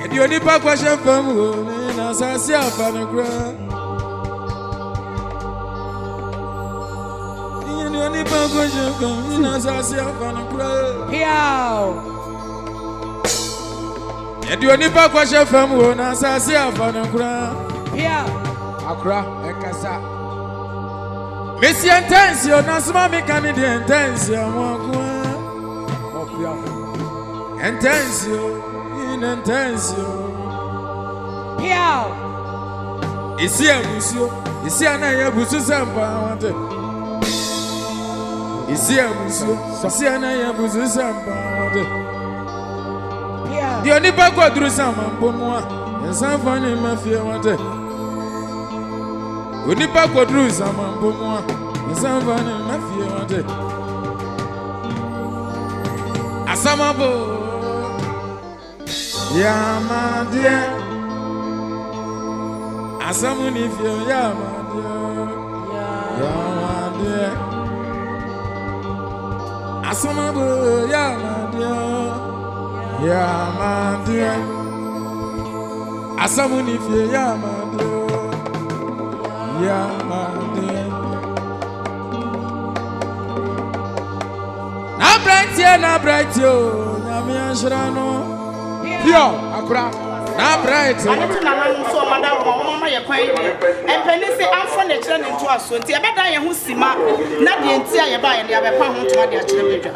The only back question from Asante Mampong Kofiase. The only back question from Asante Mampong Kofiase. The only back question from Asante Mampong Kofiase. Accra, Ekasa. Messi Intensio, Nasma Mekanidi Intensio, Intensio, in Intensio. Is here, Monsieur. Is here, Naya Busu Sampa. Is here, Monsieur. Is here, Naya Busu Sampa. The only backward through some Pomua, and some funny mafia wanted. Only backward through some Pomua, and some funny mafia wanted. Asamabo, yeah, my dear. Asamuni fio, yeah, my dear. Asamabo, yeah, my dear. Yeah, my dear. Asamuni fio, yeah, my dear. Yeah, my dear. Na bright yo, na mi anshrano. Pio, akura. Na bright. Ane tuna na so madam mama ye kwan de. Empeni se amfo ne kire ne nto aso nti e beda ye ho sima na de nti a ye ba ye ne abepa ho to ade a kire bedwa.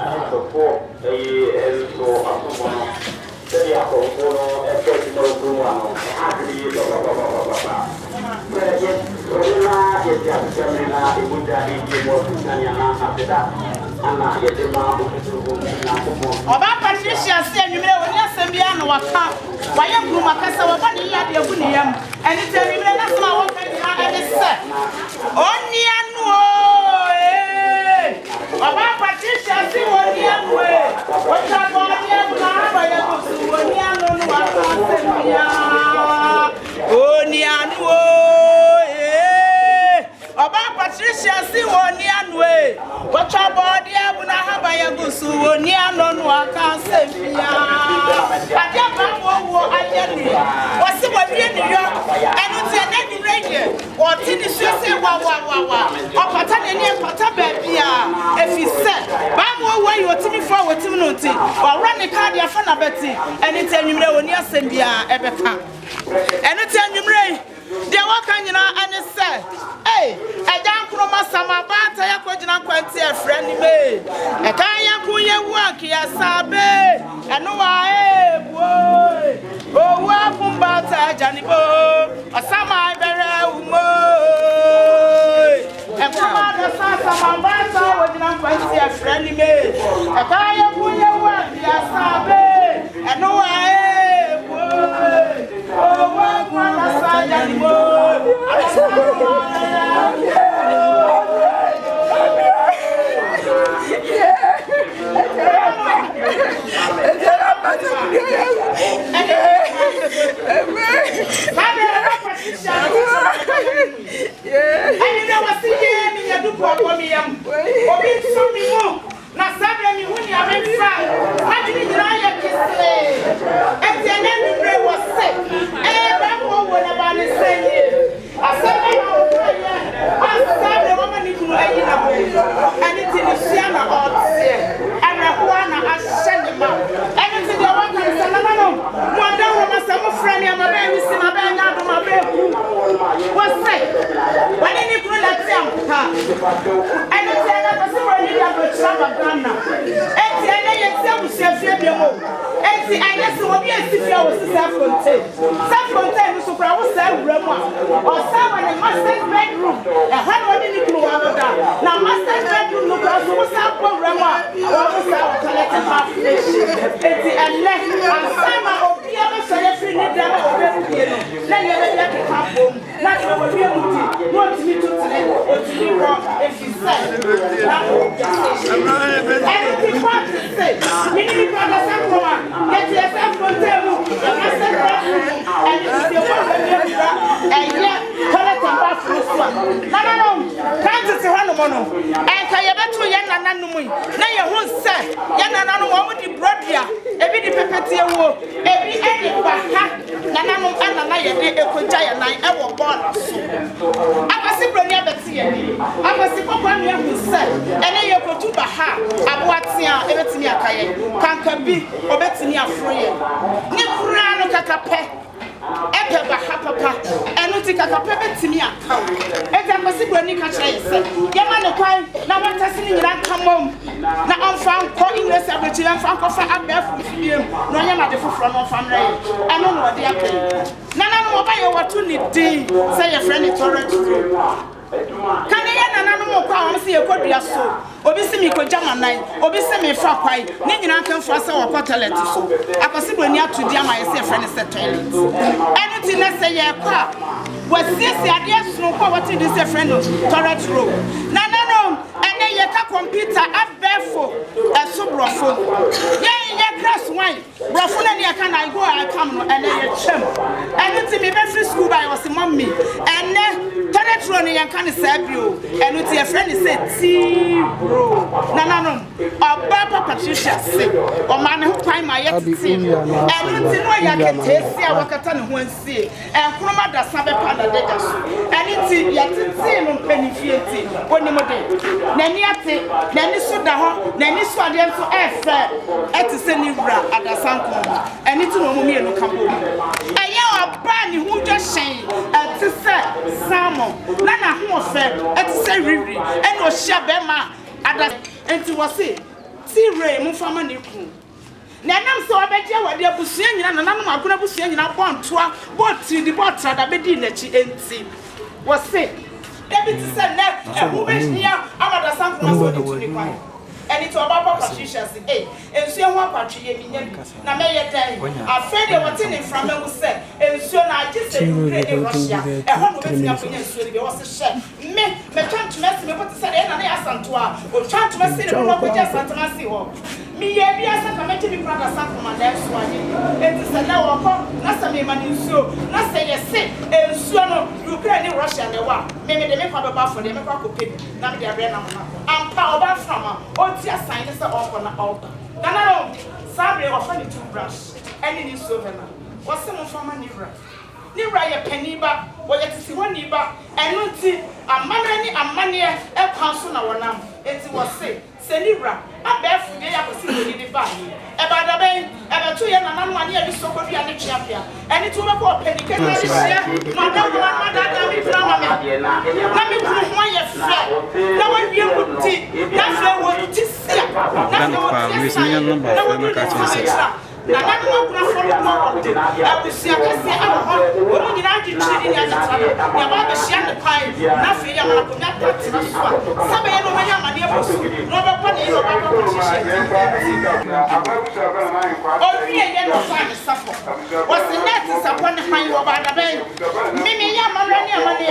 Oba Patricia say nwumre woni asem bia na waka waye Nkrumah kasa wa ba ne ya de agu ne yam eni te nwumre na sama wo ka dina ene se oni anu o Oba Patricia say woni anu o ta bo ni anu na ba ya ko su woni anu no wa ka asem bia oni anu o Oba Patricia say woni anu o ta bo ni anu na ba ya ko su woni anu no wa ka asem bia aja ba wo aja ni wasi wo wie ni yo enu ti na ni reje o ti ni sese wa o pata ne ni pata ba bia efi se ba mo wo yo ti mi fo wo ti mi no ti o ra ni card ya fa na beti eni ti anwumre woni asem bia ebeka enu ti anwumre de wa kan nyina ane se eja Nkrumah sama ba ta ya ko gina kwanti e frɛ ni me e kan ya ku ye wu akia sabe enu wa boy o wa kumba ta jani bo asama bere umo e kuma da sama ba ta wo gina kwanti e frɛ ni me e kan ya ku ye wu akia sabe enu wa boy o wa kumba ta jani bo Ebi di pepeti ewo, ebi edi baha, ye de ekoja ye nan e wo ball so akasi broni abeti ye ni akasi papa mi ahu se ene ye kotu ba ha aboatia ebetimi akaye kanka bi obetimi afro ye ni kura no kakape epe ba ha papa enu ti kakape betimi akaw enta akasi broni ka kire ye se ye ma ne kwan na watasi ni nyira kamom na amfa nko ingresi abeti amfa nko fa abefu fiem no nya na de foforo no famre eno no de ape nana no oba ye watu ni din say your friend torrent kan ye nana no mo kwa am se ye kodua so obi se mi ko jamanan obi se mi fa kwai ni nyina kan fa se wo toilet so akwase broni atudi ama ye se friend se toilet eno ti na se ye kwa wasisi ade sunu kwa wati di se friend torrent room nana no ene ye ka computer abefo esobrofo ye class 1 brofo na ni aka na go akam no ene ye chem ene ti me be free school by was mommy ene torrent room ni yanka ni sabio ene ti ye friend say ti bro nana no oba papa Patricia say o ma ne ho kwan ma ye ti ene ti no ya ketesi a wakata ne ho ansie Nkrumah da sabe pa na de so ene ti ya ti no penifieti oni mo de nani ate nani so da ho nani so ade nso efe eti se ni wura adasanko ene ti no mo mi enu kambo eye oba ni hu jo hyen eti se samo na ho fe eti se riri ene o hia be ma ada enti wo se ti re mu fama ne ku na nam so obeje wade abusua nyina na nam akona abusua nyina bontoa botri di botra da bedi na chi enti wo se David said that who is here amada sanku na so de tuni kwan eni to baba Patricia say eh ensuo ho apatwe ye minya na me ye dan afede wote ne frama mu say ensuo na age say Ukraine Russia e ho no betia konya ensuo de be wo se me twantu mesi me pote say na na Asanto a o twantu mesi ne no kwaja Asanto mesi ho mi ye bia sa kamete bi brother sanku ma da so anye enti say na wo ko na sa me mani ensuo na say ye se ensuo no Ukraine Russia ne wa me de me kwa baba fo de me kwa kope na me de abre na mo na ampa oba frama tia sign is all na altar nana no sabre ofani toothbrush any ni sovena wose mo fama ni ra ye paniba wo ye tisi woni ba enu ti amana ni amane e kwanso na wonam enti wose senira abefu de ya kosi ni di ba e ba da ben e be to ye nana no ane e soko bia ne chiapia eni to be ko panike na hia ma da mi drama me na mi kunu ho ye fe na wa wie muti na fe wo ti sia na fe wo ti sia na nanu akuna folo mo de abusia kase aho wo mu nyina adwetiri ni agata ya ba be hia ne pai na fe ya mana ko nya patina so a sabe ye no manya mane abusu no be pa ne yo ba ko hihye o wie ye no fa ne safo o se net safo ne han wo ba da ben mimi ya mama ne amane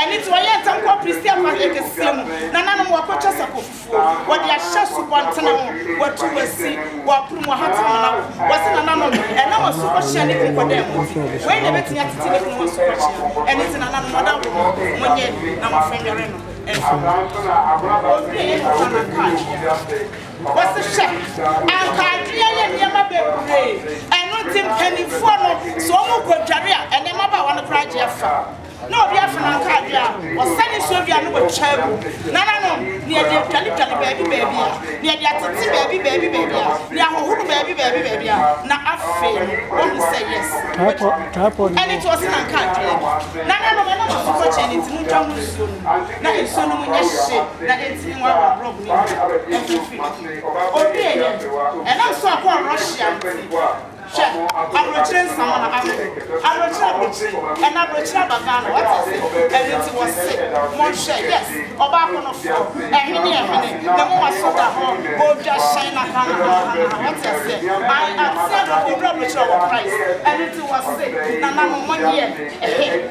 eni to ye tam ko Christian ma ekesiem na nanu mo ko chasa ko fufu wo de ahya su bontena ho wo tu wasi wo prumo hatima na wasi na nanu ena mo su ko hia ne ko dem we ne betini atiti ne ko mo su ko hia eni ti na nanu mo da wo mo nye na mo fenwere no what's the chef? And Cardia and Yama Bebre, and not Tim Penny Fono, so good career, and then about one project. No, we are from Cardia, or Sunny Sylvia, no child. No, near the Cali baby, near the baby, near who baby, now I feel, when you say yes. And it was in Cardia. No, so much anything, no, soon. Now it's so much shit that it's in one problem. And I'm so called Russian. I'm returning someone. I'm returning and I'm returning Bagano. What is it? And it was sick. Monshe, yes. Obako no floor. And he, the more so that home, go just shine a camera. What is it? I am said of the rubbish of price. And it was sick. Nana 1 year.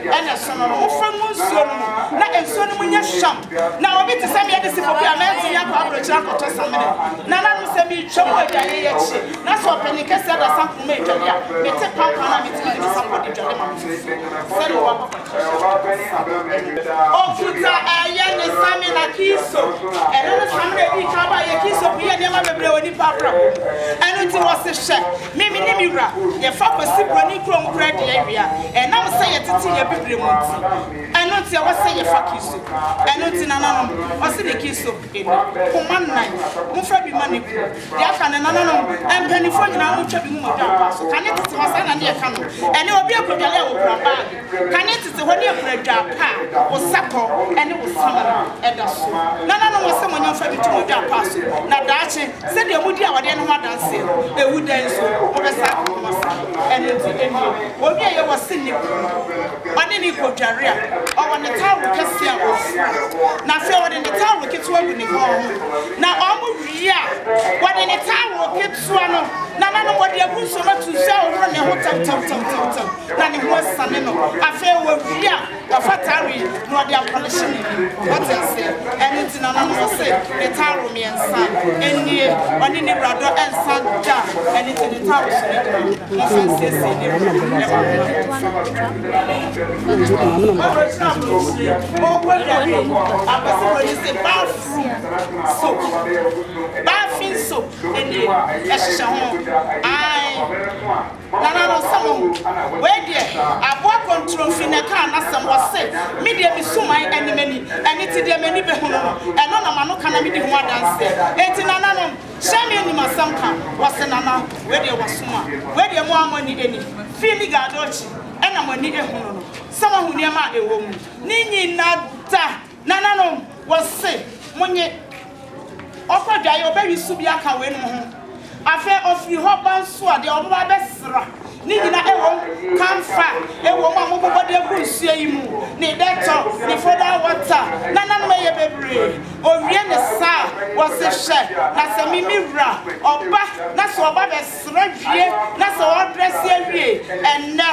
And a son of from Monson. Not a son when you're sham. Now, a bit to send me a discipline. I'm not a coverage to some minute. Nana send me trouble. That's what Penny said or something. Me take pound and me tell you somebody to them. Say what? Oh, futa ayane sami na kiso. Eno sami e bi kaba ye kiso bi e ma bebre oni pabra enu ti wose hye mimi ni miwra ye fa kwasi broni krom kra de awia enam se ye tete ye bibre mu ti enu ti wose ye fa kiso enu ti nananom wose de kiso eni kuma nan mu fra bi mani ku de aka ne nananom empanifo nyina mu twa bi mu modwa pa so kane tete wasa na ne ye ka no ene obi akodwale wo kra ba kane tete ho ne akradwa pa wo sako ene wo sama eda so nananom wose monyo fa bi tu modwa pa so na daache se de mudi a wade no madanse ewu dan so wo be sa ko masa ene ti eni obi a ye wose ni wade ni kodware a o wone tawo kese a wo na fe wade ni tawo ketuwa gu ni ho na o mu wi a wade ni tawo ketuwa no na na no wade abu so ma tu sha wo ne ho tam na ni ho sane no afe wo wi a wa fatari no wade apolish ni what I say ene ti na na no say ni tawo mi ensa enie wade ni brado ensa ja ene ti ni tawo so ni mo fa sese ni bathing soap and the Nana no some where dear I walk on through Finaka and some was said media be so my enemy and it's the many behono and no man can be the one dance it's Nana Shami and Masamka was an Nana where there was suma where there more money any feeling gadochi and I'm going to need a hono someone who near my a woman Nini Nada Nana no was said Monye Opa Jayo baby Subiaka when affair of you hop and swat the Oba Besra. Nina ewo kamfa ewo ma mo bode abusia yimu ni deto ni foda water nana no ye bebre o wie ne sa wo se hye na se mimira oba na so oba besra wie na so o dress awie enne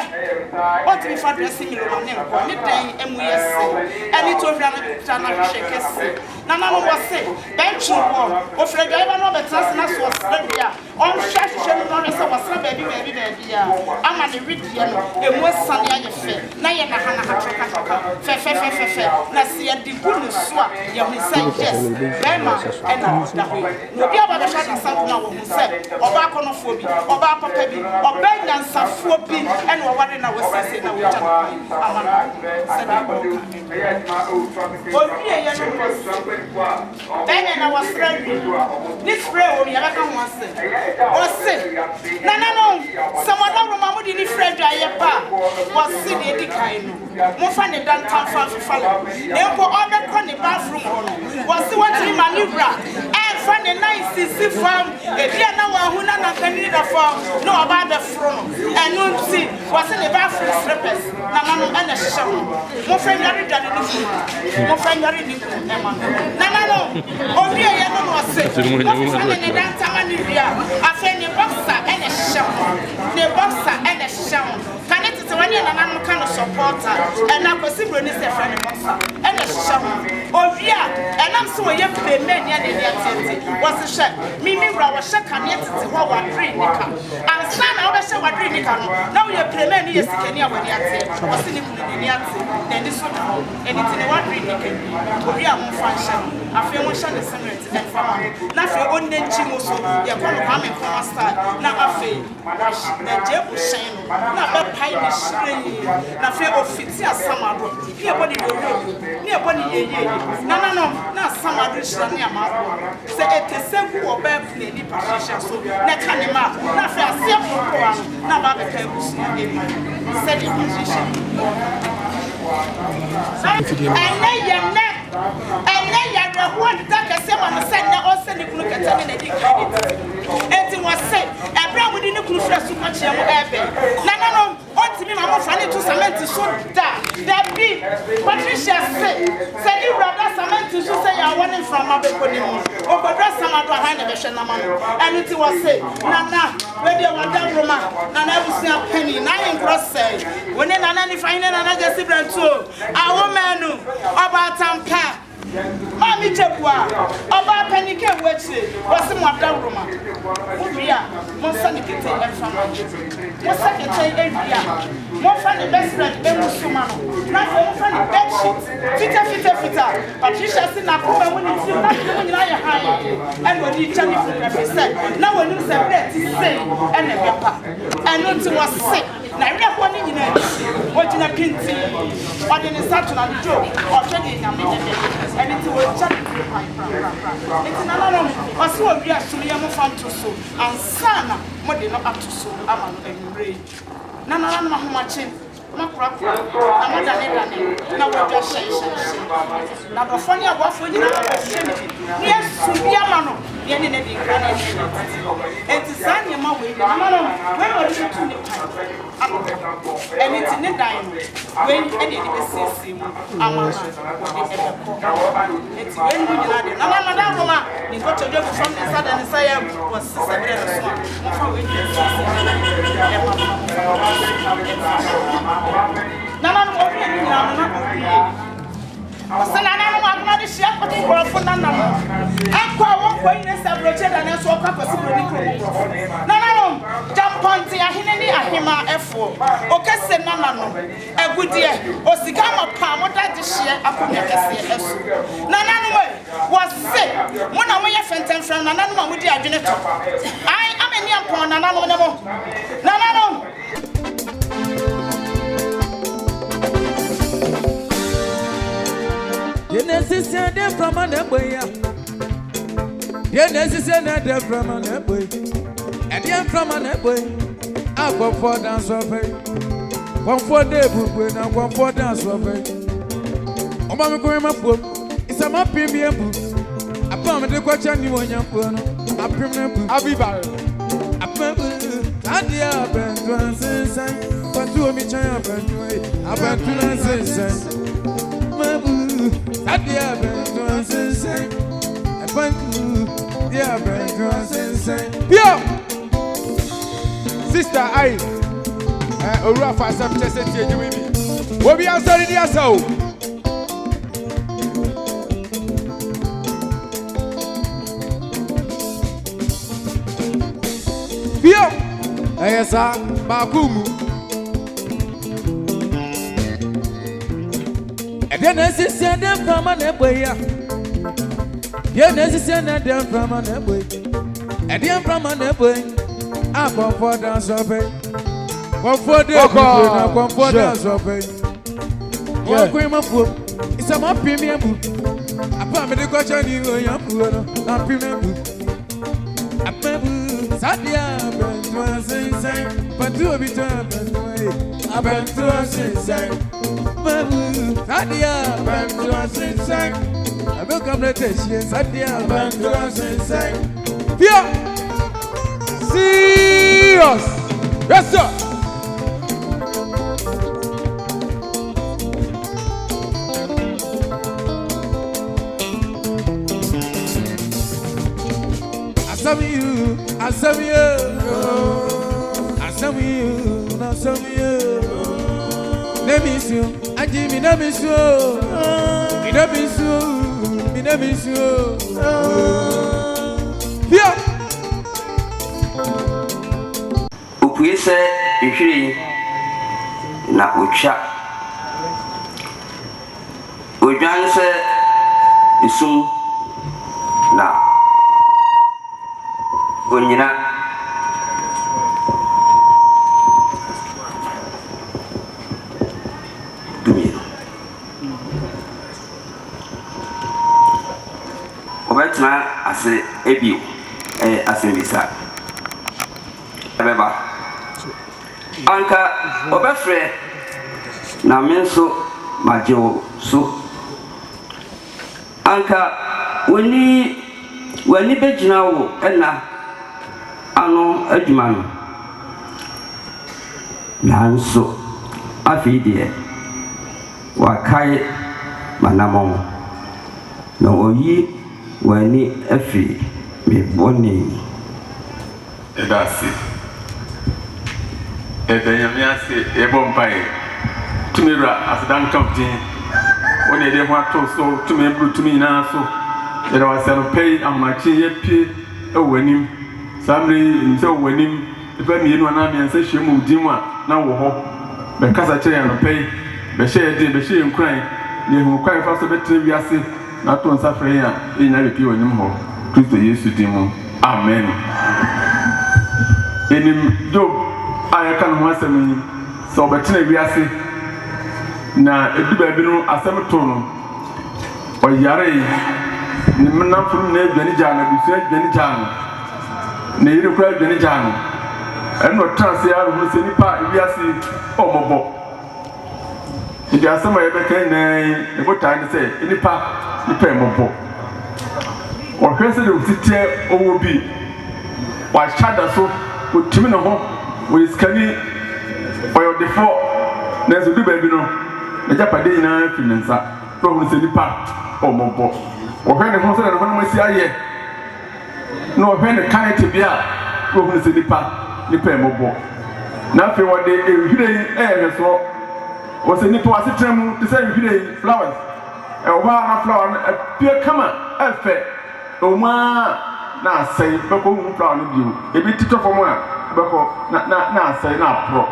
o ti fa dress mi lo ne ko ni den emu yese eni to wia na pita na hye kese nana no wo se bench wo o frega eba no betrase na so sra bia on hye no no se wo sra baby ya ama ne widia no emu asane aye fe na ye na hana hatoka fe na se ye digu no so a ye hu say yes bema e na da ho no bia ba be hwa na sanko na wo hu say oba akonofo bi oba papa bi oba nyansafo bi e na wo ware na wo sese na wo ja ama se na ko o bi ye no bene na wo spray this spray o ye ba ka ho ase o se na no someone no ni friend ayepa was see the dikaino mo fa ne dan tan fa fala empo obe ko ne bathroom hono was see what him maneuver e fa ne nice si fam e bia na wa hu na kani da fam no oba be fro enu si was ne bathroom slippers na na no na hye mo fa nyare dane ni fu mo fa nyare ni ku e ma na no obi e ye no was see mo fa ne dan tan ni bia afa ne boxer e ne hye ne boxer can it is when you are kind of supporter and I possibly need a friend and a sham. Oh, yeah, and I'm so young, the men was a shot. Mimi was shot connected to what we're drinking. And son, I was shot drinking. Now you're playing yes, Kenya when you're was in then this one, anything you want drinking. We are more function. I feel we shall the same and from now for own chimoso, you're going to come and come start. Now I feel the jail was saying. Na ba pai ni shire na fe ofiti asamado ni eboni ye ni eboni ye na asamado shire ni amado se etesegu oba play ni patricia so na kanema na fe asia pokoa na ba be ka ebusu na ema se di patricia ene ya reho da ka se ma no se na o se ni kunu kata na di ka enti wo se ebra mu di ni kunu fra su kwa chia mu ebe na no ontimi ma mo fa ni to cement so da bi patricia se ni brother cement so se ya woni from abeko ni mu o ko dress samado ha na be hwe na ma no eni ti wo se na we dey wada roma na ebusia penny na in cross say woni na ni fa ni na just brantu awo menu oba tampa Mami chebua oba penike wechi wasi mwada roma ubia monsa ni kete enfama monsa kete evia monfa ni best friend emusuma no na monfa ni best Fita. Patricia said, "Now come when you feel that you are high." And when you tell me from said, "Now when you say that is say and a papa, and not to was sick." Now you are one in what in a pinty, or in a Saturday joke, or trading a minute, and it will chat. It's another one. Or so we are to Yamo farm to so, and Sana, more than up to so, I'm and rage. Nana, how much in. Now we're just saying, now the funny about for you, yes, Subiamano, and it's Sunny, my way. Where are you to the and it's in the diamond. When any of the system, it's when we are the Namama, you got to do from the southern side was Nana, Necessary from an boy. Yes, necessary from an boy. And then from an boy. I go for dance of it. One for day, when I go for dance of it. Oh, my grandma, it's a map premium book. I found the question you want your phone. A premium book. I'll be back. I found the other transition. But to me, child, I've been to transition. Adia ben say, I find you, dear ben say. Pio, sister, I, Urafa, some just said you with me. What be answering your soul? Pio, yes, Bakumu. Then necessary them from an boy. Yeah, necessary them from an boy. And then from an boy. I come for dance of it. One for the come for dance of it. One cream of food. It's a more premium book. I put me the question you are young, a premium book. A premium Sadia, but do a bit of way. I bent to us inside. Sadia, bent to us inside. I will come to Sadia, bent to us inside. Here, serious. Yes, sir. I saw you. Let me see you. I give me let me see you. Me let me see you. Here. Upuyese ihiri na ucha. Ojanse isum na onyina obetna ase ebio asembisa ebeba anka obefre na menso majo so anka wani bejina wo na ano adwuma no nanso afidie wakai manamon no oyi wani afi me boni edasi edanyamiase ebompai tumira asadan kamtin woni de ho ato so tumebru tumina so era wasano pay amachi yepie ewanim samri nse wanim eba mienu na miense hwemu dimu a na wo ho be kasa kire no pay be hye de be hye nkran ye hu kwan fa so betre wiase na to nsa frɛ ya enya be pi wonim ho Kristo Yesu dimu amen enim Job aya kan ho asɛm yi so betre wiase na edu ba bi no asɛm to no oyare ni menafo na adwani jana bisu adwani jana na yiri kura adwani jana ɛno transe ya ru se nipa wiase omobo idi asɛm ya bɛka nan e bota ne sɛ nipa emobo ɔhwɛ sɛ de utitie owo bi wa chada so otimi ne ho wo iskani oyodefo na so du ba bi no na japade nyina fi ne nsa to hu se nipa omobo ɔhwɛ ne ho sɛ ne ho no masi ayɛ na ɔhwɛ ne kan te bia to hu se nipa emobo na afei wɔde ehwire ɛyɛ so wɔsɛ nipa wasetrɛmu te sɛ ehwire flowers ɛwɔ na flower no apie kama ɛfɛ ɔma na asɛe bɛkɔ hu flower no bio ebi titɔ fam a bɛkɔ na asɛe na apro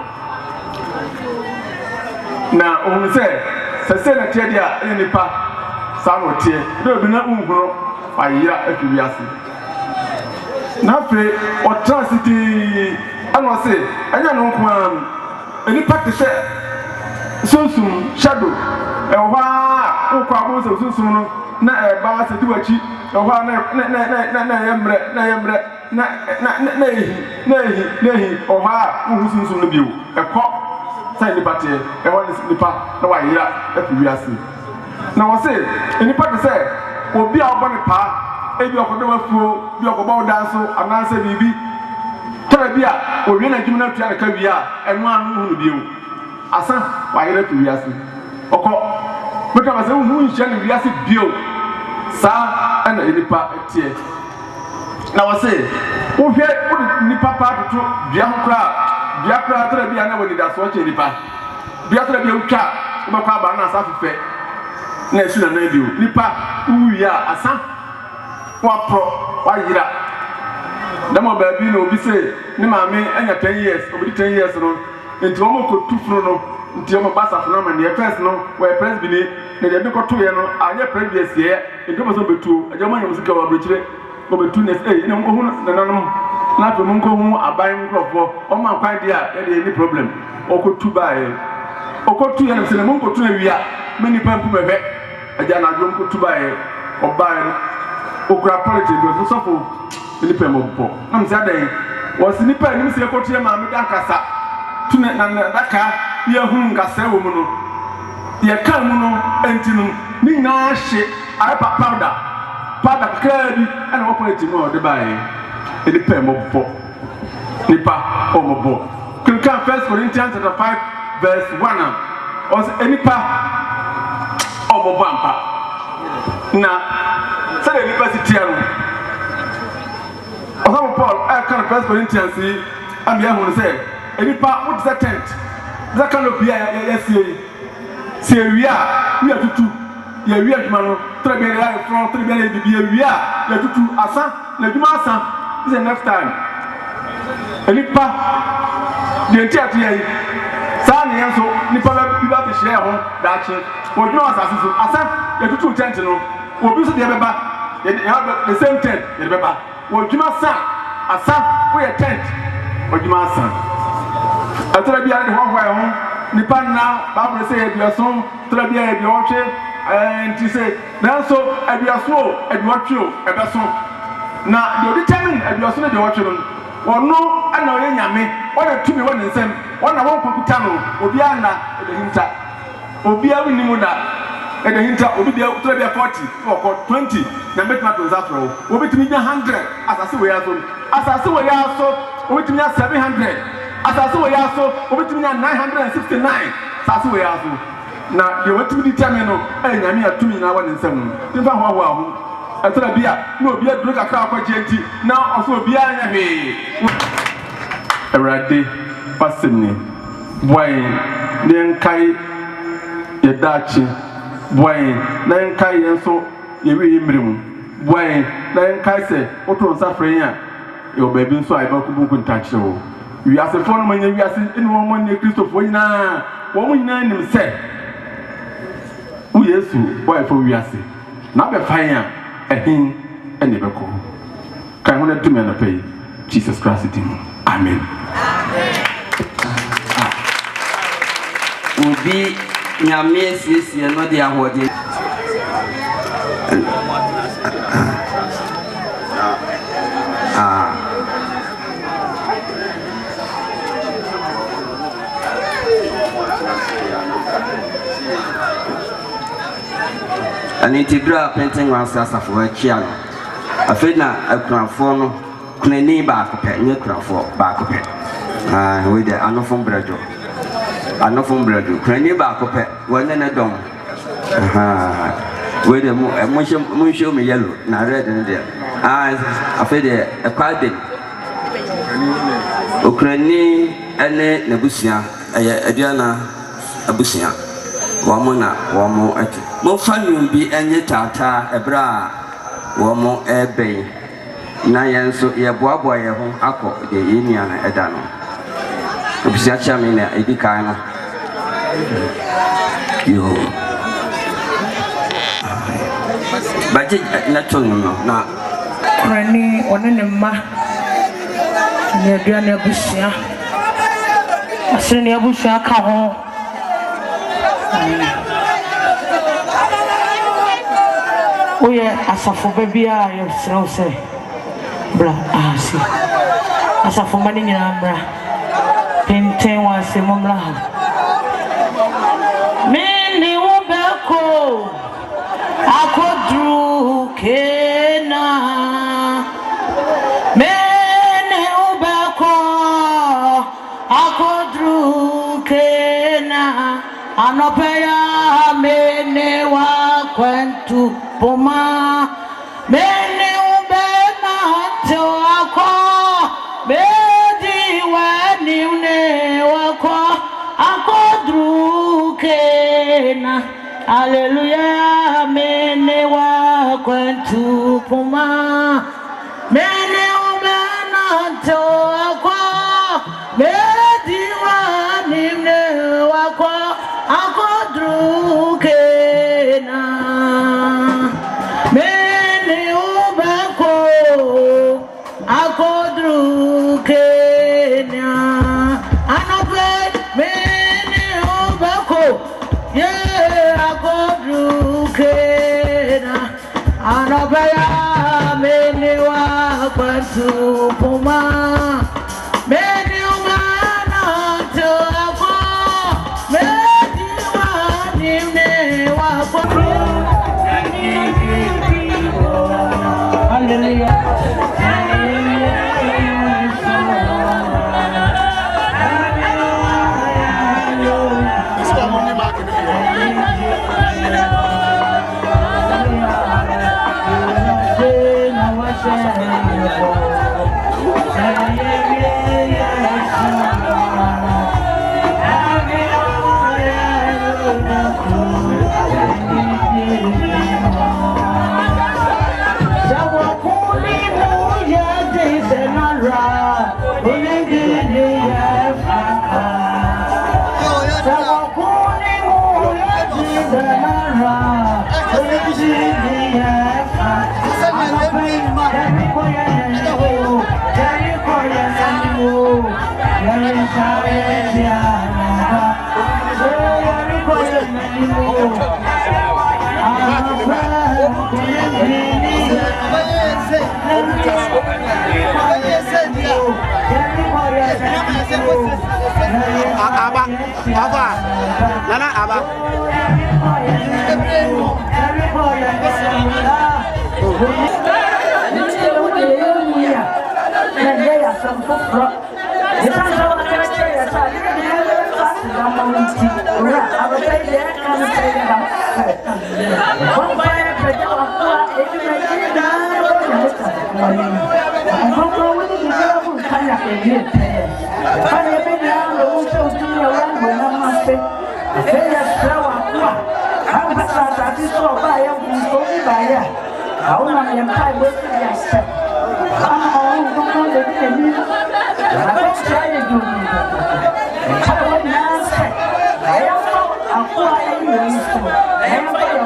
na ɔhu sɛ na tie dia ɛyɛ nipa saa no tie na obi na unhuro ayira afi wiase na afei ɔtransiti ano se anya no nko a nipa te sɛ sunsum shadow ɛwɔ a ukwa abo sɛ sunsum no na ɛba sɛ diwachi ɛwɔ a na yɛmrɛ na ehi ɔwɔ a uhu sunsum no bio ɛkɔ sɛ nipa te ɛwɔ nipa na wayira afi wiase na wɔ se nipa te sɛ obi a ɔbɔ ne paa ebi ɔkɔdɔ afuo bi ɔkɔbɔ danso anaasɛ bibi tara bi a owie na dwuma na tua ne ka wi a ɛno anu hu no bio asa wayira afi wiase ɔkɔ meka ba sɛ hu nhyɛ ne wiase bio saa ɛna nipa tie na wɔ se wohwɛ wo nipa pa toto dua ho kra tara bi a na wɔ ni da so ɔkyɛ nipa dua tara bi a wotwa wobɛkɔ aba na asa fefɛ na esu na na bio nipa wuyi a asa wapro wayira dama baabi na obi se ne maame anya 10 years obi 10 years no nti wo mo tu funu no nti wo basa funu ma ne press no we press bi ne na de ko to ye no anya previous ye nti mo so betu aja mo nyam sika wa brechire ko betu ne eh ne mo hu na nanom na pe mo nko hu aban nkrofo o ma kwan dia e de any problem o ko tu ba ye o ko tu ye na se ne mo ko tu na wi a me ni pampu mebe aja na dwo ko tu ba ye o ba ye okura politics do so fo nipa mo po na mse adan was nipa nim se ko tie ma me da kasa tu na daka ye hu nkasa wo mu no ye kan mu no entinu ni na hye apa powder kra bi ana wo politics mo de ba ye nipa mo po nipa o mo po kan 1 Corinthians chapter 5 verse 1 was nipa o mo bo ampa na say the university anu Asante Paul can 1 Corinthians am ya hu say enipa what is that tent that kind of ya see wi a tutu ya wi aduma no trebe ya from trebe ya bibi ya wi a ya tutu asa na aduma asa is the next time enipa de enti ya sa ne yanso nipa bi ba be share ho da che oduma asa so asa ya tutu tent no obi so de beba the same tent de beba wodwuma sa asa wo ye tent wodwuma sa atara bia de hwahwa ho nipa na Bible say aduason tara bia e bi ohwe nti say nanso aduaso aduatwe ebeso na de determine aduaso de ohwe no wono ana oye nyame wona tumi wona nsem wona won komputa no obi ana edehinta obi a winimu da edehinta obi bia tara bia 40 or 20 na betma to zafro obi tumi nya 100 asase we yaso obi tumi nya 700 asase we yaso obi tumi nya 969 asase we yaso na de watumi determine no nyame atumi na wona nsem timfa ho atara bia na obi aduru kakra akwaje nti na oso obi anya hwe Erade paseni boy den kai yedachi boy den kai yenso yewi yimrim boy den kai se oto nsafren a yo baby nso ai ba kubuku ntachire wo wi asefo no manya wi ase eni wo mo ne Kristofo nyina wo mo nyina nim se Yesu, why for we are say. Now be fire a him and never call. Can one to me and pay Jesus Christ it him. Amen. Ubi nyame siesie no de ahode. And it bra painting was as a for a child. I feel now a crown for no cleaning back up at new crown for back up it. With the anofon bread. Anofon bread, cleaning back up at one and a dome. With the motion me yellow, not red in there. I feel a pardon. Ukraine and Nebusia, a Diana Abusia. Wamona, wamo at no fun will be any tata, a bra, wamo a bay. Nayan so ye boy, a home aqua, the Indian Edano. Obsession in a edicana. You. But it not to no. Granny, one in the ma. Near Diana Busia. I send your Busia come home. Oh yeah, as a for baby, I so say, bra, see, as a for money in Ambra, painting was a mumla. Many Ubako, I could drew Kena. Many Ubako, I could drew Kena. Anopaya mene wa kwentu poma mene ubena to akwa medi wa niune wakwa akodrukena hallelujah mene wa kwentu poma mene ubena to akwa medi wa niune wakwa akodrukena mene ubako akodrukena anope mene ubako yeah akodrukena anope ya mene wakwantu puma mene umana to akwa Aba, Nana Aba. I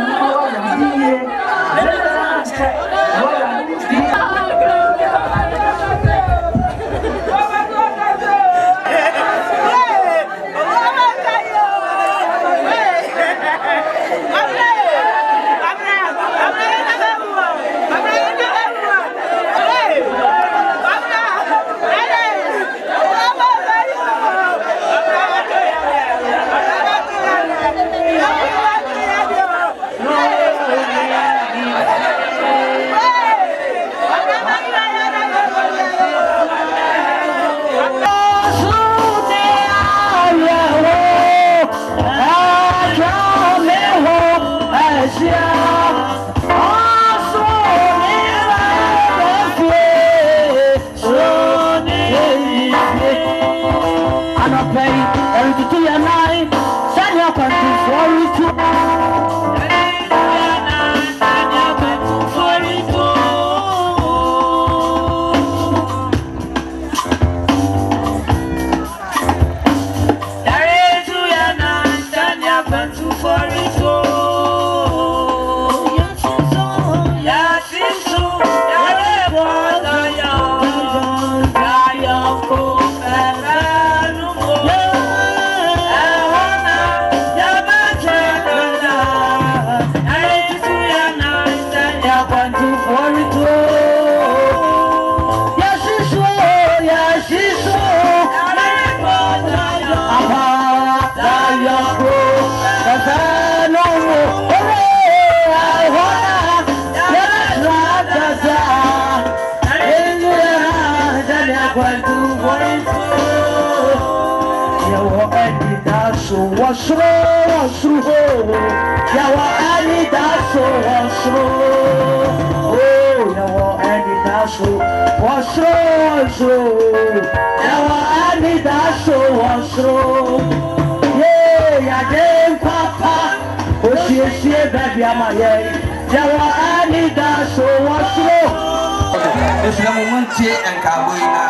It's the moment and Kabuina,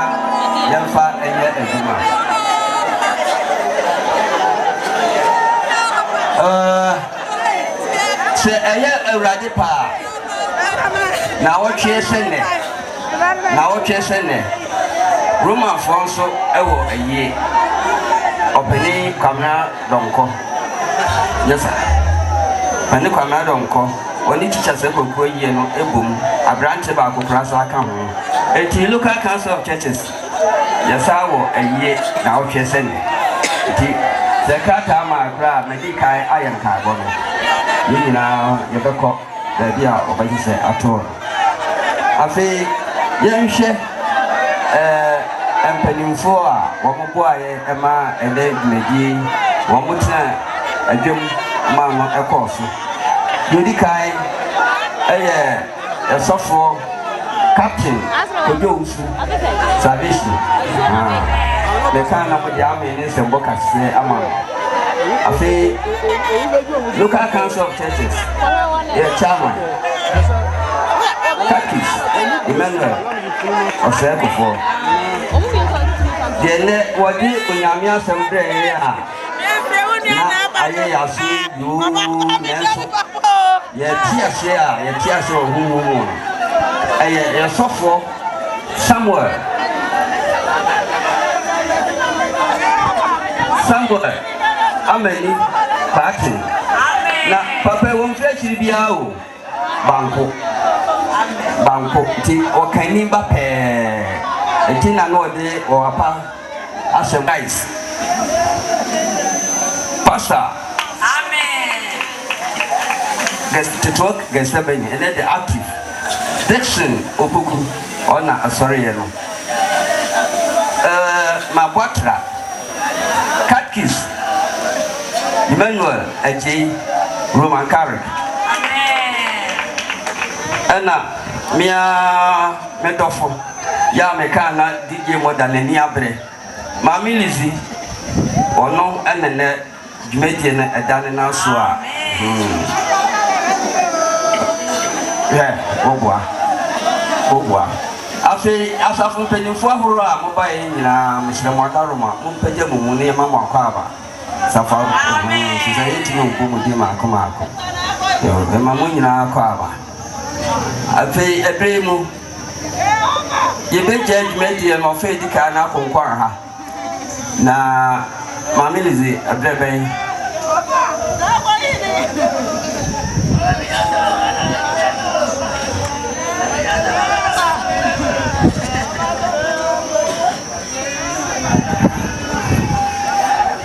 Yamfa and Yadima. Say a radipa. Now what you're saying? Now what you're saying? Roman Fonso, a year. Opening camera donko. Yes, sir. And the camera donko. When you teach us a book, you know, a boom, a branch about the class I come home. And the local council of churches. Yes, I will a year now. She sent the Katama crab, Medica, I am carbon. You know, you don't call the idea of what you say at all. I say, young chef, and penny for one boy, Emma, and then Medi, one more time, a jum, mamma, a course. Yudikai, a software captain, Kojosu, Salvation. The kind of the army is a book as Amman. I say, local council of churches, their chairman, Kakis, Emmanuel Osei before. Then what did Kyeame Nkrumah? I see you. Yes, who a software somewhere. I'm a party. Now, Papa won't fetch you be out. Banco, or Kanimba pair. A tin and no day or a pa as a nice pastor. To talk against the baby and then the active Dixon Opuku or not sorry, you know. My butler Katkis Emmanuel A.J. Roman Carrick Anna Mia Metofo Yamekana DJ Modalenia Bre Mammy Lizzie or no and then Jamaican a Danina Sua. Yeah, I say, as I pay you for Hura, mobile, Mr. Madaruma, Mumpejam, Mama Kaba, Safa, she's a 18 Kumako. The Mamuna Kaba. I pay a primo. You may judge me, and my faith can up on Quara. Now, Mammy Lizzie, a baby.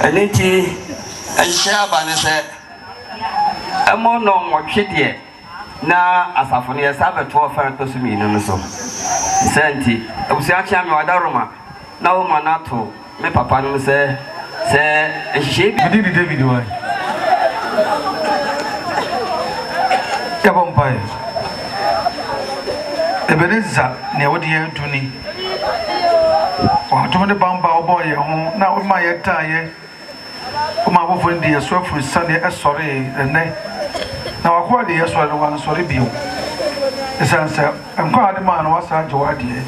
And Shaban said, a more known what she did. Now, as I for near Sabbath to offer to me, no so. Santi, I was actually Madaruma. Now, Manato, my papa say, she did David. Yabompai. Ebeneza, near what you to me. To the Bamba boy, now with my attire. My woman, dear, so for Sunday, sorry, and now I quite the answer one sorry view. The answer, I'm quite the man was a Joadi.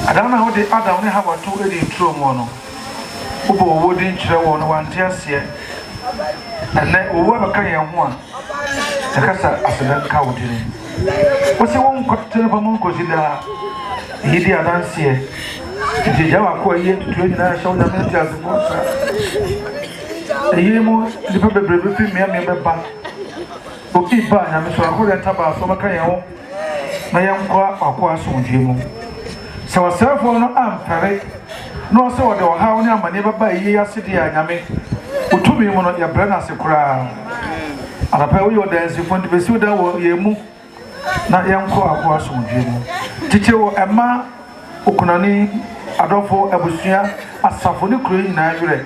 I don't know how the other only have a 280 true mono. Ubo wouldn't show one tears here. And then whoever can one. The Casa as a county. What's the one got to the Monco in the Hidia dance here? The Java quite to 29 show the manager as a monster. The Yemo, the probably me and back. Okay, but I'm sure I couldn't tap from a crayon. My young qua soon, Jimo. So a cell phone, I'm ferry. No, so how near my neighbor by year city, I mean. Utumi mono ya brana se kura. Anapa wo yo dance fo ndi besi da wo ye mu. Na yanko akwa so ndwe mu. Tiche wo ema okunani adofo abusua asafo ne kuro nyina yure.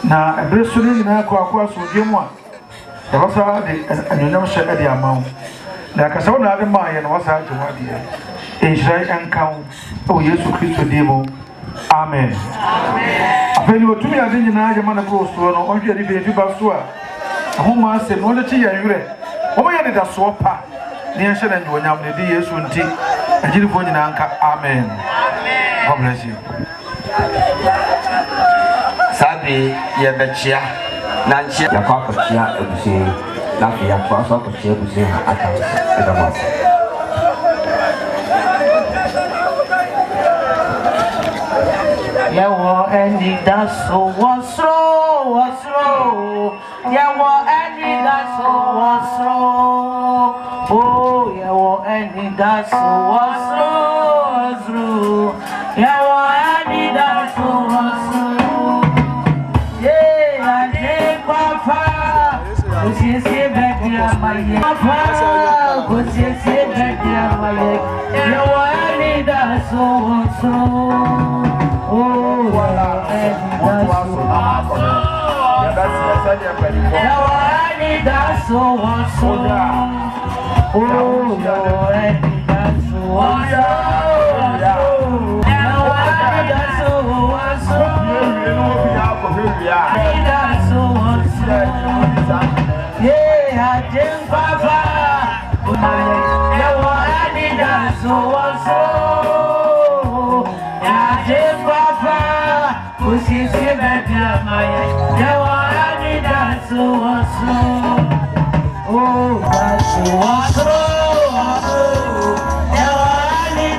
Na ebreso ne nyina akwa so ndwe mu a. Ya basa de anyonyam hye e de amawo. Na akasa wo na ade ma ye na wasa agwa de. Enjai enkan o Yesu Kristo dimo. Amen. Afeni otumi ade nyina agema na bro so no onhwe de be ba so a. Ahoma se no le chi ya yure. O ma ye de da so pa. Ni enhye na nyonyam ne de Yesu nti. Agiri fo nyina anka amen. God bless you. Sabi ye bechia na nchi ya kwa kochia ebusi na ya kwa so kochia ebusi ata edamos. Yawo any that's so what's wrong. Yawo any that's so what's wrong. Oh, yawo any that's so what's wrong. Yawo any that's so what's wrong. Yeah, I did papa. Cause you see back here my papa. Cause you see back here my yawo any that's so what's wrong. Oh, that's so awesome. Oh, that's so awesome. Yeah, I did papa. That's so awesome. I did papa. Pussy, see baby, my that's so awesome. Oh, that's so awesome.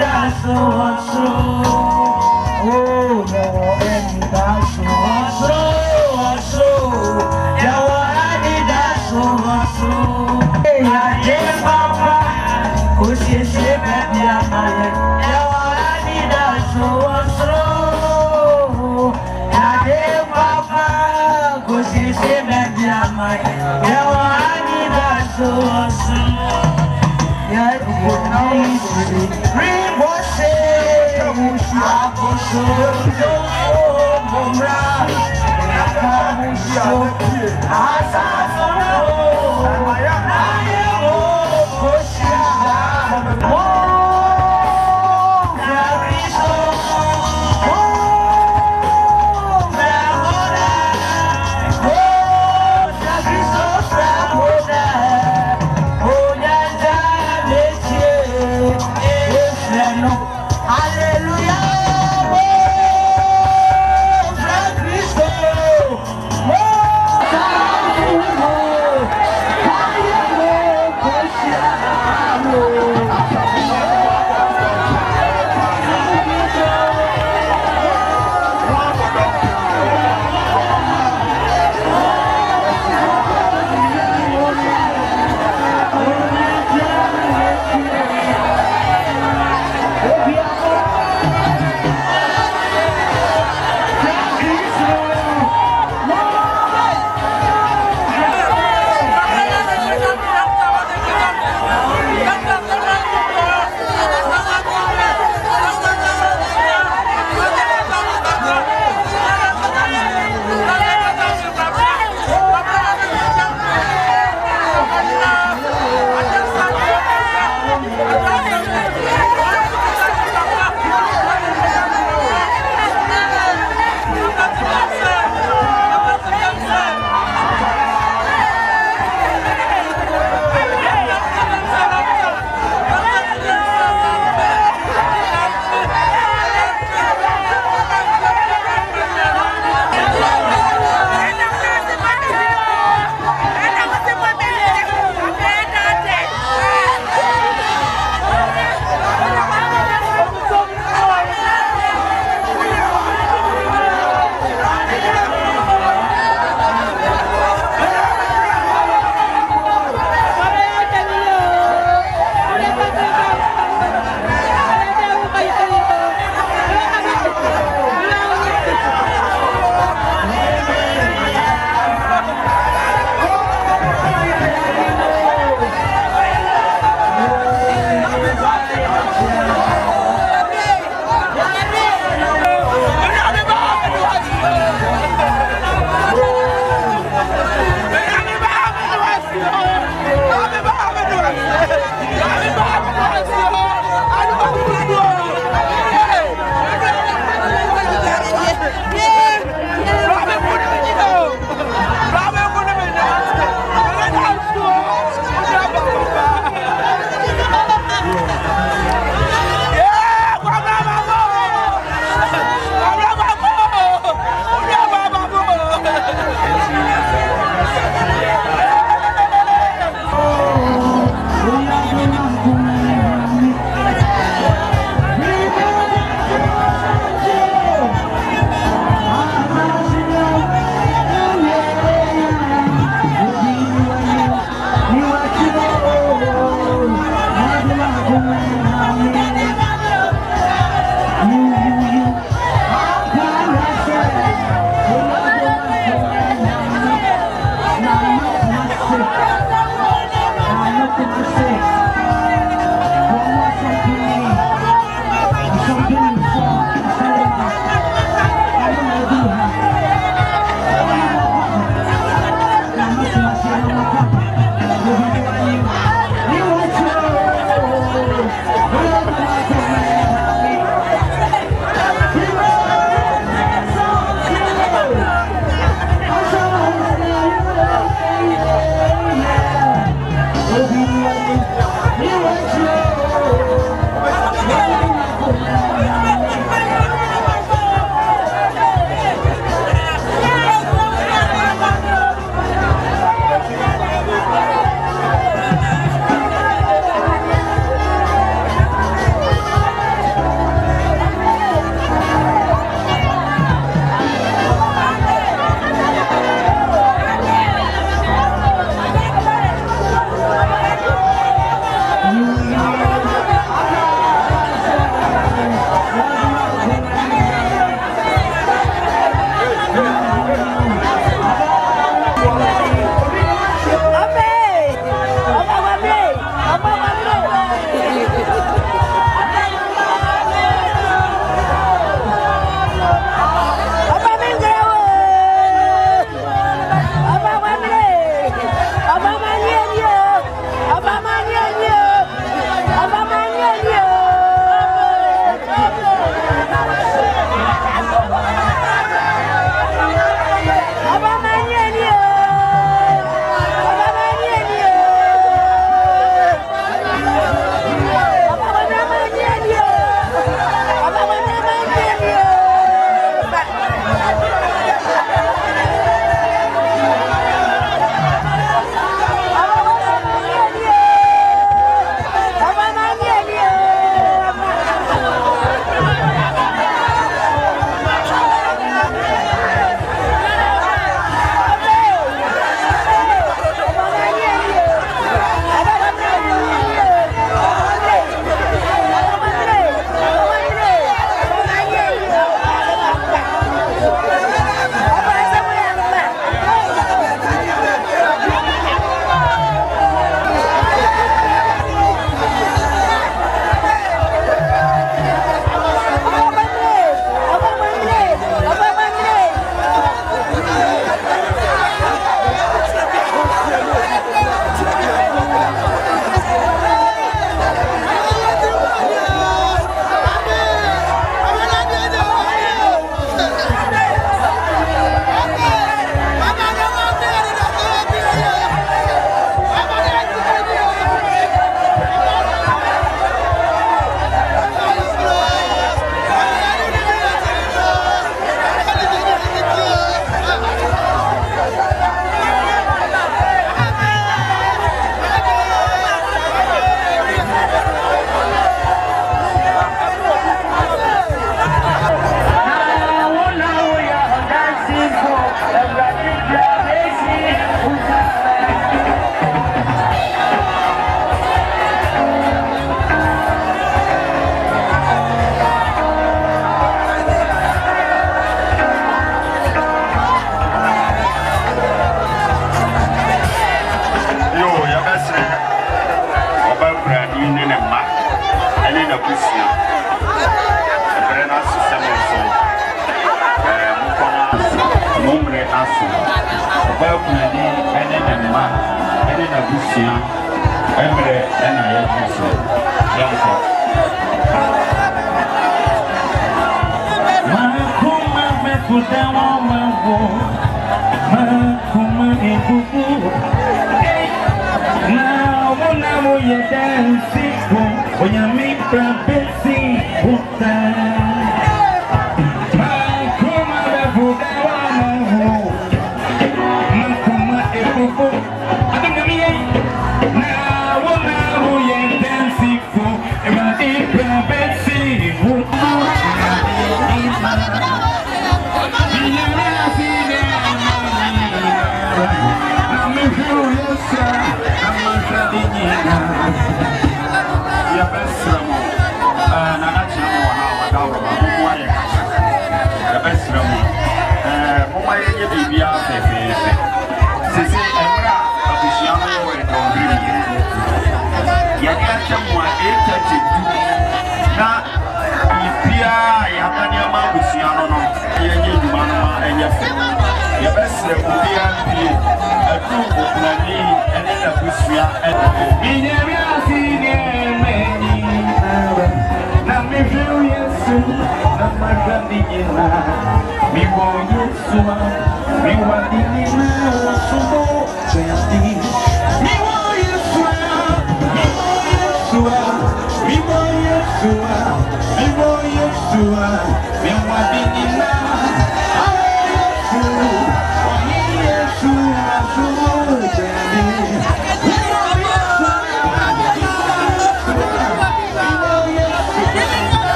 That's so awesome. Oh, that's so awesome. That's so awesome. Hey, I did papa. Pussy, see baby, my that's so awesome. I did papa. Pussy, see baby, my that's so awesome. Yeah, it's nice. Hallelujah.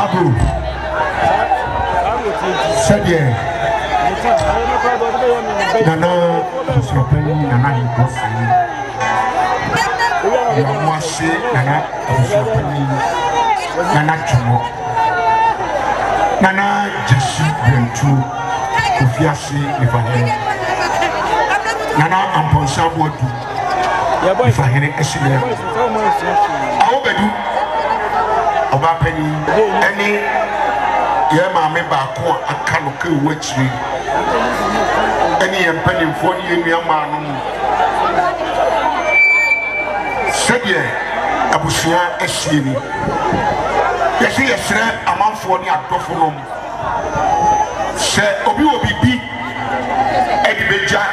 Abu. Said Nana Sopeni Nana Hikosi. Yamwasi Nana Sopeni Nana Chumo. Nana Jesu Bentu Kofiase Ifahe. Nana Amponsa Bodu. Ifahe Esile. Awobedu Obapeni any Yema member ko akano ke wachiri. Any penny for you, young man. Said ye, Abusia Esini. Yes, yes, a month for the Actophonum. Say, Obi will be big. Eddie Beja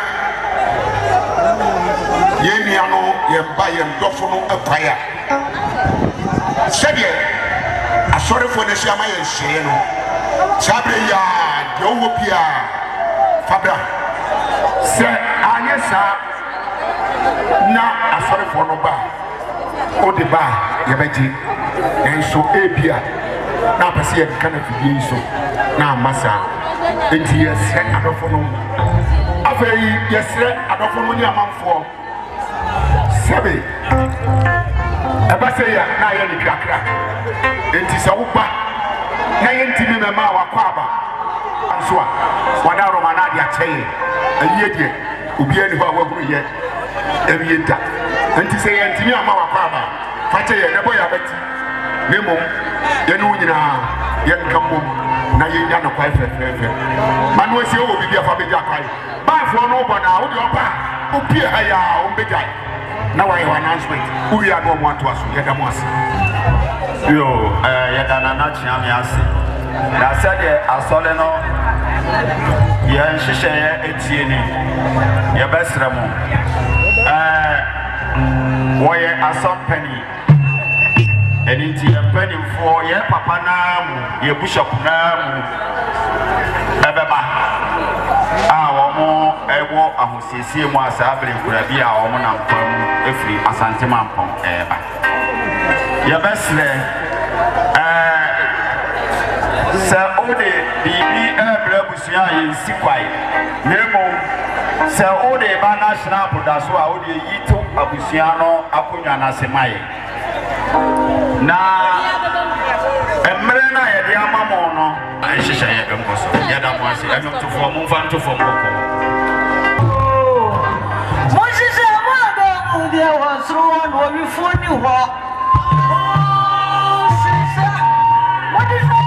Yeniano, ye buy and Dophono a fire. Said ye, I sorry for the Shama and Shano. Sabria, Jopia, Fabra. Say, Anyasa na sorry for no bar. O de bar, Yabeji, and so Apia. Now, Passia can be so. Now, Massa, 8 years, I don't know. After yes, I don't know your man for Sabi. Abasaya, Nayan Krakra. It is a whoopah. Nayan Timima Kwaba. Answa, Wana Romanadia Chay. A year, Ubian who are yet every year. And to say, Antimia Mawakaba, Fate, Neboy Abet, Nemo, Yanuna, Yankambo, Nayana Piper, Manuel will be a Fabijakai. Buy for no one out your bar, Upia Haya, Umbejai. Now I have announcement. We are going to want to us, Yadamas. Yo, Yadana Kyeame. I said, I saw no. Yeah, she said, Etienne, your best Ramon. Why Asante Penny? And it's a penny for your papa now, your bishop now. Ebeba. More, I walk a who see more sabling for a beer or one if we Asante Mampong. Your best Sir Ode, the Blabusia in Siquai, Nemo, Sir Ode, Banashna, Podasua, Ode, Yito, Abusiano, Apuana Semai. Now, Emrena, Yamamono, I should say, Yadamasi, I want to form one to form. Moses, there was one where you phone you walk. What is that?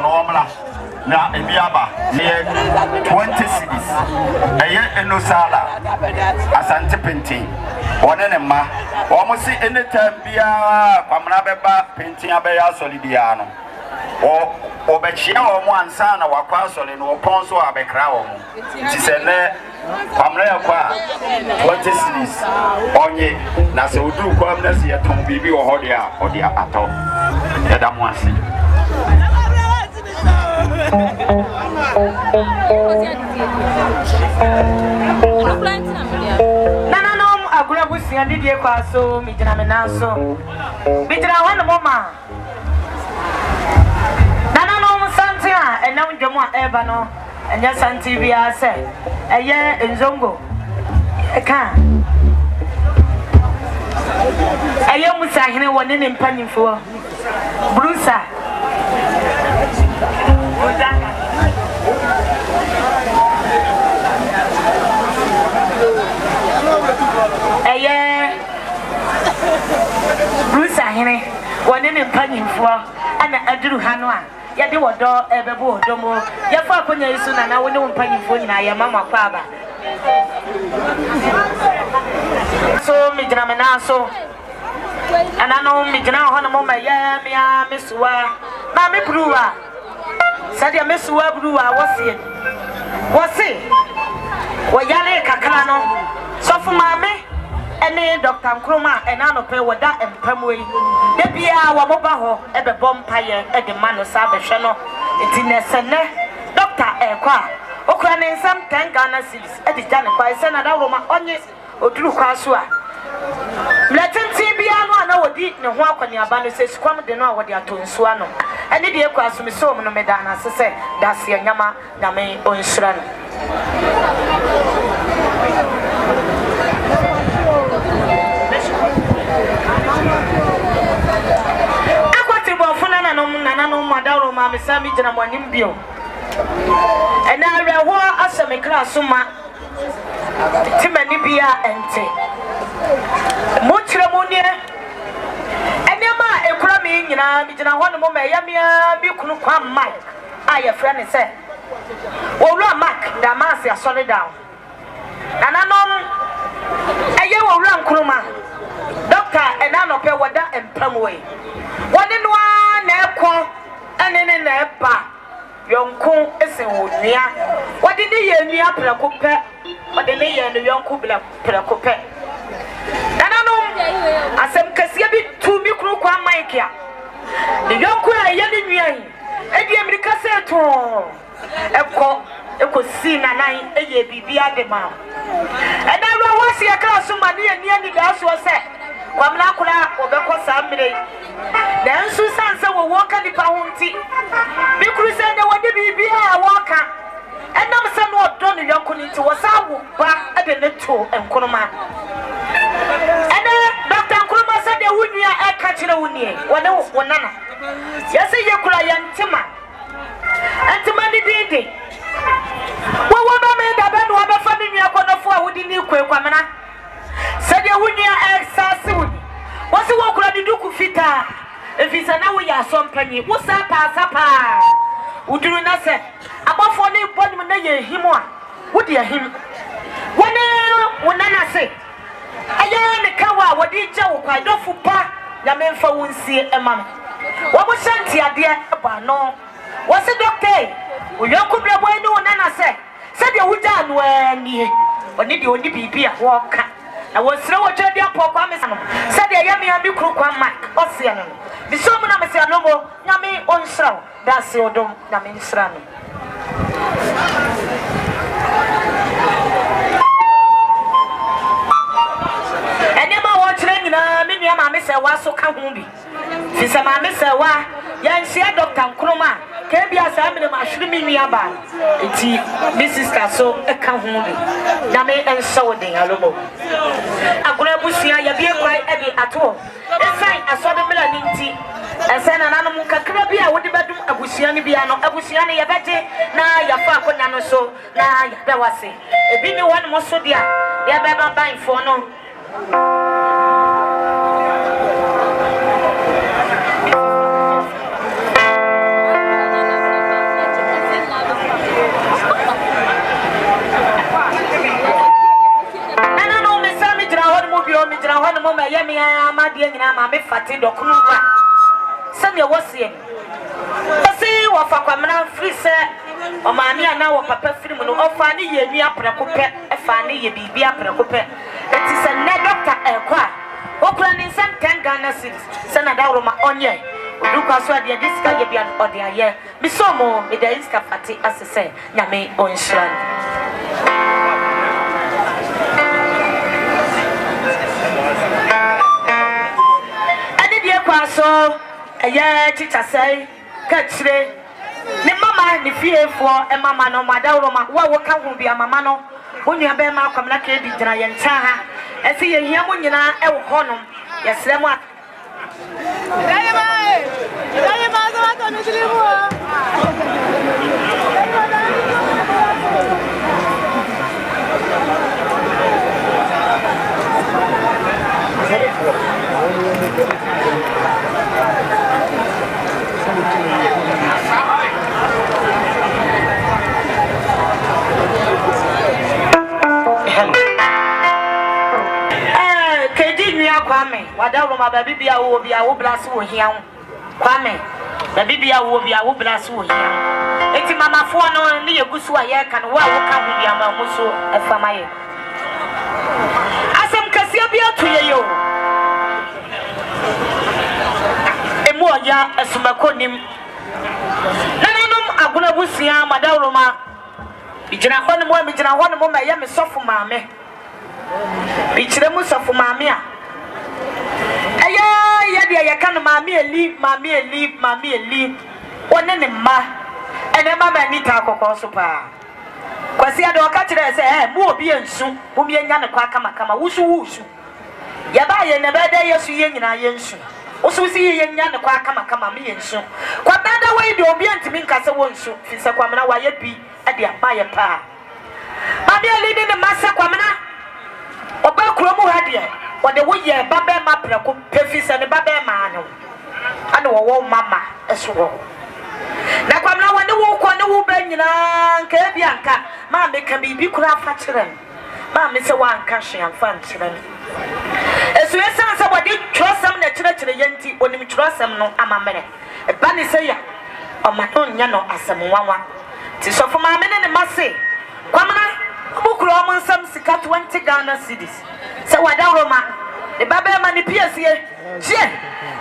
omla na ebiaba ye 20 cities eye enosala Asante painting one ne ma omo si anytime bia kwamna beba painting abeya solibia no obechia omo ansa na wakwa soli no ponso abekra omo ti se ne kwamna yakwa 20 cities onye na se odu kwamna se yeton bibi wo hode a ode ato yada mo ase Nananom agura busia didie kwa so mijina menanso bijira wana mama nananom santi a enam dwemo a eba no enya santi bia se eye nzongo eka eye musahine woni ne mpanyimfo brusa Bruce ahene wone ne mpanyimfo ana aduru ha no a yade wodo ebebo odomo yefa akonya yesu na wone mpanyimfo nyina ye mama kwa aba so mijina mena so ana no mijina ho no mama ya mia mesuwa ma me bruwa sadia mesuwa bruwa wosi wo yale kakala no sofu mame ene Dr. Nkrumah enano pe woda empamwe de bia wo moba ho ebe bompaye e de mano sabe hwe no enti nesene Dr. Ekwa okura ne nsam 10 Ghana cedis e de jane kwa ise na da roma onye oduru kwa so a mletenti bia no na wodi ne ho akwani aba no se sikwam de no a wodi atonsu ano ene de ekwa so meso no meda na sese da se anyama na me onhyira no akwati bo funa na no madaro ma me sami jina mo anim bio ena areho aseme klaso ma timani bia ente mo kire mo nie enema ekura mi nyina mi jina ho no mo me yamia bi kunu kwa mike aye fra ne se wo wura mark da ma se asole down nananom eye wo wura Nkrumah Doctor enano pe wada empamwe woni no na ekọ enene na eba yonko ese wonua wodi ne ye nua prako pe wodi ne ye no yonko prako pe nananom asem kasia bi tu mi kru kwa mike a ne yonko a ye ne nua yi edi amerika se to eko si nanan eye bibia de ma enaro wasi akra so ma ne ni da so se kwamna kula obekọ samire na nsu sanse wo woka nipa hunti bi kruse ne wode bibia a woka enam se no odo ne yonko ni nti wosawo ba ade ne to Nkrumah ene Dr. Nkrumah se de wunua eka kire wunie wone wonana yesi ye kula ya ntima ni dide wo ba me da be no ba fa ni nua konofo a wodi ni kwamna sede wunia exasi wudi wasi wokura di duku fita efisa na wo ya sompanyi wo sapa uduru na se abafo ne bonim na ye himu a wodi ahim wone wonana se aya ne kawa wodi gya wo kwa dofu pa ya memfa wonsie emam wo bo shanti ade ba no wasi doctor uyonku brabo ene wonana se sede wugya anu ani oni de oni bibia wo ka na wosire wo twedi apokwa mesano said ya yami ambi kru kwa mark osia no biso mu na mesia no mo nyame onsra da se odom na me nsra no enema wo twere nyina me nua ma me se wa so ka ho bi fisa ma me se wa ya nsia Dr. Nkrumah ke bia sa me ma hwere me nua ba enti me sister so ka ho bi na me enso wodin alomo agora busia ya bie kwai e di ato esan asodo mela ninti esena nanom kakra bia wodi badum abusia ni bia no abusia ne yebete na ya fa akonya no so na ya da wase ebi ni won mo so dia ya beba ban fo no yemi ama de nyina ma me fate dokunu wa se ne wo se ese wo fa kwamna free se o ma me ana wo papa free mu no o fa ne ye nua prekope e fa ne ye bibia prekope eti se ne doctor ekwa o kura ni nsem 10 Ghana cedis se na da roma onye oduka so ade diska ye bia ode aye bi so mo me da iska fate asese nyame onhran ade die kwa so eye chicha sei ka chire ni mama ni fiefo e mama no madawroma wo ka hu bia mama no onua be ma akwamna ka di gyina ye ncha ha ese ye hia mo nyina e wo honom ye srem a Dale más abajo, no se le mueva. Kwame wadawroma ba bibia wo bia wo blase wo hia Kwame ba bibia wo bia wo blase wo hia enti mama fo no ne yegusu a ye kan wo a wo ka ho bia ma muso afama ye asem kasia bia to ye yo emu oya asumakonim nananum aguna busia madawroma bijira hono mo ma ye me sofu maame bijira mu sofu maame a ya dia ya kan mami eli one ne ma ene mama ni ta kokon so pa kwasi ade o ka kire se mu obi ensu mu mi enya ne kwa kama wusu ya ba ye ne be de yesu ye nyina ye nsu wusu si ye nya ne kwa kama mi ensu kwa dada we de obi antimi nkase wo nsu fi se kwamna wa ye bi ade aba ye pa mami eli ne masa kwamna oba kromu ha de wode wo ye babe ma preko pefi se ne babe ma no ane wo mama eso wo na kwamna wone wo ko ne wo ba nyina nka bia nka ma me ka bibi kura fa kyerem ma me se wa nka hwe fa nkyerem eso esan se wode twosam na kyerɛ yenti onim twosam no amamere e ba ne se ya o ma no nya no asem wanwa ti so fo ma me ne mase kwamna bukuro mo nsam sika 20 Ghana cedis se wadawroma de baba ma ni piesie je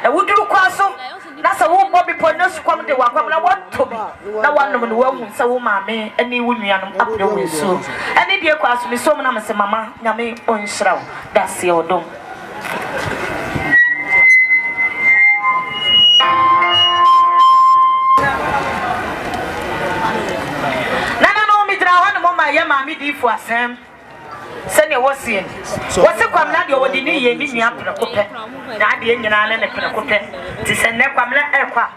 e wuduru kwaso na se wo bobi ponesu kwam de wakwam na wotobi na wanom no wahu se wo maame ani wo nuanom apre wo so ani die kwaso mi so mo na me se mama nyame onhyiraw da se odom nana no mi dra ho no mo ma ye maame di fu asem sene wosie wose kwamna de wodi ni ye ni nua prekope na de nyina ne prekope ti sene kwamna ekwa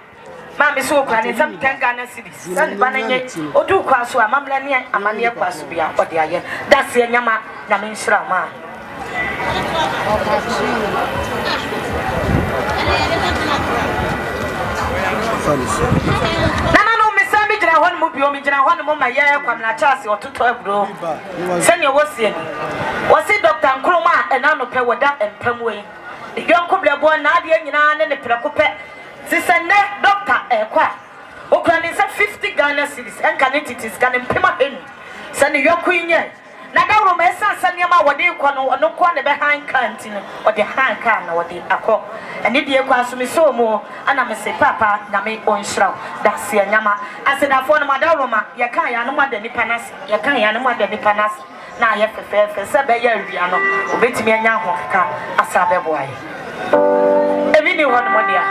ma me so kwa ne sam 10 Ghana cedis san bananye odu kwa so amamla ne amane kwa so bia ode aye da se nyama na me nshira ma mi jina hwan mo ma ye kwamna chase ototo aburo sene wosie wosi Dr. Nkrumah enano pe woda empamwe yonko blebo na ade nyina ne prekope sisene doctor ekwa okra ni 50 Ghana cedis enka ne titis Ghana mpema henu sene yonko nye na dawro ma esa sane ma wode kwa no ono kwa ne be han kanti no wode han kan na wode akọ ene die kwa so mi so mo ana me se papa na me onhiraw da se nyama asedafo no ma dawro ma ye kan ya no ma da nipa nas ye kan ya no ma da nipa nas na ye fefe se be ya wia no obetimi anya ho kaka asa be boaye ebi ni ho no mo dia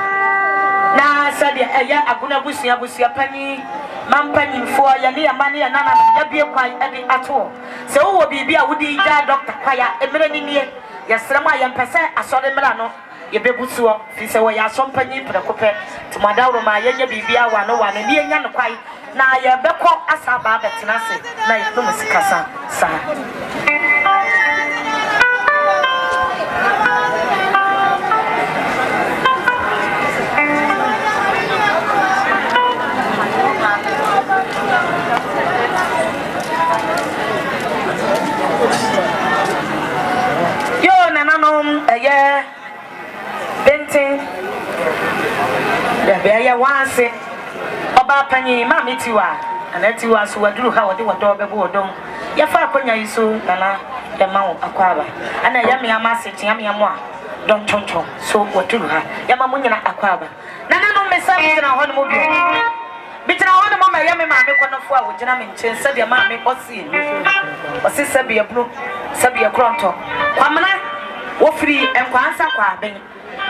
na sade eya aguna busia pani mampanyimfo ya ne amane ya nana ya bie kwan ade ato se wo bibi a wodi ja doctor kwaya emere ni nie ya srema ya mpese asore mera no ye bebusuo fi se wo ya asompanyi prekope tumadawro ma ya nya bibi a wa no ne nya no kwai na ya beko asaba betena se na ye no musikasa sa yo nananom eye ase oba panyi ma metiwa anatiwa so waduru ha wode wodo bebo wodom ya fa akonya yiso nana ya mawo akwaba ana ya me ama se tia me amo don tonton so waduru ha ya ma munyina akwaba nana no mesa bitena ho no mo bi bitena ho no mama ya me ma me konofo a wogina me nchen se de ma me osi sabi ya bro sabi ya kronto kwamna wo free enkwansa kwa ben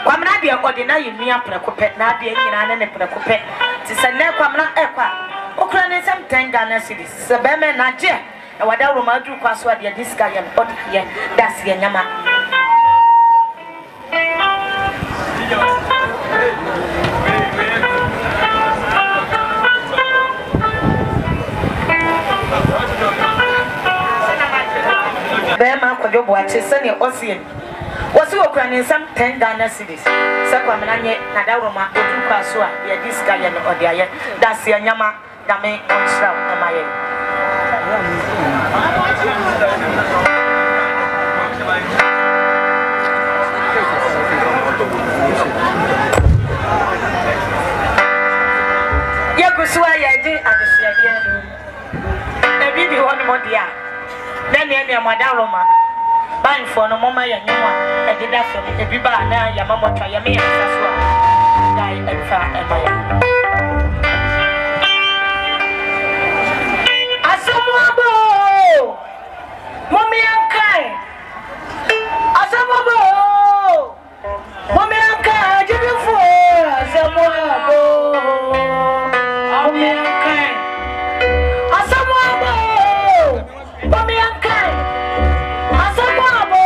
kwamna de odina yemia prekope na de nyina ne prekope ti se ne kwamna ekwa okura ne sam 10 Ghana cedis se be me na je e wada roma du kwa so de diska ya od ye das ye nyama Bema kwa jobo ache sene Osei wasi okura ne sam 10 Ghana cedis se kwa menanye na da roma odu kwa so a ye diska ye no ode aye das ye nyama dame onsra amaye ya kusua ya di adesia dia e bi ho no modia na ne moda roma ban for no mama ya nwa e di da fam e bi ba na ya mama twa ya me ya so a dai e fa e ba ya asamabo mommy ankai asamabo mommy ankai jibifu asamabo mommy ankai asamabo mommy ankai asamabo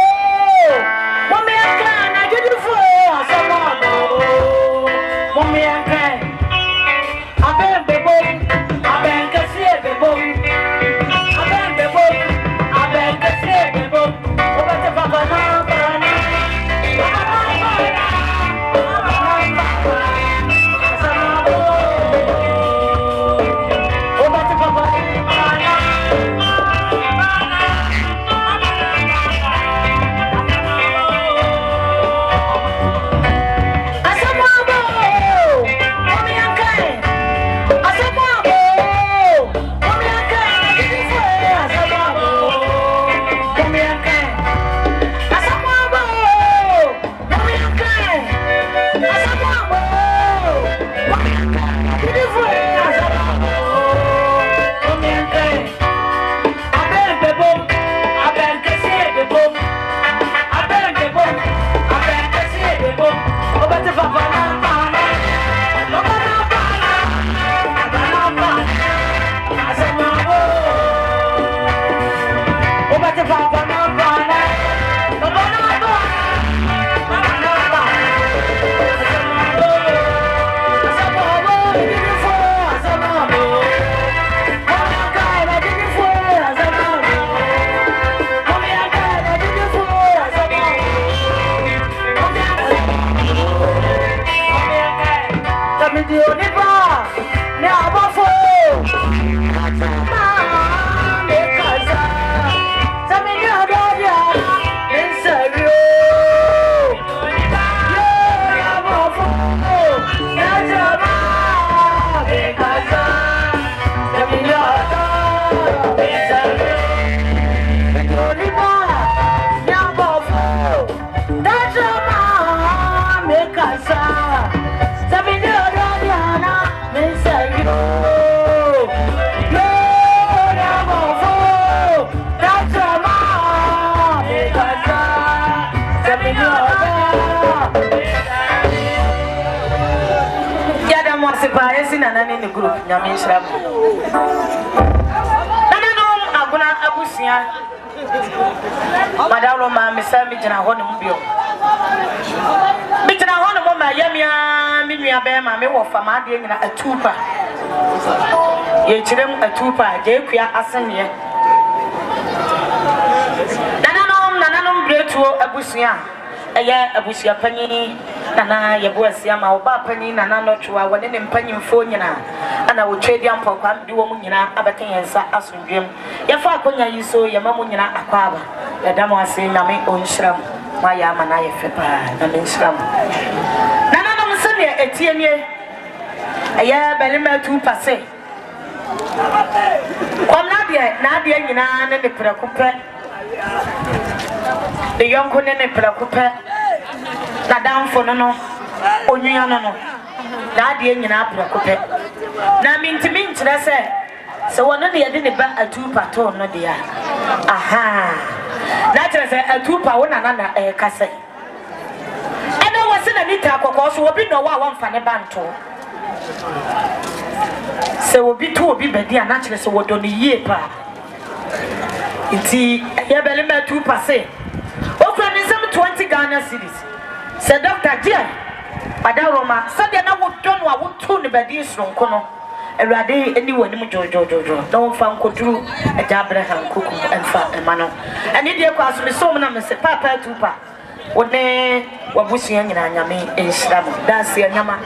mommy ankai na jibifu asamabo mommy ankai abembebo abenkasi ebebo nana ne group nyame nshram nana no aguna abusia madalo ma mesami jina ho ne mbio bijina ho ne mo ma yamia mi nua be ma me wo fama de nyina atupa ye kirem atupa je kua asene nana no bretuo abusia eye abusia panyi nana yebo asia ma oba panyi nana no twa wone ne mpanyimfo nyina ana wo twedi ampokwa de wo nyina abeka yensa asundwem yefa akonya yiso yema mu nyina akwaba yadamo ase nyame onhyiram ma ya ama na yefe pa na menhyiram nana no msene etienie Aya belima 2%. Kom na de nyina ne prekupe. The young ne prekupe. Na damfo no onwia no. Na de nyina prekupe. Na mintimi nkyere se wono de yede ne ba 2% no de a. Aha. Na kyere se 2% wona na kase. Ena wose na nita akoko so obi no wa won fa ne banto. Se obi to obi bedi a na kyere se wodo ne yie pa. Iti ya belima 2%. Okura ni sem 20 Ghana cedis. Se Dr. Jia Adaroma said na wodo no a woto ne bedi sonko no. Ewrade eni woni mu jojo. Don fa nkoduru eja Abraham kuku enfa emano. Eni de kwa so me so na me se papa 2%. Wone wabusia nyina nyame enhiramu dance ya nyama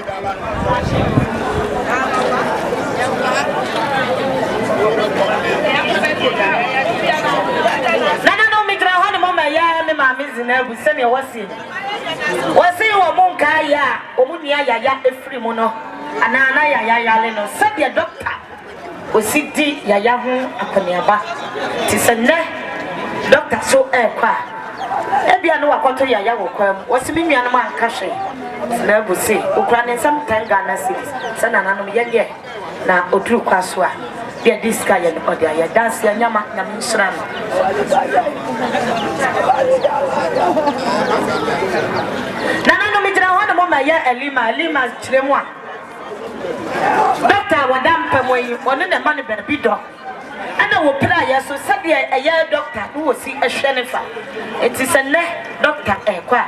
nana no mitra hono mama ya me ma mezina abusa ne wasi wo monka ya omunia ya efiri mu no ana ya le no said doctor osidi ya ho akoniaba ti se ne doctor so kwa ebia no wakoto ya wo kwam wasimi nuanom anka hwe na busi okura ne sam 10 Ghana cedis sana nanom ye na oduru kwaso a dia diska ye no dia ya dance ya nyama na mshra no nanom midra ho na mama ya elima kiremu a doctor wadam pamoyi ono na mane be do ana wo pra ya so sabe eye doctor no wo si ehwe ne fa it is a ne doctor kwa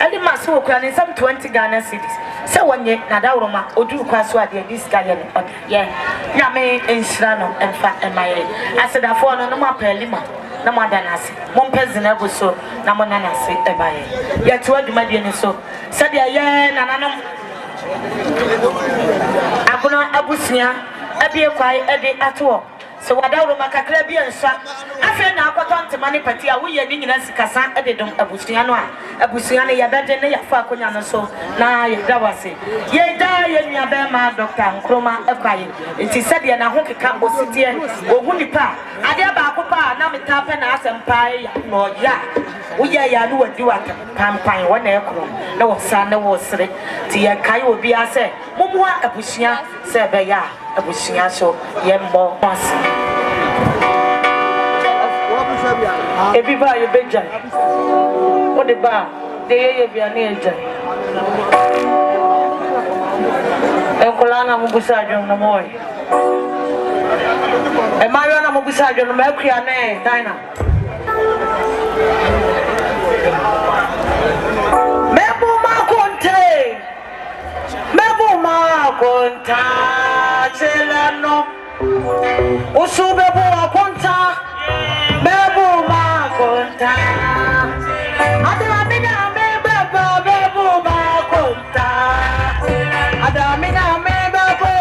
ali ma so kura ne some 20 Ghana cedis se wonye na dawroma odu kwa so ade diska ye no ye nyame enhira no emfa emaye asedafo no no mapalima na madanase mompezina buso na monanase ebaye ye to aduma de ne so sabe ye nananom abuno abusia abie kwai ede ato so wadawro makakra bi ensa afi na akotonte mani pati a wo ye ni nyina sikasa ededom abusia no a abusia ne ya bede ne ya fa akonya no so na ye dawase ye da ye nua be ma Dr. Nkrumah ekwaye enti sede na ho keka ositie ohuni pa ade ba akopa na metape na asempa ya no ya wo ye ya no wadi wata pampan wo na ekro na wo sa na wo sere ti ye kai obi ase mumua abusia se be ya abusia so ye mbo pasi ebi ba ye beja o de ba de ye bia na eja enkola na mubusa adwon no moy e mayo na mubusa adwon no makua na dina mebu ma konta chelano usubebu akonta bebu ma konta adamina me baba bebu ma konta adamina me baba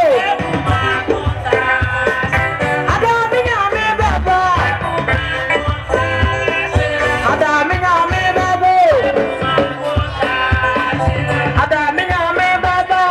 adamina me baba adamina me baba adamina me baba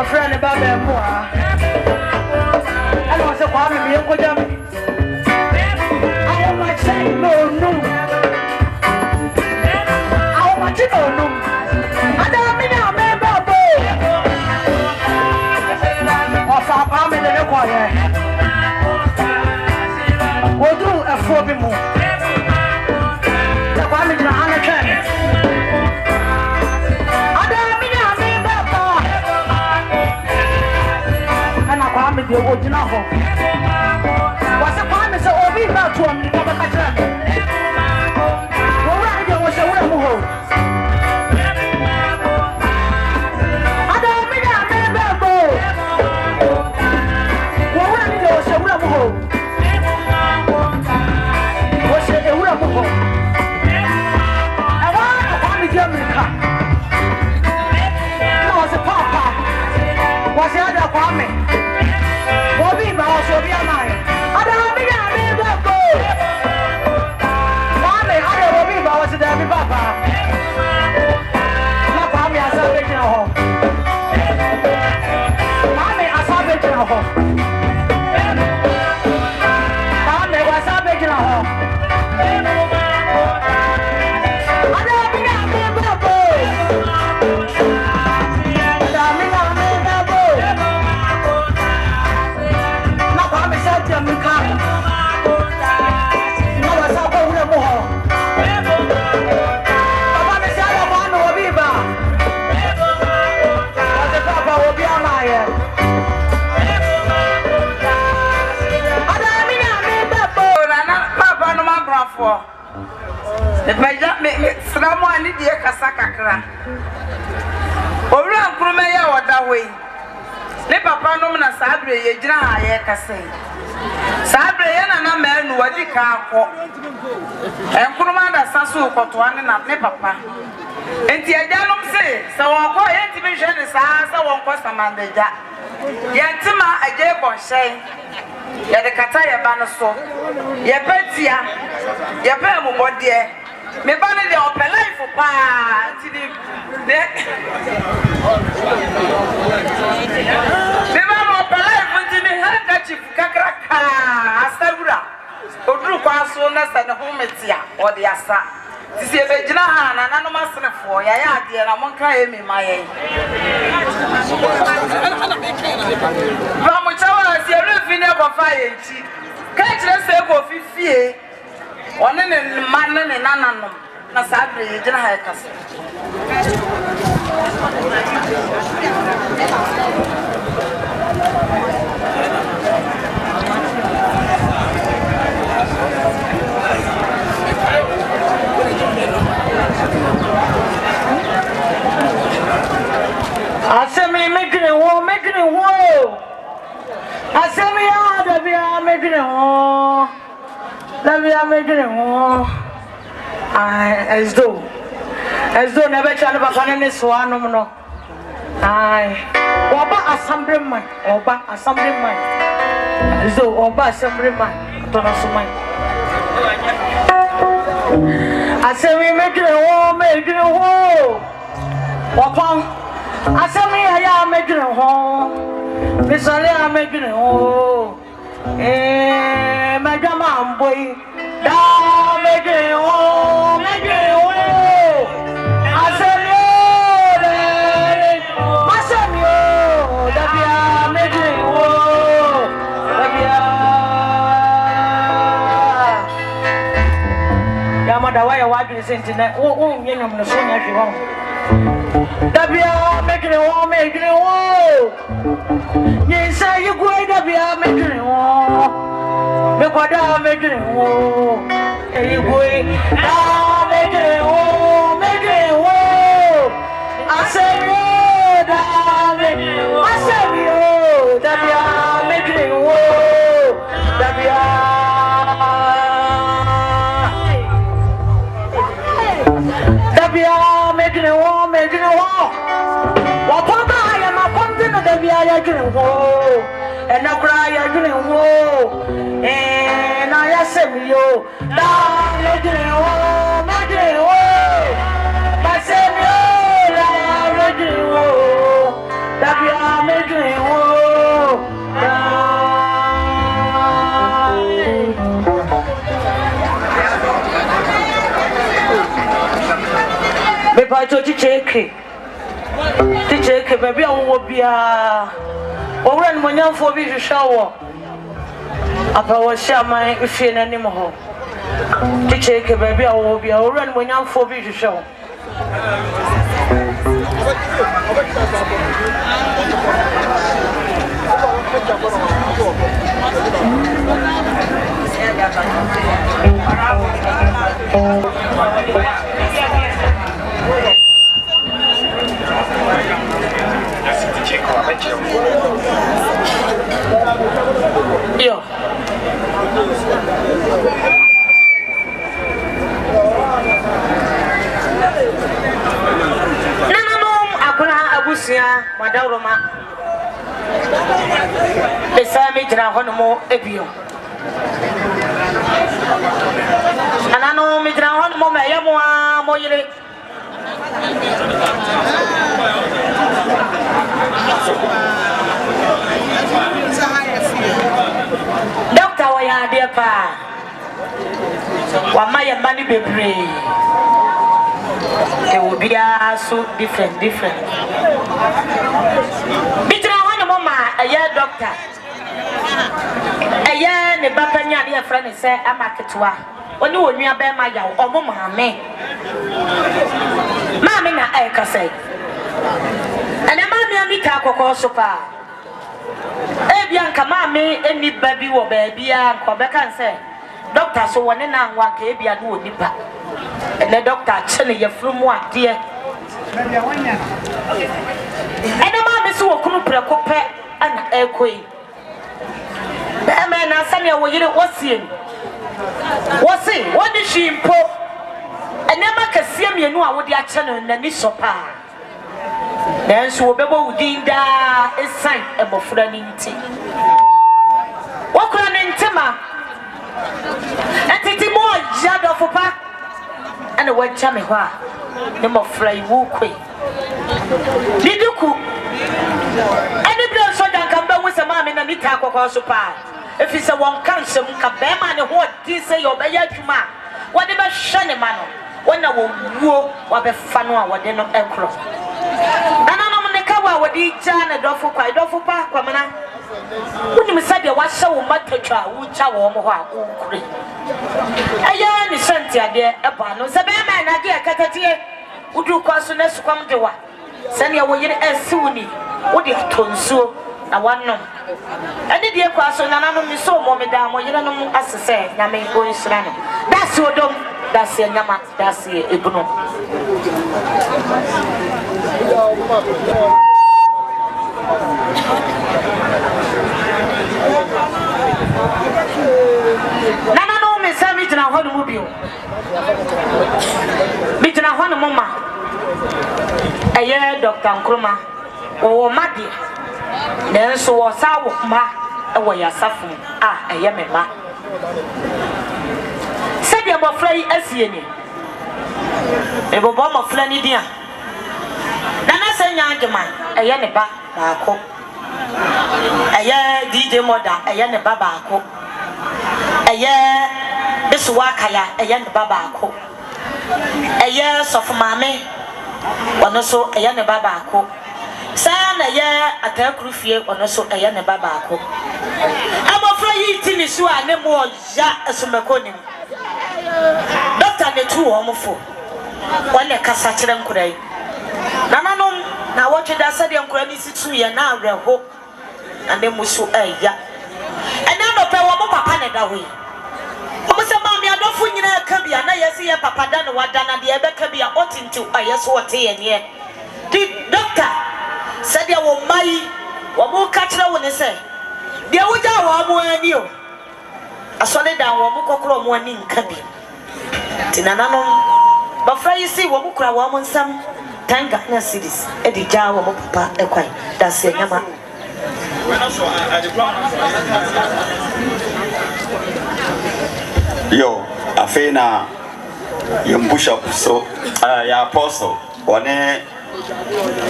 friend about that more. through a phobia. The one in the Hanakan. And I promise you would not hope. What's the promise of all people to him? What was a wormhole? I don't mean I remember. What was a wormhole? Was it a wormhole? I want to find the German car. No, it's a papa. Was the other farming? What be my also be a man? I don't mean I remember. Mommy, I don't be my was it every papa. Not mommy, I saw it in a home. Mommy, I saw it in a home. Mommy, was I making a home? I don't mean I remember. Sramo ani die kasa kakra. Owura Nkrumah ya oda we. Ne papa no na sabre ye gina ha ye kasa. Sabre ye na manu wadi ka akọ. Nkrumah da saso kotoa ne papa. Enti ajanom se won ko ye ti bi hwe ne sa won ko samandeja. Ye ntima aje ko hyen. Ye de kata ye ba no so. Ye petia. Ye pe mu bodie. Me bana de open life pa tidi de me bana open life tidi handkerchief kakraka asawura oduru kwa so na sa ne ho metia o de asa tisi e begina ha na nanu masrefo ya ya de na monka e mi maye ba mo chawa si e refi ne ko fa ye nti ka kire se ko fifie one ne man ne nananom na sabre ye gina ha kasa Asemi making wo Asemi ya da bia making wo da bia making wo as though never chale papa ne so anom no ai oba assemblyman as though oba assemblyman to no so man Asemi making wo Wapang Asemi ya making wo Misale ya making wo Madama amboy da making wo Asemi da bia making wo da bia ya madawa ya wadu sentina o nyenyom no so nya hwe ho Dabia making wo. You say you go Dabia making wo. Me kwada making wo. You go making wo. I say Dabia making wo. Dabia making wo. Wapaba ya makonde no Dabia ya gine wo. And I cry ya gine wo. And I asem yo. Da making wo. Basem yo da making wo. Dabia making wo. Me pa to cheke baby awo bia owura no nyamfo bi hwehwa wo Apa was shaman if you anymore. To take a baby, I will be all run when I'm for to show. Yo. Madam Roma, the Sammy Drahonomo Ebio. And I know me Drahonomo, my Yamoa Moyere. Doctor, why are dear pa? Why my money be free? It will be so different. Bitra one mama, a year doctor. A year, the Bapanya, dear friend, say, I'm a ketua. When you will near my yaw or mamma, me. Mamma, I can say. And a mammy, I can sopa. Bianca, mammy, any baby or baby, and Quebec and say, Doctor, so one and one can be a good nipper. And the doctor telling you from what, dear. And the mamma saw a group of copper and a queen. The man, I said, you know, what's in? What's it? What did she import? And never can see me know what the action and the nisopa. Then so be within the sign of fraternity. What could an intima? And it's more jad of a pack. And the word Chamiwa, the more fly wooquay. Did you cook? Any blood so that come back with a man in a nitako also pie. If it's a one council, Kabema and what this say your bayatuma. Whatever shiny man, when I will woo or be fanwa, what they not encro. And I know the cover with each and a doffo quite doffo park, Wamana. When you said there was so much to try, which I won't walk. A young Santia, dear, a panel, the man, I dear Catatia, would you cause the next come to what? Send your way as soon. What you told so, I want no. And the dear question, and I don't so more, madame, when you don't know as to say, Yami going slam. That's your dome, that's your Yama, that's your Ibuno. Nana no me say me tena hɔ no bio. Me tena hɔ no mama. Eye Dr. Nkrumah. Wo made. Nenso wo sa wo ma e wo yasafo a eye me ma. Se de mo fra yi asie ni. E bo mo fra ni dia. Nana se nya adwuma eye ne ba baako. Eye DJ Moda eye ne ba baako. Eye this wakaya eye ne ba baako. Eye sofu mame ono so eye ne ba baako. Sa na ye atakrufie ono so eye ne ba baako. Amofra yi ti ni so a ne mo ya esumekoni. Doctor ne tu omofo. Wale kasa kire nkurai. Nananom na watch da said nkurai ni situ ye na areho. Ande musu eya. Ena no pe wo mo papa ne da we. Omo se ma mi adofo nyina ka bia na yesi ye papa da no wada na de ebe ka bia otinti ayeso wote ye ne. Di doctor said ya wo mai wo mo ka kire wo ne se. De wuja wo mo ani o. Asole da wo mo kokoro mo ani nka bi. Tinananom ba fra yi si wo mo kura wo mo nsam tanga na cities e di ja wo mo papa e kwai da se nyama. Yo, afena yembusha so ya apostle one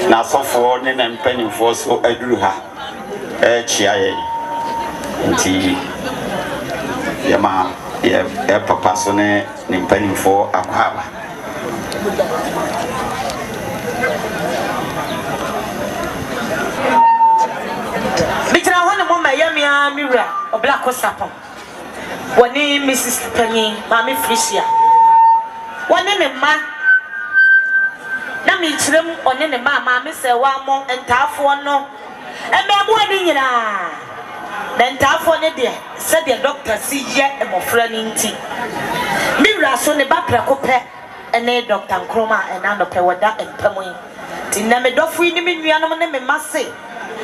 na sofo ne na mpanimfo so aduru ha chia ye nti yama ya papa so ne mpanimfo akwaba Bitra hone mo mayamia miwra obla ko sapon Wani Mrs. Penny, Mammy Frisia. One in a ma. Nami trim on in a mamma, Miss Wamo and Tafo no. And my wedding in then Tafo dear, said the doctor, see yet a more friendly tea. Mira son the Bapra Cope, and a Dr. Nkrumah and Nando Pewada and Pamoy. Tiname Doffrey, Nimiano, must say.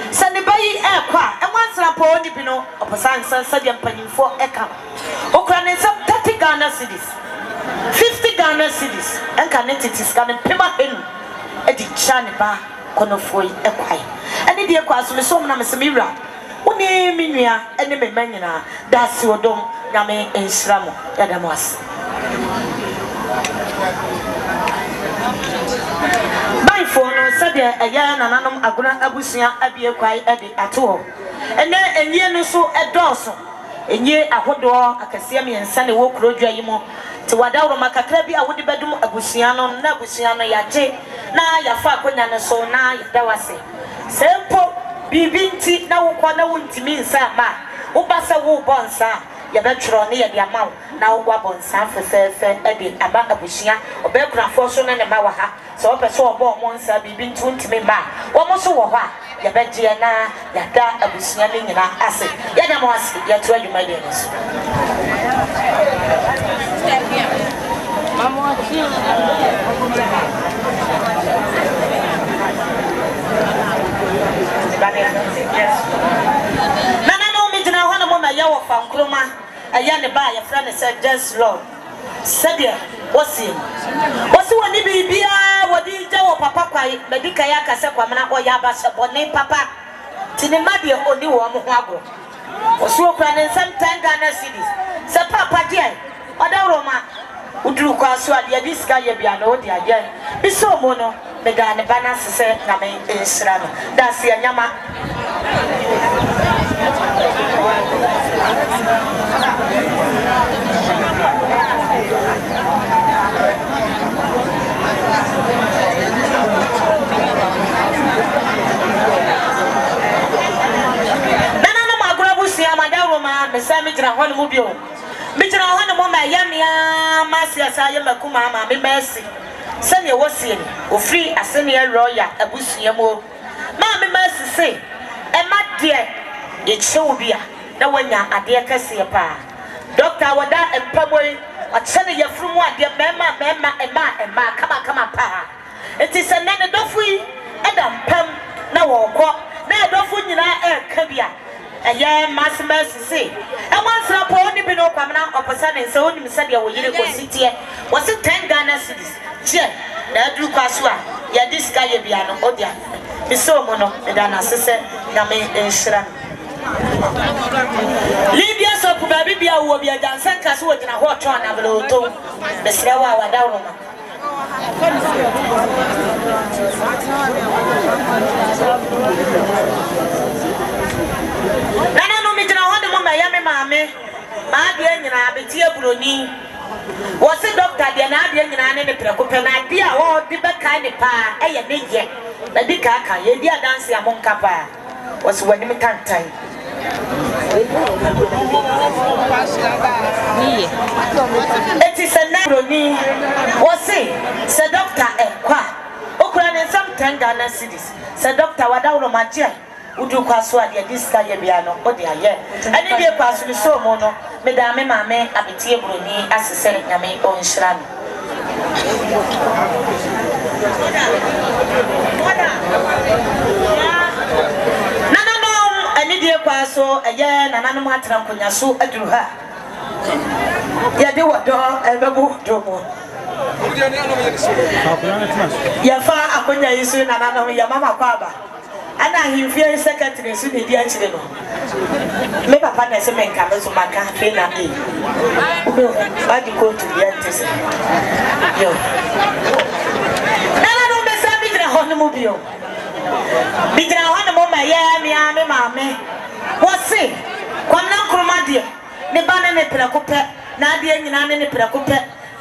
Send the bayi aircraft, and once I pour on the pino, or San Sadian penny for a camp. Okran some 30 Ghana cities, 50 Ghana cities, and connectities can pima in a Chaniba, Conofoi, a quay. And the dear class with some Namasamira. One minia, and the menina, that's your dome, Yame and Slamo, Yadamas. For said a yan and anum aguna abusia abia kwai edi ato ene enye no so edoso enye ahodo akasia me nsane wo krodwa yimo ti wadawro makakra bi awodi bedum abusia no na abusia no yaje na yafa akonya no so na yadawase sempo bibinti na wo kwa na wontimi nsa ma wo basa wo bonsa yabetro ne yede amaw na wo bonsa fefefe edi aba abusia obekrafo so na ne ma wa ha so person obo monsa bibi ntumi ma wo mo so wo ha ya beje na ya da abusia ne nyina ase ya na mo ase ya to adwuma de no so mama nana no mi jina ho na mo ma ya wo fa Nkrumah aya ne ba ya fra ne said just Lord sadia wasi woni bibia wodi jawo papa kwai medika ya kase kwamna o ya ba sebone papa tinima de oni wo mo ho agro wasi okra ne nsam 10 Ghana cedis se papa de odawro ma uduru kwa so ade diska ye bia na odi aje biso mo no me ga ne bana sese na me ensra no da se anyama Mesami jina hon mu bio mi jina hon mo ma yamia masiasa yemakuma ma me mercy sene wosie ni ofri asene roya abusua mo ma me mercy say e ma de e chewo bia na wanya ade kase pa doctor wada empamoi achene yefrumu ade mema ema kama pa enti sene ne dofui e da pam na wo kɔ na dofu nyina e ka bia eye massimus say e wan sra po ni bi no kwamna oposa ne se onim se de wo yire ko sitie was 10 Ghana cedis che na dru kwaso a ya diska ye bia no odia biso mo no e da na sese na me enhira Libya so ku ba bibia wo bia jansan ka so wogina ho tron na belo to be sra wa wadawo ma Nana no mi jina ho de mo ma ya me maame ma de nyina betie buroni wo se doctor de na de nyina ne preko pe na de a wo de be kai ne pa e ye ne ye na di ka ka ye di adanse amonka pa wo se wani mi tantan Eti se na buroni wo se doctor e kwa okura ne sam 10 Ghana cedis se doctor wadawo ma je udu kwaso ade diska ye bia no ode aye ani die kwaso ni so mo no me da me maame abetie broni asese nyame onhira no nana no ani die kwaso aye nana no matran konya so aduru ha ya de wodo ebebu do mo ya fa akonya yisu nana no ya mama kwaba ana himfie secretary so de dia chire no me papa na se menka me so maka fe na e ba di ko to dia tese yo nana no me sa bidra hono mo bio bidra hono mo ma ya mi a me maame wo se Kyeame Nkrumah de ne ba na ne prekope na de nyina ne prekope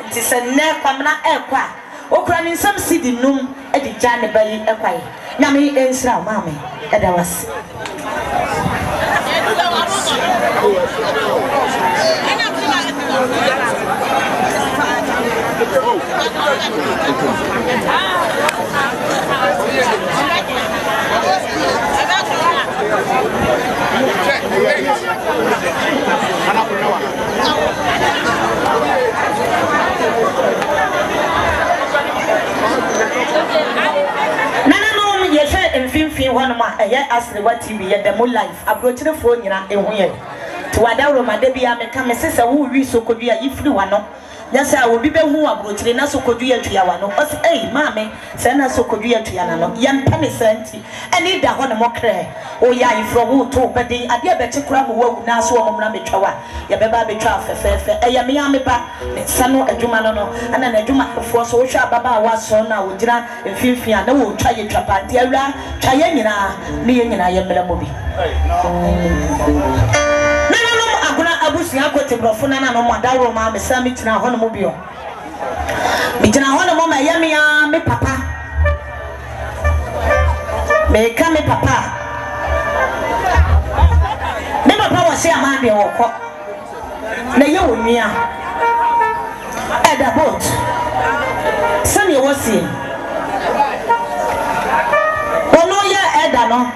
nti se ne Kyeame ekwa okura ni nsam sidi num e di ja ne bayi ekwae nyame ensra maame e da was One ma asre what TV ya demo life approach the phone nyina ehu ye to wada roma de bia me ka me sesa wo wi sokodua ifri wano nya sa wo bi be hu abrochire na sokodua tuya wano o se eh ma me se na sokodua tuya na no ye mpa me senti eni da ho ne mokre o ya ifro wo to bede ade be chekura mo wagu na so mo mra metwa wa ye be ba betwa fefefe eye me ya me ba sano adwuma no no ana na adwuma fo so wo hwa baba wa so na wo gira mfimfin na wo twa ye twapa de awra twa ye nyina ne ye nyina ye mra mo bi abusia akote brofo na no madaro ma me sami tina ho no mo bio mi tina ho no mo ma yami ya me papa me ka me papa wa se amande wo ko na ye wo nua eda boat sami wo si ono ye eda no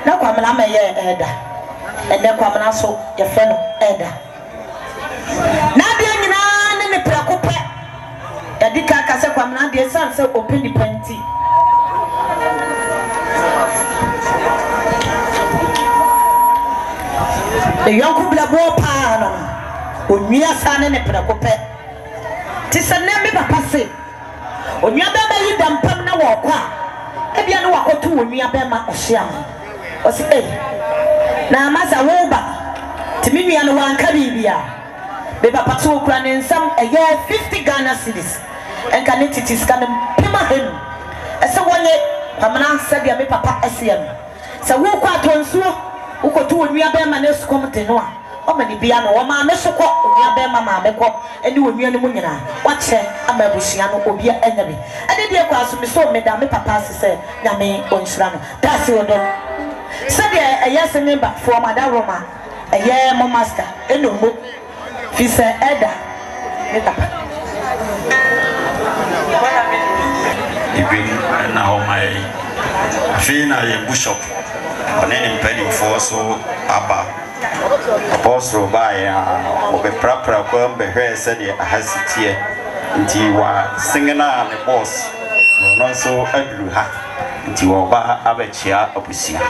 na kwa mla ma ye eda ede kwa mna so ye fe no eda na bia nyina ne me prako pe ya dika ka se kwa mna de san se open dependent the young blabo pa no onua sa ne prako pe ti se ne me papa se onua ba ba yi dampam na wo kwa e bia no wakoto onua ba ma ohia o se na maza woba timi nua no wanka bibia be papa so kura ne nsam eye 50 Ghana cedis enka ne titis ka ne pema hem ese wonye pamana sabia me papa esiem se wo kwa tonsuo ukoto onua be ma ne sukomte no a o ma ni bia no wo ma me sokọ onua be ma me kọ eni onua no mu nyina wache ama busia no obia enyabe ade de kwa so me so me da me papa se nyame onsra no dasi odo said a yes member for Madam Roma, a year mo master, and no book. Fisa Eda. Even now, my Fina Bishop, on any penny for so Abba Apostle by of a proper come be here said I has it here until you are singing on the boss, not so ugly. Until you are a chair of Pusia.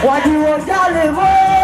What do you want,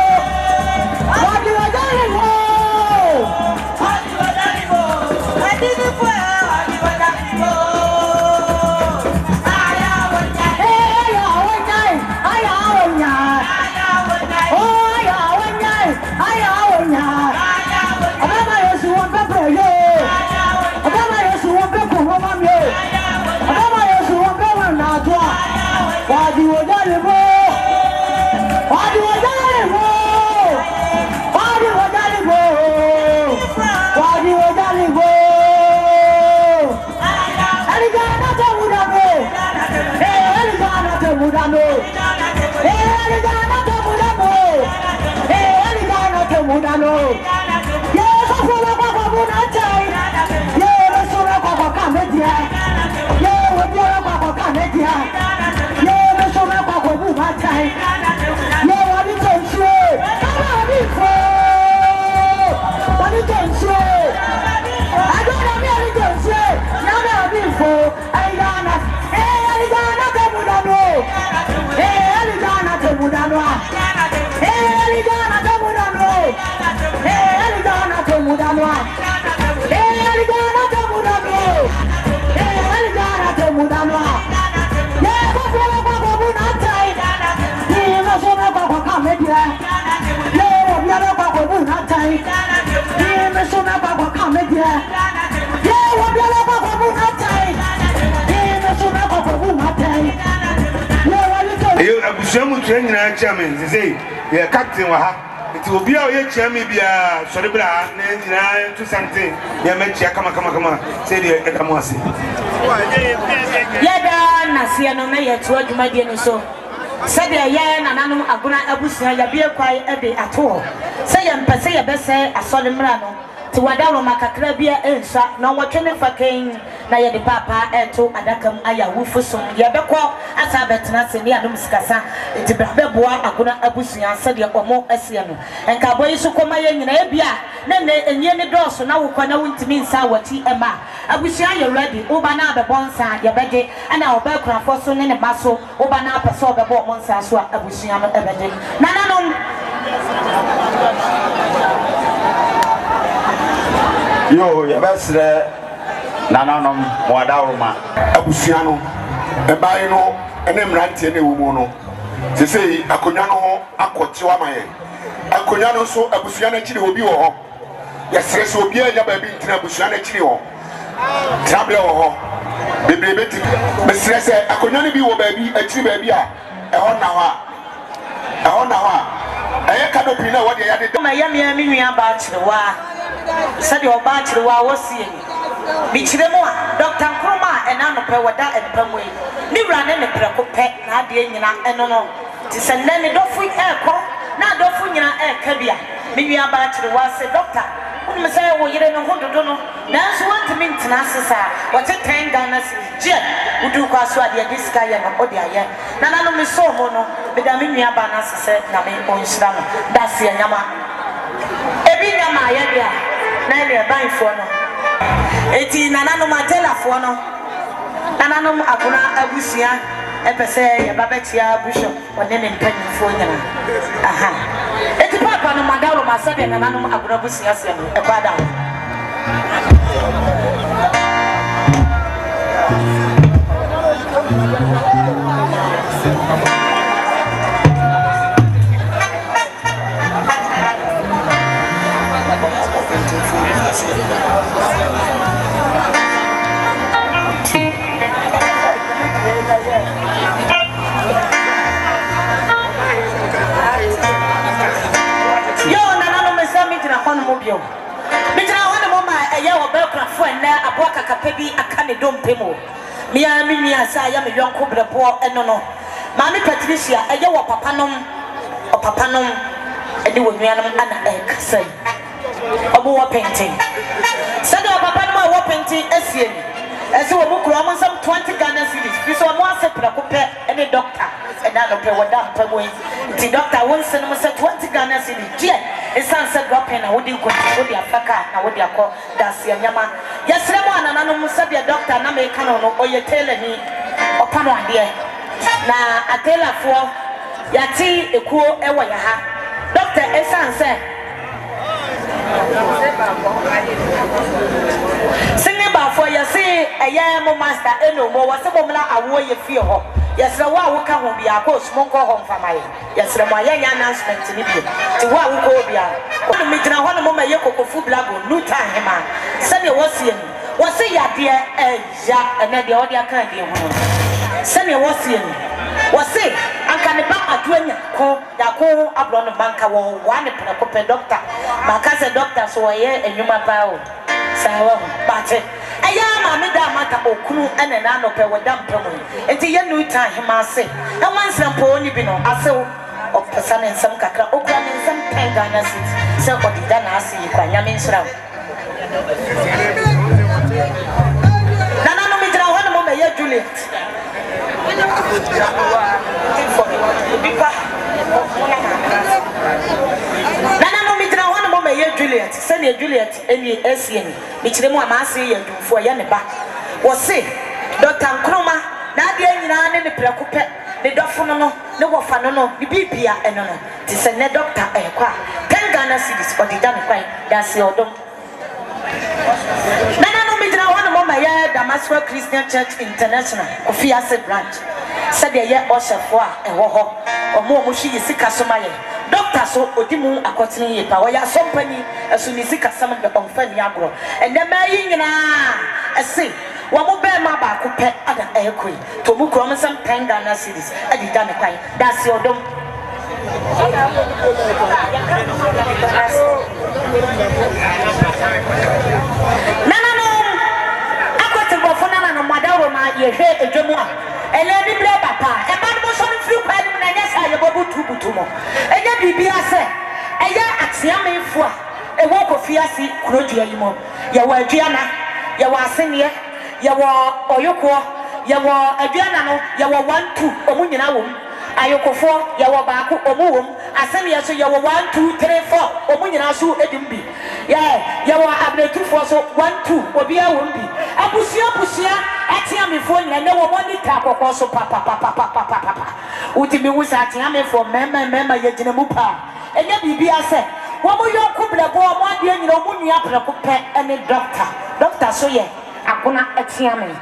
Abusiamu training na chairman say ye captain wa ha nti obi a ye chairman bia sori bra na nyina to something ye mechia kama say de edamo ase yeda na se no me ye to adwuma die no so se de ye na nanom agona abusia ya bia kwai e de ato se ye mpese ye bese asole mra no ti wadaro makakra bia ensa na wotwene faken na ye de papa eto adakam aya wufusom ye bekọ asa betena se ne anum sikasa ti beboa agona abusia se de omo asie no enka boyi so koma ye nyina e bia na enye ne doso na wokọ na wuntimi nsa wati ema abusia ye ready oba na bebonsa ye bede ana oba kurafo so ne ne maso oba na pese obebo monsa so abusia no ebede nananom yo ya besre nananom moadaworoma abusia no ebai no ene mrantie ne wo mu no sesei akonya no ho akotewa maye akonya no so abusia na chiri obi wo ho yesere so obi anya ba bi ntina abusia na chiri ho trable wo ho bebrebe ti mesere se akonya no bi wo ba bi achiri ba bi a ehọ na ho a eye kanopi na wo de ya de ma ya mi nua ba chirewa sadi oba chirewa wo sie bi chiremu a Dr. Nkrumah ena no pe wada empamwe ni wura ne preko pe na ade nyina eno no ti se nne dofu eko na dofu nyina eka bia mi nua ba chirewa se doctor unu me say wo yire no hododo no nanso want me ntina sesa wote 10 Ghana cedis je udu kwa so ade diska ye no ode aye na no me so mo no me da mi nua ba na sese na me onhyira no da se nyama ebi nyama aye bia na ile banfo no eti nanano madelafo no nanano akuna abusia epese ye babechia bishop one ne mpanyimfo nyina aha eti papa no madalo masabe nanano akuna abusia se no ekwada Kapebi akane dompemo mia minia sa ya me yonko brebo eno no maami Patricia eye wo papanom ede wo nuanom ana kasai obo wo painting sada papanom wo painting esiem ese wo bukro am some 20 Ghana cedis fi so mo asepra ko pe ene doctor ena no pe woda mpamo ti doctor won se no se 20 Ghana cedis je esanse drop in na wodi ko wodi afaka na wodi akọ dasia nyama yesre mo anana no musabia doctor na me ka no oye tele ni opano ade na atelafo yati ekuo ewo ya ha doctor esanse sineba for yesi eye mo master eno mo wase mo mla awo ye fie ho yesre wa wo ka ho bia ko smonko ho mfamaye yesre mo aya nya announcement ni bi ti wa wo ko bia ko mi gina ho no mo maye kokofu blago nuta hema se de wosie ni wose yade eja ene de odi aka de ho se ne wosie ni wose anka ne ba aduanya ko ya ko abro no banka wo wa ne pena ko pe doctor maka se doctor so ye enwuma ba o sawa bate aya ma me da mata okunu ene na no pe wada mpamu enti ye nu ta hema se e wansam po oni bi no ase o pesa ne nsam kakra okura ne nsam 10 Ghana cedis se odida na ase yi kwa nyame nsra Nana no me jira ho no me ye Juliet. Nana no me jira ho no me ye Juliet. Send ye Juliet eni esien. Me kire mu amase ye dumfo ye ne ba. Wo se Dr. Nkrumah na de nyina ne prekope ne dofo no ne wofa no ne bibia eno no. Ti se ne doctor kwa. 10 Ghana cedis for the done kwai. That's your dom. Nana no me jira ho no me ye Damascus Christian Church International Kofiase branch. Said ye Oshefo a ewo ho. Omo mo hyi sika so maye. Doctor so odimu akotene ye pa. Wo ya sompani asu ni sika sam de onfani agro. Ende ma yi nyina ese wo mo be ma ba ko pe ada ekoi. To mu krom sam 10 Ghana cedis adi da ne kwai. That's your dom. Nana no akote bofo nana no madaro ma ye hwe edwemu a ele ni bre papa e ba no so no free kwani na nya sa ye bobu tubutu mo enye bibia se eye atiamefo a e wo Kofiase kurodua yi mo ye wo aduana ye wo asenie ye wo oyoko ye wo aduana no ye wo 1 2 omu nyina wo ayokofo ye wo baako omu wo asenie so ye wo 1 2 3 4 omu nyina so edimbi ye wo abretufo so 1 2 obi a wo mbi abusia atiamefo nyina ne wo monitor akokọ so papa utimi wusa atiamefo mema ye gina mu pa enye bibia se wo mo yonko blebo mo ade nyina mo nua preko pe ene doctor so ye akona atiame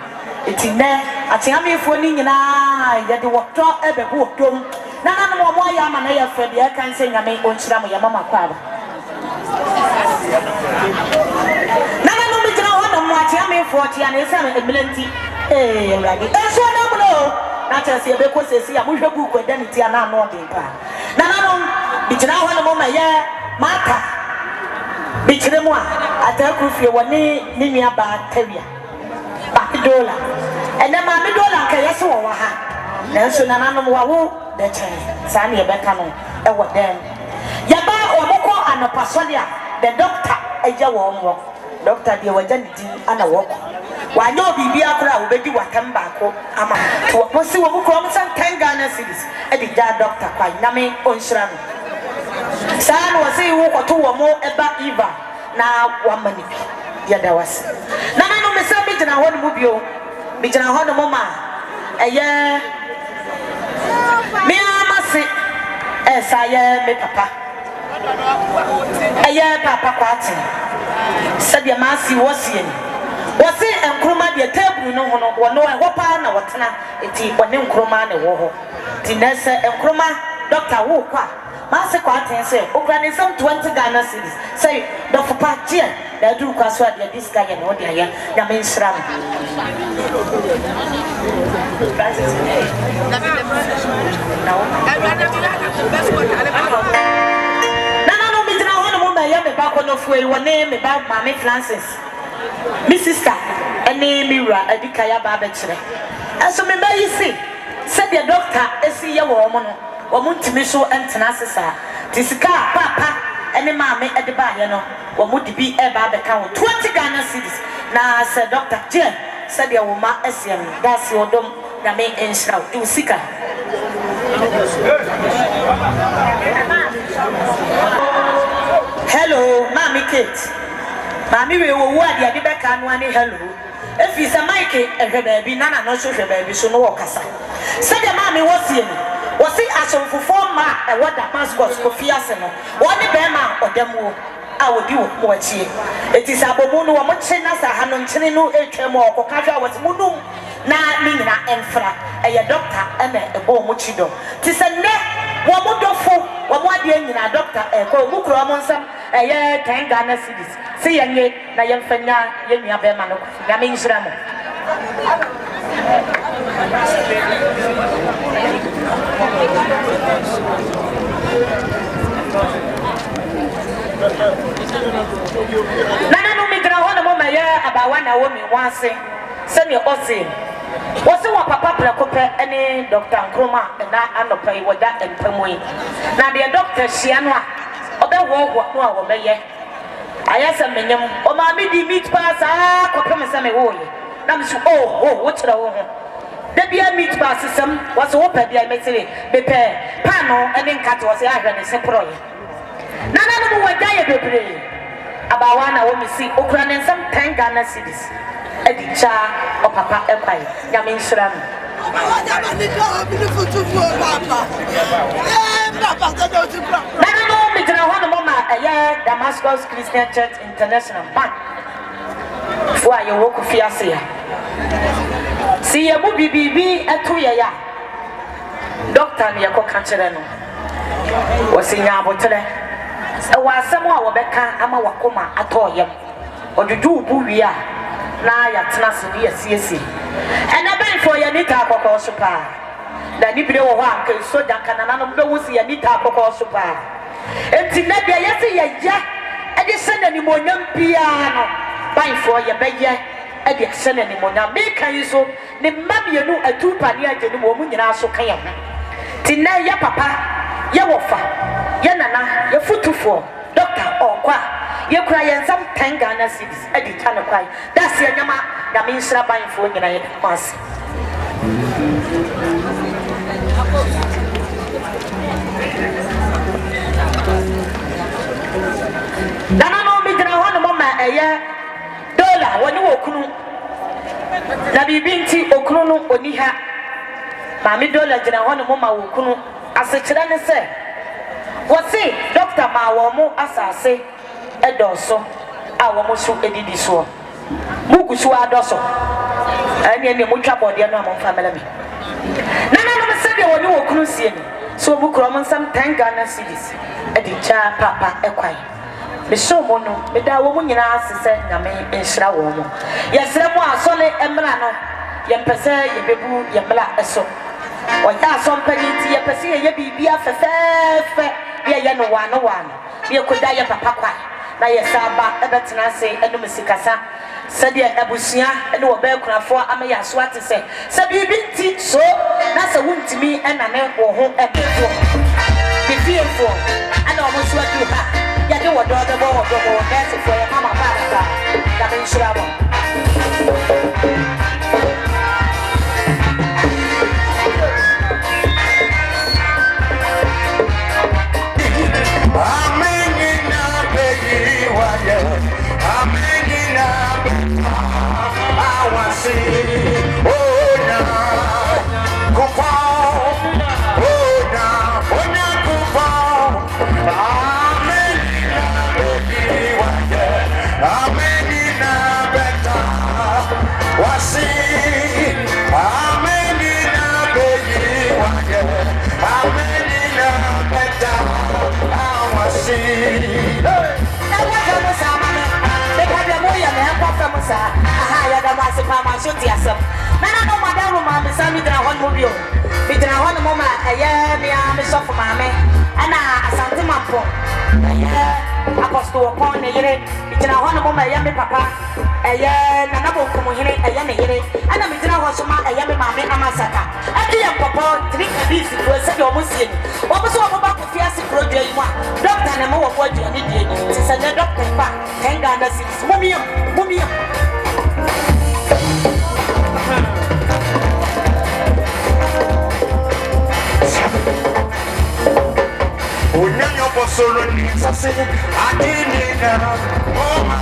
etine atiamefo ni nyina ye de woto ebebu odom nana no mo ya ma na ye fe de kan se nyame onchira mo ye mama kwa ba nana no mi jira ho no mo atiamefo tia na esa me emilenti ewrade eso na mo na chese ebe ko sesi ya mo hwe buku eda ni tia na no de pa nana no bi jira ho no mo ma ye mata bi jira mo ataku fie woni ni nua ba tawia ba dola ene ma mi dola ka yeso wo ha na so nana no wa wo de chen sa na ebe ka no e wo den ya ba o mo ko anopasodia the doctor eja wo mo doctor de waja ni din ana wo ko wa nya obibi akora obedi watam ba ko ama to wo si wo ko mo san 10 Ghana cedis e di ja doctor kwa na me onhira no sa no wo si wo ko to wo mo eba eva na wa mani ya da wase na no me sa bi jina ho no mu bio bi jina ho no mo ma eye me amase sa ye me papa eye papa kwati sabe ma si wosie ni wose Nkrumah de table no ho no wono e ho pa na wotena eti wone Nkrumah ne wo ho ti na se Nkrumah doctor wo kwa ma se kwati se okra ni some 20 Ghana cedis say do papa tie da duru kwa so ade this guy no de aya na me nsra no mi dina ho no mo ba ya me ba ko no fuel wone me ba ma me Francis mi sister ene mi ra adikaya ba ba kire aso me ba yi se the doctor esi ye wo mo no wo mo ntimi so entena sesa tisika papa ene ma me ede ba ye no wo mo dibi e ba be ka 20 Ghana cedis na se doctor je se the wo ma esiem that's your dom na me ensra do sika hello mami Kate mami we wo ade ade be ka no ani hello efi se mike ehwe ba bi nana no so hwe ba bi so no wokasa se de mami wosie ni wosi asomfofo ma e woda Damascus Kofiase no woni be ma odamo a wodi wo mo achie eti sa bomu no wo mo che na sa hano nchene no etwa mo okoka hwa wosi munum na ni nyina enfra eye doctor ene ebo mo chido ti se ne wo mo dofo wo mo ade nyina doctor ko mu kro mo nsam eye 10 Ghana cedis se yenye na yemfanya ye nua be ma no ya me nsura mo nana no migra ho mo ma ye abawa na wo mi wanse se ne Osei wose wa papa prekope ene Dr. Nkrumah na anopa yi woda empamoi na de doctor hia no a obe wo no a wo beye I asked a minion, or mammy di meat pass, or come and say, oh, I'm so, oh, what's the home? There be a meat pass system was open, the mentally, prepare, panel, and then cut was the iron and separate. None of them were diet, about 1 hour, we see Okran and some 10 Ghana cities. Eddie Cha or Papa Empire, Yamin Shram. Damascus Christian Church International Bank. For your work of Fiasia. See a movie BB at 2 years. Doctor Yako Cancerano was in Yabotele. I was someone Rebecca Ama Wakoma at all yam. Or the do Buria. Now you're Tanasi, CSC. And I beg for your Nita Coco Super. The Nibio one so that can another see a Nita Coco Super. And Tinabia, yes, I just send any more young piano. Buy for your beggar, I just send any more. Now, make you so, the mammy you know a 2 pania to the woman in our so can. Tina, ya papa, ya wafa, ya nana, your foot to four, doctor or qua. You cry and some 10 Ghana cities at the time of cry. That's your nama, that means buying for you. I pass. Nana no me gina hono mama eye dollar woni okunu na bibinti okunu no oni ha ma me dollar gina hono mama okunu asechira ne se wo se doctor ma wo mo asase edoso a wo mo so edidi so mugu so adoso ani ani mo twa bode no am family me nana no me se de woni okunu sie ni so bu kro mo sam 10 Ghana cedis edi cha papa ekwai me so mo no me da wo mo nyina asese nyame enhira wo mo yesere mo asole emra no ye mpese ye bebu ye mla eso o ya so mpani ye pese ye bibia fefefe ye no wano ye koda ye papa kwa na ye saba ebetena se enu mesikasa sede abusia ene wo ba kunafo amaya so ate se bibinti so na se wuntimi enane wo ho ebefo bibiefo ana o mo so atu ha ya de wo do that's for your mama papa that means trouble Asante Mampong Apostle upon the yere, it's a one of my yummy papa, a year, Nanabo Kumuhine, a yummy yere, and I'm in a Hosoma, a yummy mammy, Amasaka. I dear papa, 3 weeks to a second Muslim. What was all about the Fiasi project? Doctor and more of what you need to send a doctor back. 10 Ghana cities, Mummy. Solo Nixase, Adinina, oh my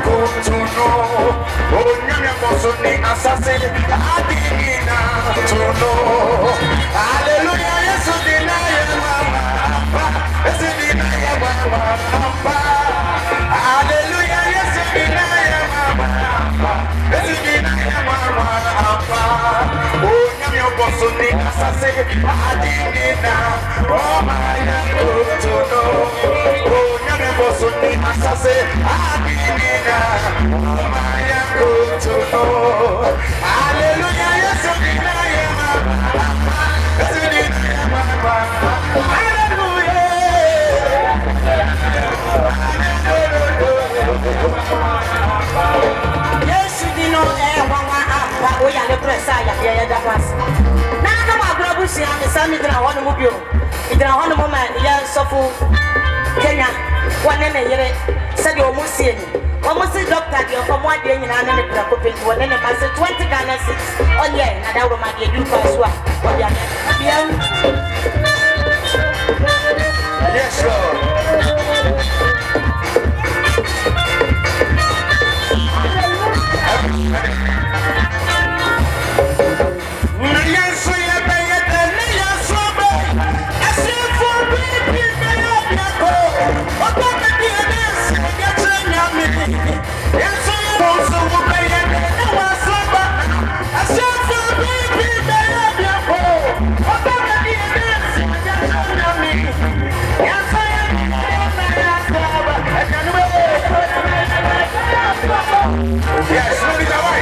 go to know. Oh, Nanya Bosoni, Assassin, Adinina, to know. Hallelujah, yes, hallelujah, yes, oh, Nanya Bosoni, Assassin, Adinina, oh my go to know. Oh, Nanya Bosoni, Assassin, Adinina, oh my go to know. Hallelujah, yes, Yes, you did not air one we are the press. I am the pass. Now, I'm a grab, I'm a Sammy, I want to move you. It's a 1 moment, yes, so full. Kenya, one and a year, said you almost see me. Almost a doctor, you're from 1 day in an animal coping to 1 and I said 20 Ghana 6. Oh, yeah, and I will make you pass one. Yes, Lord. Yes, look at that way.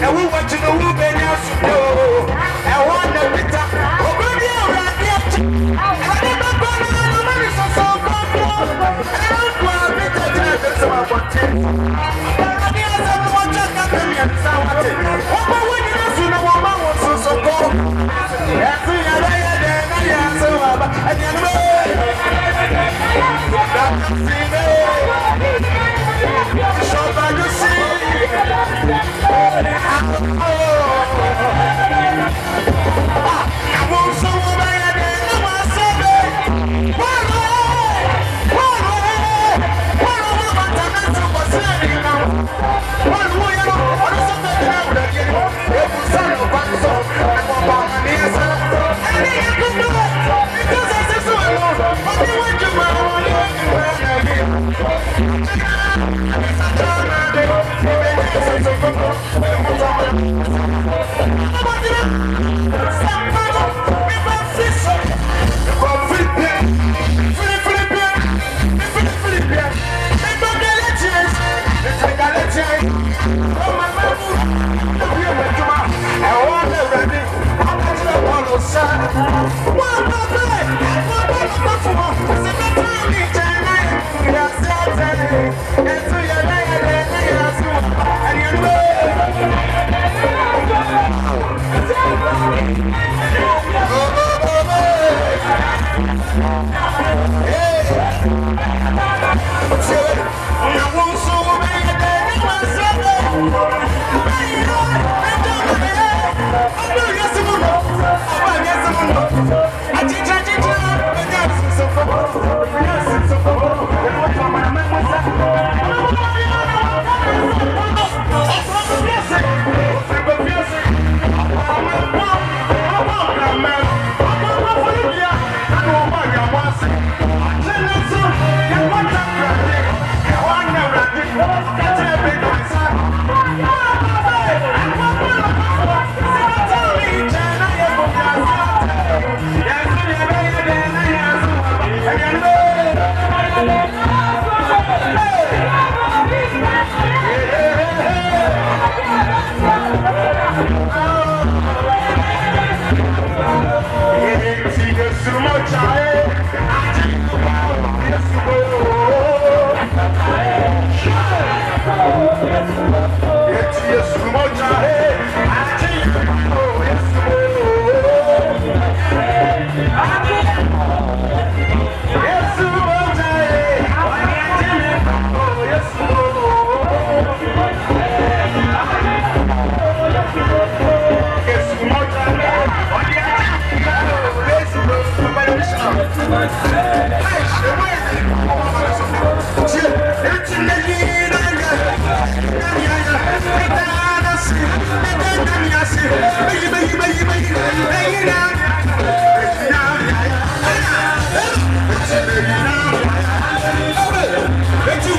And we want to know who been else to know. I want the pizza. Oh, baby, I'm not yet. I never gone on the money so comfortable. I don't want to be the so I want to. I guess I'm the one just got me and sound it. What my winning is in the woman was so cold. That's the idea that I am so about. And you know, that's the thing. Show by the sea.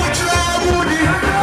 What you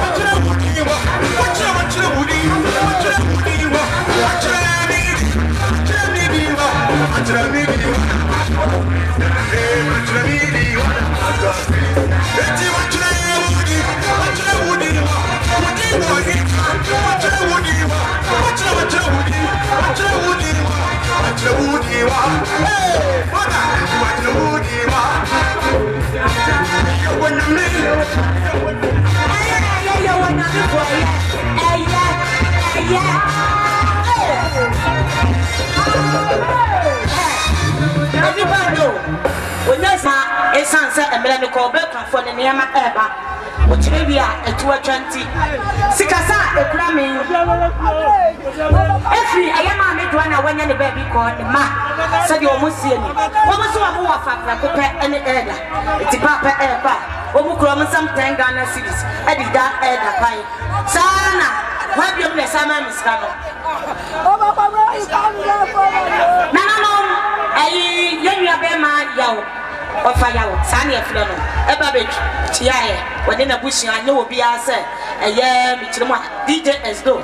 Every I am a midwana when any baby called Ma said you almost see me. What was one more factor and the air? It's a papa air bar. Omukrom some 10 Ghana cities. I did that air the pie. Sana, what you bless a man is coming. No, I young man, yow. Or fire, Sunny Flano, a babbage, Chia, when in a bush, I know be I said, a year, DJ as though,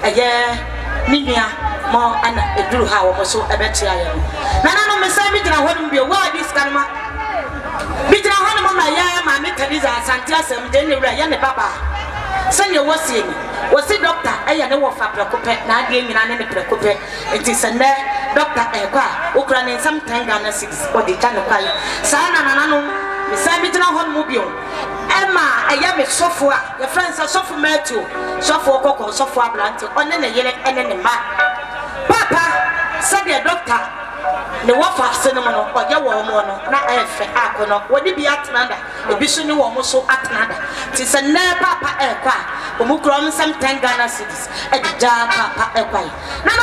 a year, Ninia, more and a drew how was so a bet. Nana, Miss Sammy, I wouldn't be a word this karma. Mitra Hanama, my young man, Teresa, Santias, and Jenny Ryan, Papa. Send your was seeing. Was the doctor? I know of a precope, not being in any precope. It is a doctor, Ukraine, some 10 Ghana 6 or the Chanokai. Sana Nanano, the Samitra Honmobile. Emma, I am a software. Your friends are software too. Software cocoa, software plant, on any yellow and any man. Papa, said the doctor. The wafer cinnamon or your woman, not a fair when you be at another, a vision you almost so at another. Tis a near papa aircraft, who grown some 10 Ghana cities, and the jar papa aircraft. No,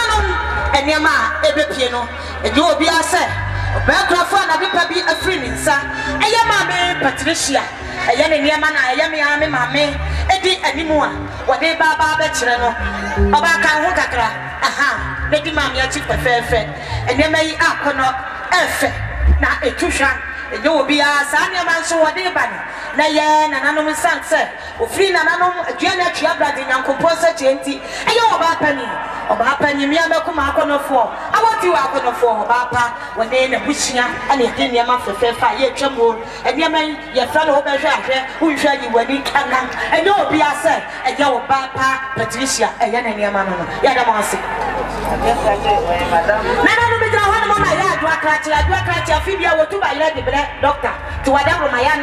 and your ma, every piano, and you will be a sir. A background for another be a friend, sir. And your mamma, Patricia, a young man, I am mammy, Eddie anymore. What they baba veteran, about Kahukakra. Aha, Lady Mammy, a chief fair friend, and they may up or not, now a tusha, and you will be a son, your man, so a day bunny. Nayan, an anonymous son, sir, or free an anonymous, a Janet Yabra in Uncle Posa Genti, and you about penny, or Bapa, Yamiama Kumakon of 4. I want you out on the 4, Bapa, when they in a wishing and a dinner month for fair fire, tremble, and your man, your friend over here, who shall you when he can come, and you will be a sir, and your Bapa, Patricia, and Yamano, Yadamasi. Nana, we don't want my yard, do I catch a figure or 2 by the doctor to whatever my aunt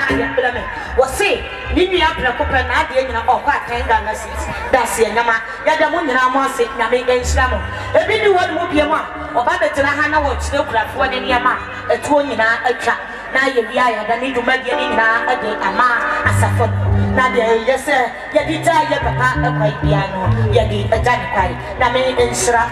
was say, Nini up the copper and Adian or quite 10 Ghana seats. That's the Nama, Yadamun and Amos, Nami and Slamo. A video one will be a one, or Baba Tanahana would still craft one in Yama, a 20 a trap. Now you be I don't need to make any a day, a ma, as a foot. Now, yes, sir, Yadita, your papa, a white piano, Yadi, a Janikai, Nami and Sra,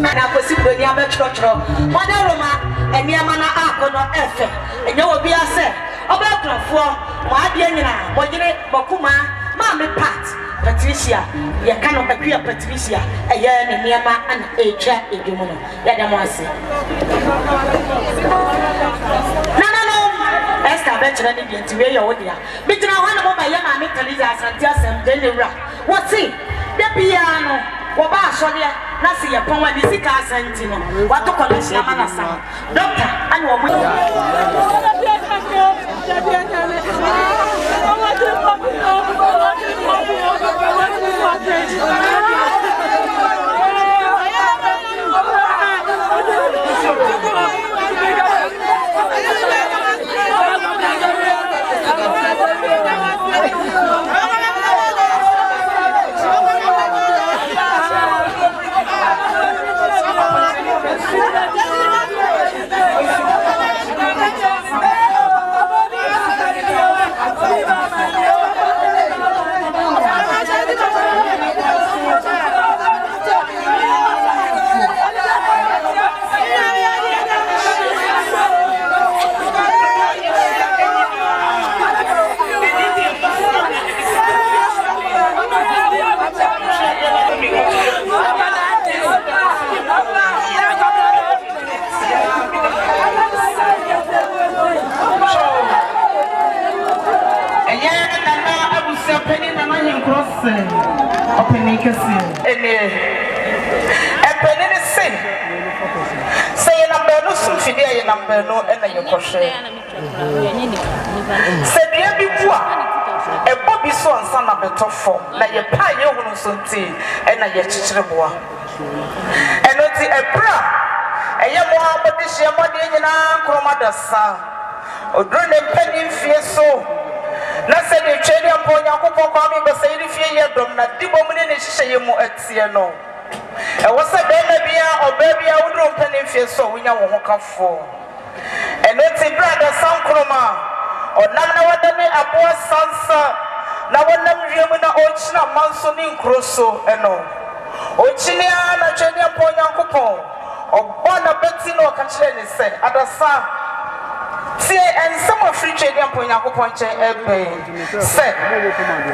Now, possibly, the other church, Madaroma, and Yamana Akono F, and you will be a set. About my dear, Bokuma, Mammy Pat, Patricia, you cannot agree Patricia, a year in Yama and a chat in Jumuno. Yadamasi. No, Esther Veteran Indian to wear your dear. Between one of my Yama, Teresa, Santias, and Denira. What's it? The piano. Waba Sonia, Nasi, a poem, the sick Santino. What to call it, Yamanasa? Doctor, and fidi aye number no na ye kohwe se bia bi bu a e bobi so ansa na betofo na ye pa ye hunu so nti na ye chichireboa eno ti ebra eye mo abodi hye mo de nyina Nkrumah dasa odru ne mpani fie so na se de twede ampo Nyankopon kwa mi besayiri fie ye dom na dibom ne ne hye ye mu atie no e wo se be na bia oba bia wodru mpani fie so wonya wo hokafo eno ti brother Nkrumah onam na wadane aboa sansa na wonam wiemu na ochina manso ni nkroso eno ochinia na twede ampo Nyankopon obona beti no ka kire ni se adasa see and some of free trade ampo Nyankopon che ebe se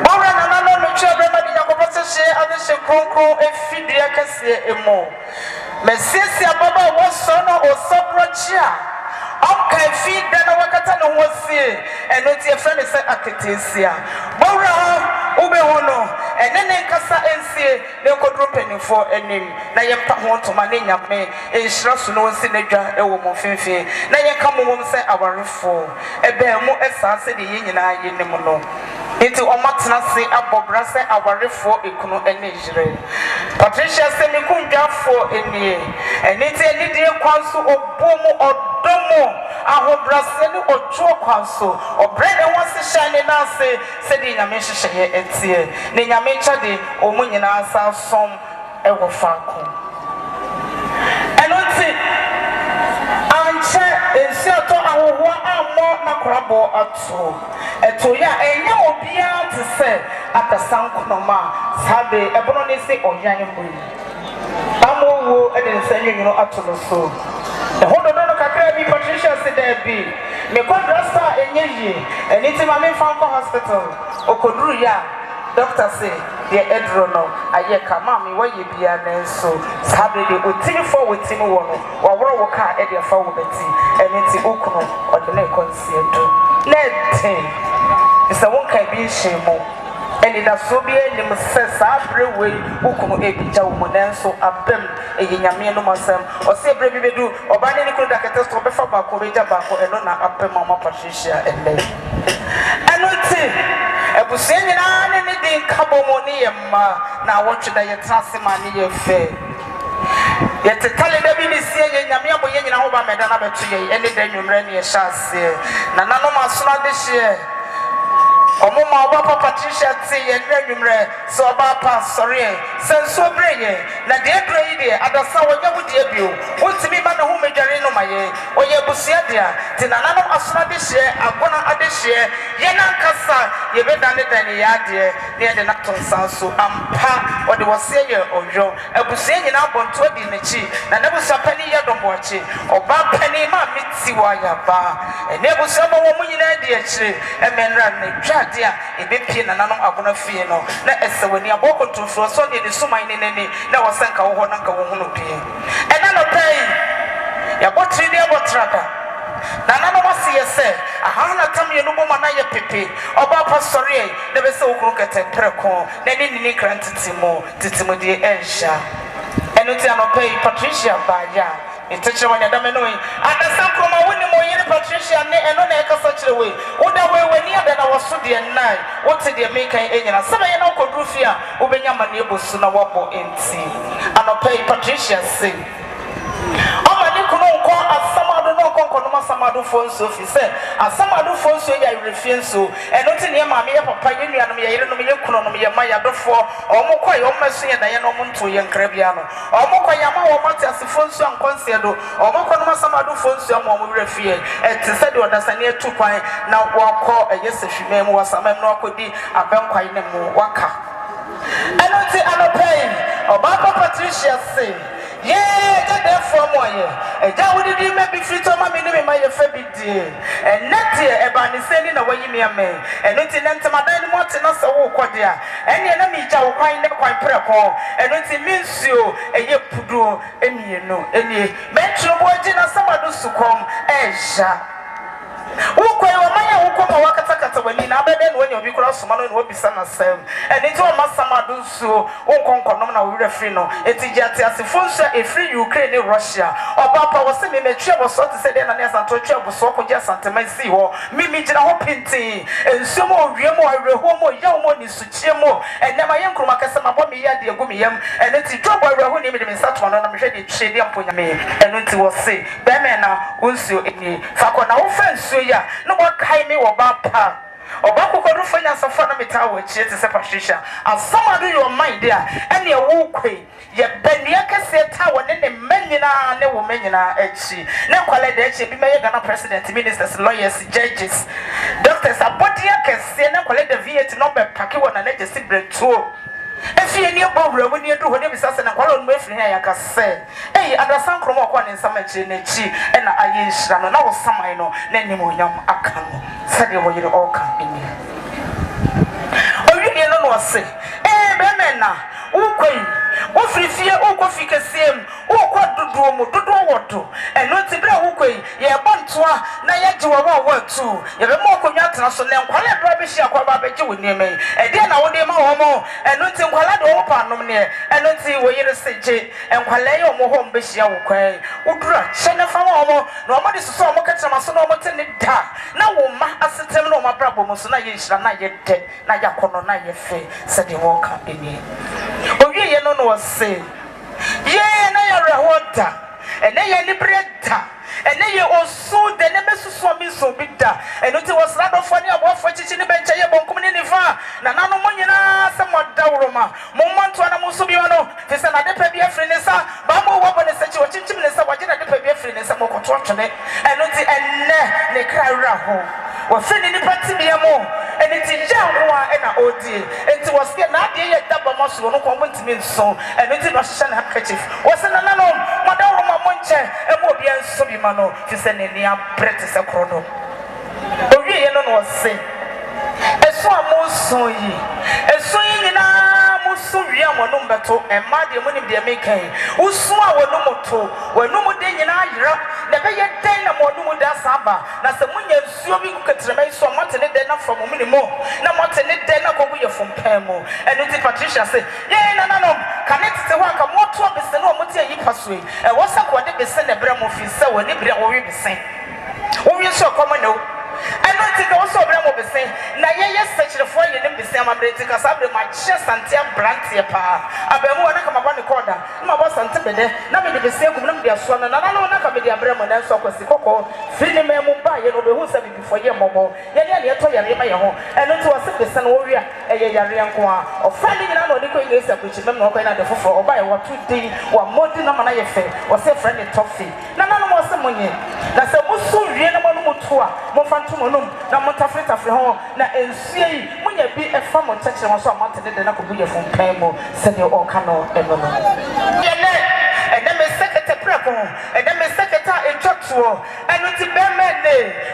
bora na na no twa brema di Nyankopon se hye ade hye kronkron efidua kase emo mesisi ababa wo so no osobrochia okay feed na wakata no wosie eno tie friend se aketesia bora ube hono enene nkasa ensie ne kodro penifo enim na yempa ho ntoma ne nyame enhyira so no wonsi ne dwa ewo mo fenfe na yenka mo se awarefo ebe mu esase de yenyina yenim no enti omatena se abobra se awarefo ekunu ene jire Patricia se me kundwafo enie eniti enidie kwanso obomu odomo ahobrase ni otuo kwanso obrene wonse hyane na se de nyame hyehye etie ne nyame chade omunyina asa som ewo faako enoti anche ensiato ahoho ammo na korabo ato eto ya enye obia te se akasa Nkrumah sabe ebono ne se oyan mbu amowo eden sanwenu ato no so ehodo no kakra bi Patricia se da bi me kondrasta enye yi eniti ma me fanko hospital okoduru ya doctor say the edro no aye kama me waye bia na so sabe de otini fo wotini wo no waworo wo ka e de fa wo beti eniti okuno odene konsieto net isa won kai bi shemo eni da so bi enim se sabre we okuno ebija wo mo nanso abem eyinyame no masem o se bre bi bedu obane ni kunu da ketesto be fa ba ko beja ba ko eno na abem mama Patricia ele enoti ebusie nyina ne ne din kabomo ne yemma na wotwe da yetrase ma ne yefe yetetale da bi ni sie nyame abo ye nyina ho ba meda na beto ye ene da nwumre ne ye hyase na nanom asona de hye Omuma oba Patricia ti ye nwumre so oba pa sorry senso breye na de breye de adasa wonya wudie bio wotimi ma na hu medware no maye oye busia dia ti na nanom asona de hye agona ade hye ye na nkasa ye bedane dane ya de ne de na tonsa so ampa ode wose ye ojo abusia nyina bonto di nachi na nebusa pani ye domboachi oba pani ma miti wa ya ba nebusa mo wo nyina de akire emenra ne twa dia ebepie na nanom agona fie no na esewani aboko tumfo so de suman ne nene na wasanka wo ho na nka wo hu no pie ena no pay ya botri de botraka na nanom asiye se ahana tamye no boma na ye pepe oba pastori de be se okuru kete preko na ni ni krantitimo titimo de ensha enuti anopay Patricia Baja iteche wanya da menoi Asante Nkrumah woni mo yire Patricia ne eno na ekasa kirewe woda we ni ada na woso de nai wote de mekan enyina sebe ye na okodru fi a obenya mane ebosu na wobo enti anopay Patricia say amani kuno nko asamado no konko no masamado fonso fi se asamado fonso ya refienso eno ti ne ma me ye papa ye nuanom ye yire no ye kuno no ye maya dofo omokoy omaso ye da ye no monto ye nkrabia no omokoy ama wo mate asifonso ankonse do omoko no masamado fonso ama wo refie eti se de odasane atu kwan na wokọ eyesehwime mu wasamam no akodi abenkwai ne mu waka eno ti anopay oba Patricia say yeah, that from one. Ja wudi di me bi frito ma me ni me ma ye fa bi die. Net ye e ba ni sending away me ame. Nti nantama dan ni mo te na se wo kode a. Ene na mi ja wo kwan ne kwan preko. Nti mi nsuo eye pudu emienu. Ene me tro bo agina samado sukom eja. Wo kwan wo ma ya wo koma wakata kata when you never then when you be cross man will be son of Sam. And it's all Massama do so, won't conquer no refino. It's just a full a free Ukraine, Russia. Or Papa was saying, me trouble so to say, then I and to trouble so just Santa Messi or Mimi General Pinty, and some more Remo, Rehomo, Yamo, Suchimo, and never young Krumakasama Bomi Yadi Gumiam, and it's a trouble who named him in such one, I'm ready to shade up with me, and it was say, Bemena, Unsu, any Fakona offense, so ya, no more Kaime or Bapa. Obaku ko rufa nya safa na meta wo chie te se Patricia asama do your mind there and your wokwe ye bania kase ta wo ne manyina ne wo manyina achi ne kwale de achi bi meye Ghana president ministers lawyers judges doctors abodia kase ne kwale de VAT number pake wo na ne jesi bretuo if you near Bob, when you do what you say, and call on me from here, I can say, hey, and the San Cromo one in some chi, and I use Ram, and I was some I know, then you young Akamo, said you will all come in here. Oh, you know what say, eh, Bemena, Ukwe. O free fear, o coffee can see him, o quad do what to, and not to bring Ukwe, ye bontois, na yet to a word too. You have more cognatas, so then quite rubbish, a quabajo with me, and then I would name homo, and not in Qualado open near, and not see where you say, and Qualeo Mohom Bishia Ukwe, Udra, Shana from homo, nobody saw Mokatama, so no more than it. Now, ma, as a terminal, my problem, so now you shall not yet dead, Nayakono, Nayafe, said the walker in me. Oh, you know. Say, yeah, na water, and they are liberator, and they are also the nemesis swami so bitter, and it was rather funny about for teaching the bench. I am coming in far. Nano Monina, somewhat Dauroma, Moment to Anamusubiano, this is another baby of Frenessa, Bamo Wabon is such a teaching in watching at the baby of Frenessa, more contraction, and not the and Necaraho. Was sending the party and it is young and a OD, and it was not yet double muscle, no comment to me so, and it is not Shan handkerchief. Was an unknown, Madame Monche, and Mobian Subimano, to send in the apprentice a chrono. But we was say, a swam so ye, a swing in a Musuria Monumbato, and Maddy Money de Make, who swore no moto, where no more day in Ira, never yet ten more no more Saba, that's the Munya Subi could remain so much in it from a minimum, no more than it then go from Pemo, and it Patricia said, yeah, no, connect to work a more trouble than no Mutia Yipasui, and what's up what they send a bram of his so when they bring away the same. Oh, you so common no. I don't think also Bram will be saying, Naya, yes, such a four in the same ability because I bring my chest and tear brandy pa. I be more come upon the corner. My boss and Tibet, not be the same room, their son, and I don't know be the Bram and so was the cocoa, feeling me Mumbai, and who said before your mobile, Yaya, your home, and not to a simple son warrior, a Yarianqua, or finding an other going is a which member going at the for or buy what 2 days or more than a man or say friendly toffee. None more some money. That's a Musu Rianamo Mutua, Mofantumonum, Namotafeta for home, na NCA, when you be a farm or touch on some mountain, then I could be a from Pemo, said your Okano, and then the secretary, and then the secretary in Joshua, and with the Bemen,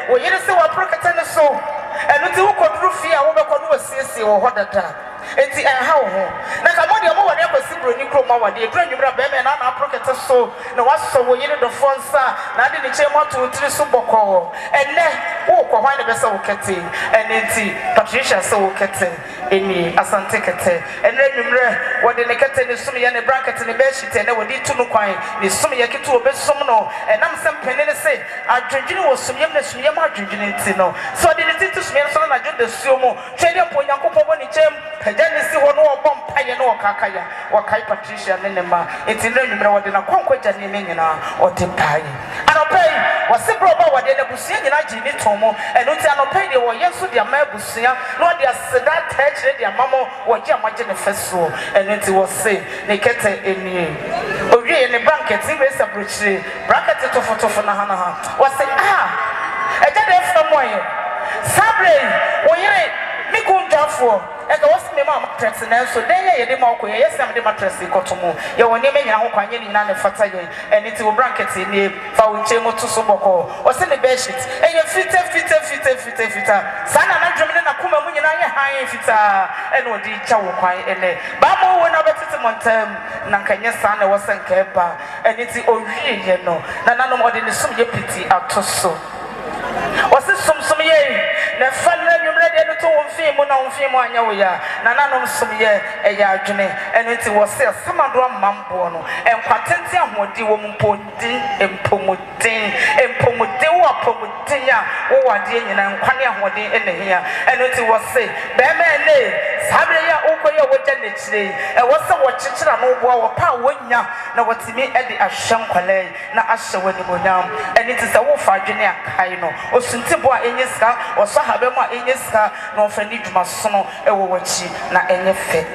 where you say what Procatan so, and with the Uko Rufia, who was CC or what that. It's a how. Nakamodi, I'm over there for Sibro Nkrumah, the grand Bemen, and our Procatan so, no one so we the Fonsa, not in the chamber to Suboko, and then, oh, why the vessel catting, and then Patricia so catting, any Asante Kate, and then what the Nakatan is Sumi and the bracket in the bed sheet, and I would need to know why the Sumi Yaki to obey Somno, and I'm some penny say, I drinking was some young Suyama drinking it, so I didn't think to smell so I did the Sumo, trading upon Yanko Pony Chem, and then you see one more bomb pie or Kakaya, or Kai Patricia Nenema, it's in the number in a conquest and or Tipai. And I'll pay was simple about what they never see in Ajini Tomo, and don't tell pay the war, yes, with their Mabusia, nor their Sedat Hedge, their mamma, or Jamajin Fesso, and it was say, they kept it in you. Oh, yeah, in the bracket, he was a bridge, bracket to Fotofana, was say, I did it from where Sabre, or you make one job for. And I was my mom dressing, so then I did more. Yes, I'm the mattress. Cotomo. You will name your home in an fataye, and it will bracket in the Fawchemo to Soboko, or send the bed sheet, and you fit. Sana and German and Akuma, when you are high fita, and what did Chow quite and Babo when I better Montem, Nankanya Sana was and Keba, and it's the original, none more than the Sum Pity out to so. Was this some ye? The fun you ready? na umfi mu anya wo ya nananom som ye eya adwene eno ti wo se samado amambo no enkwatente ahodi wo mpodin empomuden wo apomuden ya wo wade nyina nkwane ahodi ene hia eno ti wo se be me ne sabre ya ukoye wo gya nechire e wo se wo chichira no bo wo pa wonya na wotimi e di ahwem kwale na ahye wani bonyam eni ti se wo fa adwene akai no osunti bo a enye sika oso habe mu a enye sika no fa ni dwuma sono e wo wachi na enye fe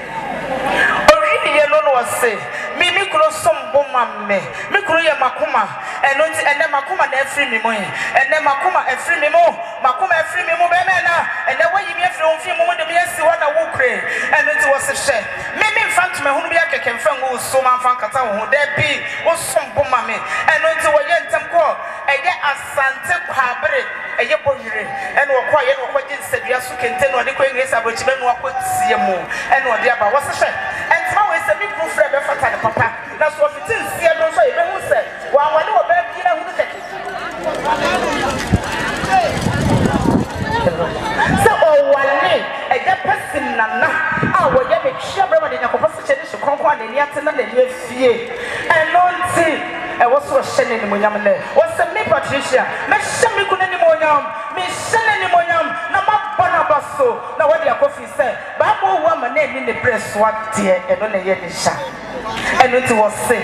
ori ye no no se mi kuro sombo mamme mi kuro ye makoma eno ti ene makoma na afri mi mo ene makoma afri mi mo makoma afri mi mo be me na ene wayi mi afri on fi mo de mi asi wa na wo kure eno ti wo se hye mi mfant me hunu bi akeke mfa ngo so ma mfa kata wo da bi wo sombo mamme eno ti wo ye ntem ko eye asante kwabere eye boyire eno wo kwa ye no kwa gin sedua su kente no de ko engresi abrochi be no akotie mu eno ode aba wo se hye entima we se mi kru frɛ be fata ne papa na so fitin sia do so e be hu se wa wale wo be bi na hu keke so o wale e de person nana a wo ye be hwe bre ma de nyakofa se che ne hwe kronkron na ni ate na na ni afie enonti e wo so hye ne ni monyam ne wo se mi Patricia me hye mi ku ne ni monyam me hye ne ni monyam na ma bana baso na wo de akofi se ba mo wo ma na ni ne press wa de e no na ye ni sha eno ti wo se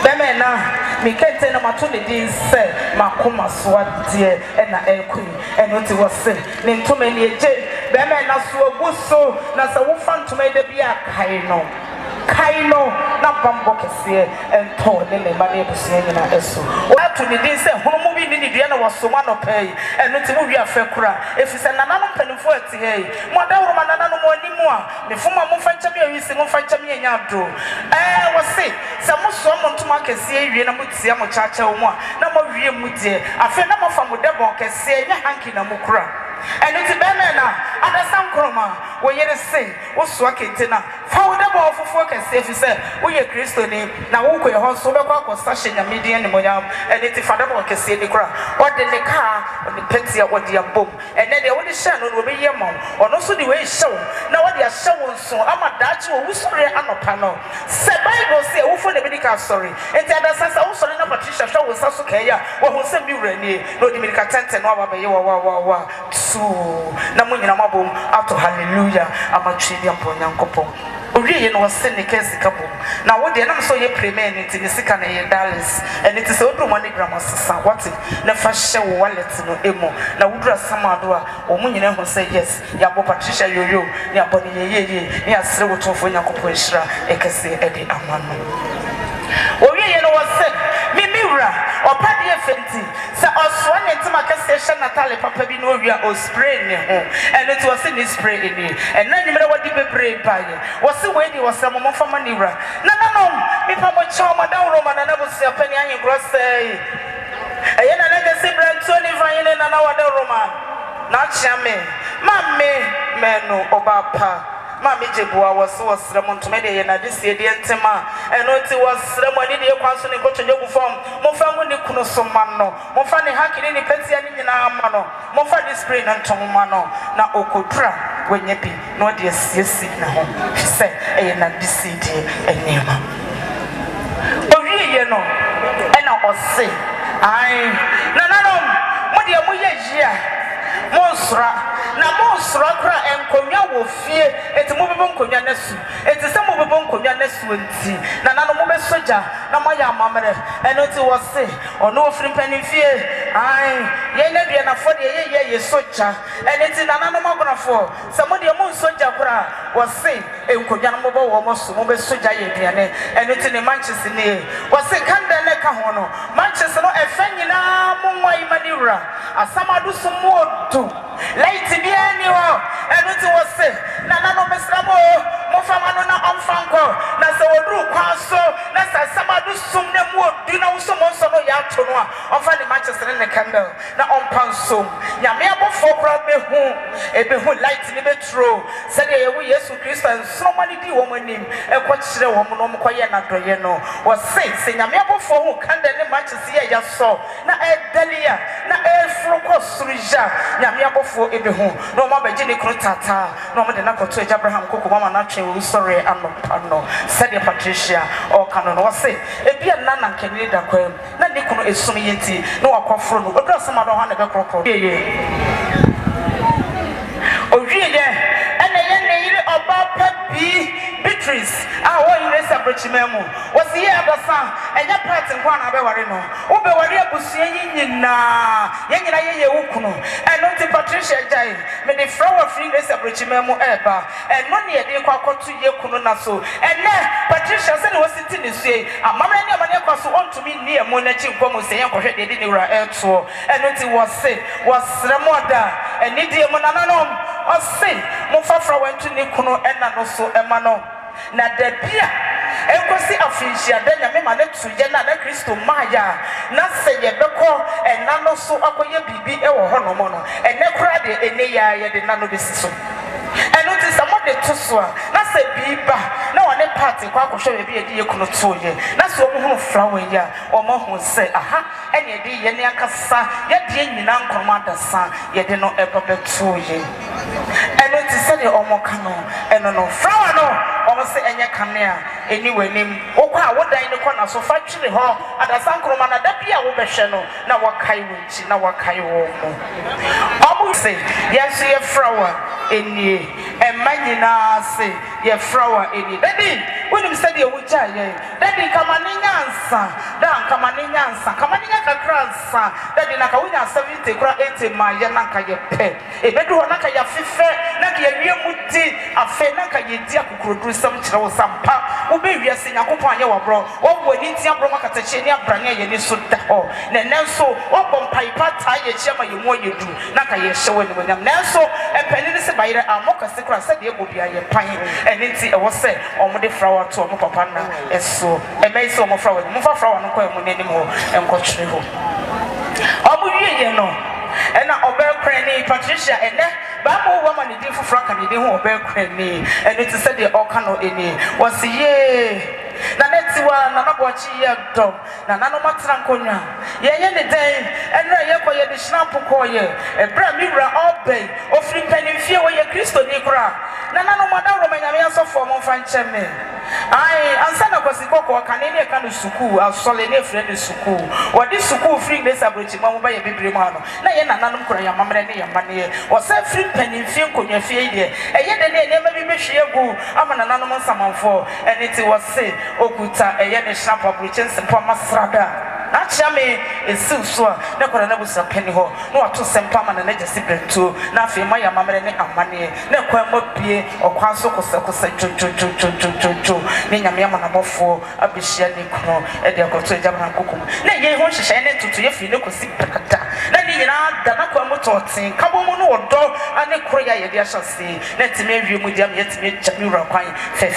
be me na mi kente na mato ne din se makoma so ade e na ekui eno ti wo se ne ntome ni eje be me na so oguso na se wo fa ntome de bia kaino na bambo kese ento ne ma ne busie nyina eso wa to ne din se hono bi ni dua na wasoma no pay eno ti mu wi afa kura efise nananom panifo ati hei mo da woro nananom animu a me foma mo fa ncham awisi mo fa ncham nya do wo se mo so mo ntoma kese awie na mo tia mo chacha wo mu a na mo wie mu die afa na mo fa mo debon kese nya hanki na mo kura eno ti be me na Asante Nkrumah wo yere se wo so akente na fa wo debon ofofo kese efise wo ye Kristo ni na wo ko ye ho so be kwa kosa hye nyamedie ni monyam eno ti fa debon kese ni kura o de ne ka o ni peti a wo de abom ene de wo de hye no wo be ye mom ono so de we hye na wo de hye wo nso ama daachi wo wusure anopa no se Bible say wo fo de medical sorry enti adasasa wo sorry na Patricia hye wo sa so ka ya wo ho se mi wura ni no de medical tente no aba be ye wa na munyina mabom ato hallelujah amatwi bi ampo nyankopon owie no wose ne kesi kabom na wo de na so ye premier ni ti sika na ye dollars and it is odru money gram asesa what na fa hye wo wallet no emo na wudura samado a o munyina ho say yes ya bo Patricia yoyo ni aboni ye ni asre wo tonfo nyankopon hira ekese ede amano owie no wose mimiwra opade efenti se oswo ne ntima kase hye Natalie papa bi no wia o spray ne ho and it was in spray ni and na nyimere wadi bebre baye wose we di wose mo fama niwra nananom mi pa mo choma da woro mana na bo se pani anyi grosei eye na na se brantoni fanyene na na wada roma na chiame mamme menu obapa Mami Jebua was so sremon to me na this year the entema and not it was sremon in the council in coach jobu form mofa woni kuno so manno mofa ne hakini ni peti ani nyina amano mofa this spray na ntomano na okodra wenye bi no de siesi na ho se na this year enema owie ye no na ose ai nananom mo de mo ye jia monsra na monsra kra enkonwa wo fie eti mo bebo nkonwa nasu eti se mo bebo nkonwa nasu nti na nano mo be soja na mo ya amamre eno ti wo se ono ofiri mpani fie ai ye na dua na fo de ye soja eno ti na nano magorafo se mo de mo soja kra wo se enkonwa no mo bo wo mo so mo be soja ye duane eno ti ne Manchester ne wo se kanda ne ka ho no Manchester no efanyina mo nwa imaniwra asamadu sumo do light bi ani wo eno ti wo se na nano mesramo mo fama no na amfanko na se wodru kwa so na sa samadu sum ne mo du na wo so mo so no ya to no a onfa ne Manchester ne candle na onpan so nyame abofo kra be ebe hu light ni betro said ye we Yesu Christ and so many di wo manim e ko kire wo mo no mo koye na doye no wo say nyame abofo hu kanda ne matches ye ya so na e dalia na e fro ko surija nyame abofo ebe hu no mo beji ni kro tata no mo de na ko to Abraham koko mama na twe wo sorry ano said Patricia o kano no say e bia na na nkeni da kwam na ne kuno esum yenti no akofro no odro sama do ha ne be krokro ye owiye ene ye ne yire oba papi Beatrice wo yire separate memu was here abasa enya part nkwa na be ware no wo be ware abusua nyina ye wukuno eno ti Patricia jai me the flower free the separate memu eba eno ne ye de kwa akoto ye kuno na so ene Patricia se ne wasiti ne sue amamra ne amane kwa so ontumi ne emu na chi nkomo se ye kohwe de ne wura eto eno ti wasre moda eni die mu nananom ose mo fafra wantu ne kuno ena no so ema no na dabia enkosi afinhia da nyame ma ne tuje na Kristo maya na se ye beko ena no so akoye bibi e wo hono mo no ene kura de ene ya ye de na no besiso eno ti samo de toso na se biba na wone party kwa akohwe bi e de ye kuno toye na so mo hu flower ya o mo hu se aha ene de ye ne akasa ye de nyina Nkrumah dasa ye de no ebobe toye eno ti se de omo kano eno no flower no omo se enye kanea eni wanim okwa wodan ne kona so fa twire ho adasa Nkrumah na da bia wo behwe no na wakai wonchi na wakai wo mo omo se yes ye flower eni emanyina se ye flower eni daddy wonim se de wuja ye daddy kamaninyansa dan kamaninyansa kakransa daddy na ka wunya 70 kura 80 ma ye na ka ye pe ebedu ho na ka ya fife na ka ye wie muti afe na ka ye dia kukurodu sam kire wo sampa wo be wiase Yakopon anye wo bro wo wani tia bro makatache ni abrane ye ni so da ho na nenso wo bompaipa ta ye chiama ye mo ye du na ka ye hyewe ni wonyam nenso epani ni se bayire amoka sekura se de ego bia ye pan eni ti e wo se omode flower to omo papa na eso e mai se omo flower mo fa flower no kwa mu nenim ho enko twere ho omo wie ye no ena obekran ni Patricia ene ba mo wo ma ni di fufura kan ni di ho obekran ni eni ti se de oka no eni was ye na netiwa na nabochi ye dom na nano matra nkonya ye ne den enra ye koye de snap koye ebra miwra obey ofri panimfie wo ye Kristo ni kura na nano madaro manyame asofo mo fanche me ai ansa na kwasikoko kanene e kanu suku asole ne frɛ ne suku wodi suku free ne sabrochi mo ba ye bebre mu ano na ye na nanom kura ya mamre ne ya mane wo sa free panimfie nkonya fie de eye de ne ma bi behwe egu ama na nanom nsamanfo eniti wo se okuta eye ne snap abrochi nsempo masrada na chiame esi so na kora na busa peni ho na wato sempa ma na jesi brento na afi ma ya mamre ne amane na kwa mabie okwa so kosa jo ne nyame ya na bofo abehia ne kuno e de akoto ejabra kokum na ye ho hyehyɛ ne tutu ye fi ne kosi prakata na ni nyina da na kwa mototen kabo mu no wodo ane koro ya ye de ahyase na time awie mu diam ye time jami wura kwan fe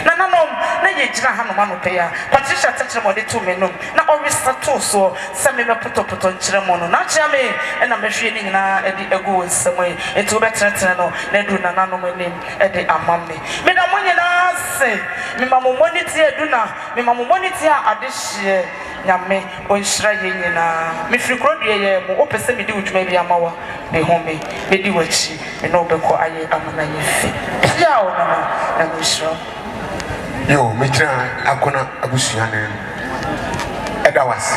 na nanom na ye gyina ha no ma no pe ya Patricia tachere mo de to menum na orisato so se me poto nkyere mo no na chiame e na mehwe ni nyina e de ego nsɛm e to be tretre no na du na nanom anim e de amame me na mo nyina se me ma mo moniti eduna me ma mo moniti a adehye nyame onhyira ye nyina me firi krodue ye mo opese me di udwuma bi amawa me home me di wachi me no be ko aye amana ye fi ya o na mo hyira yo me tira akona abusua ne edawas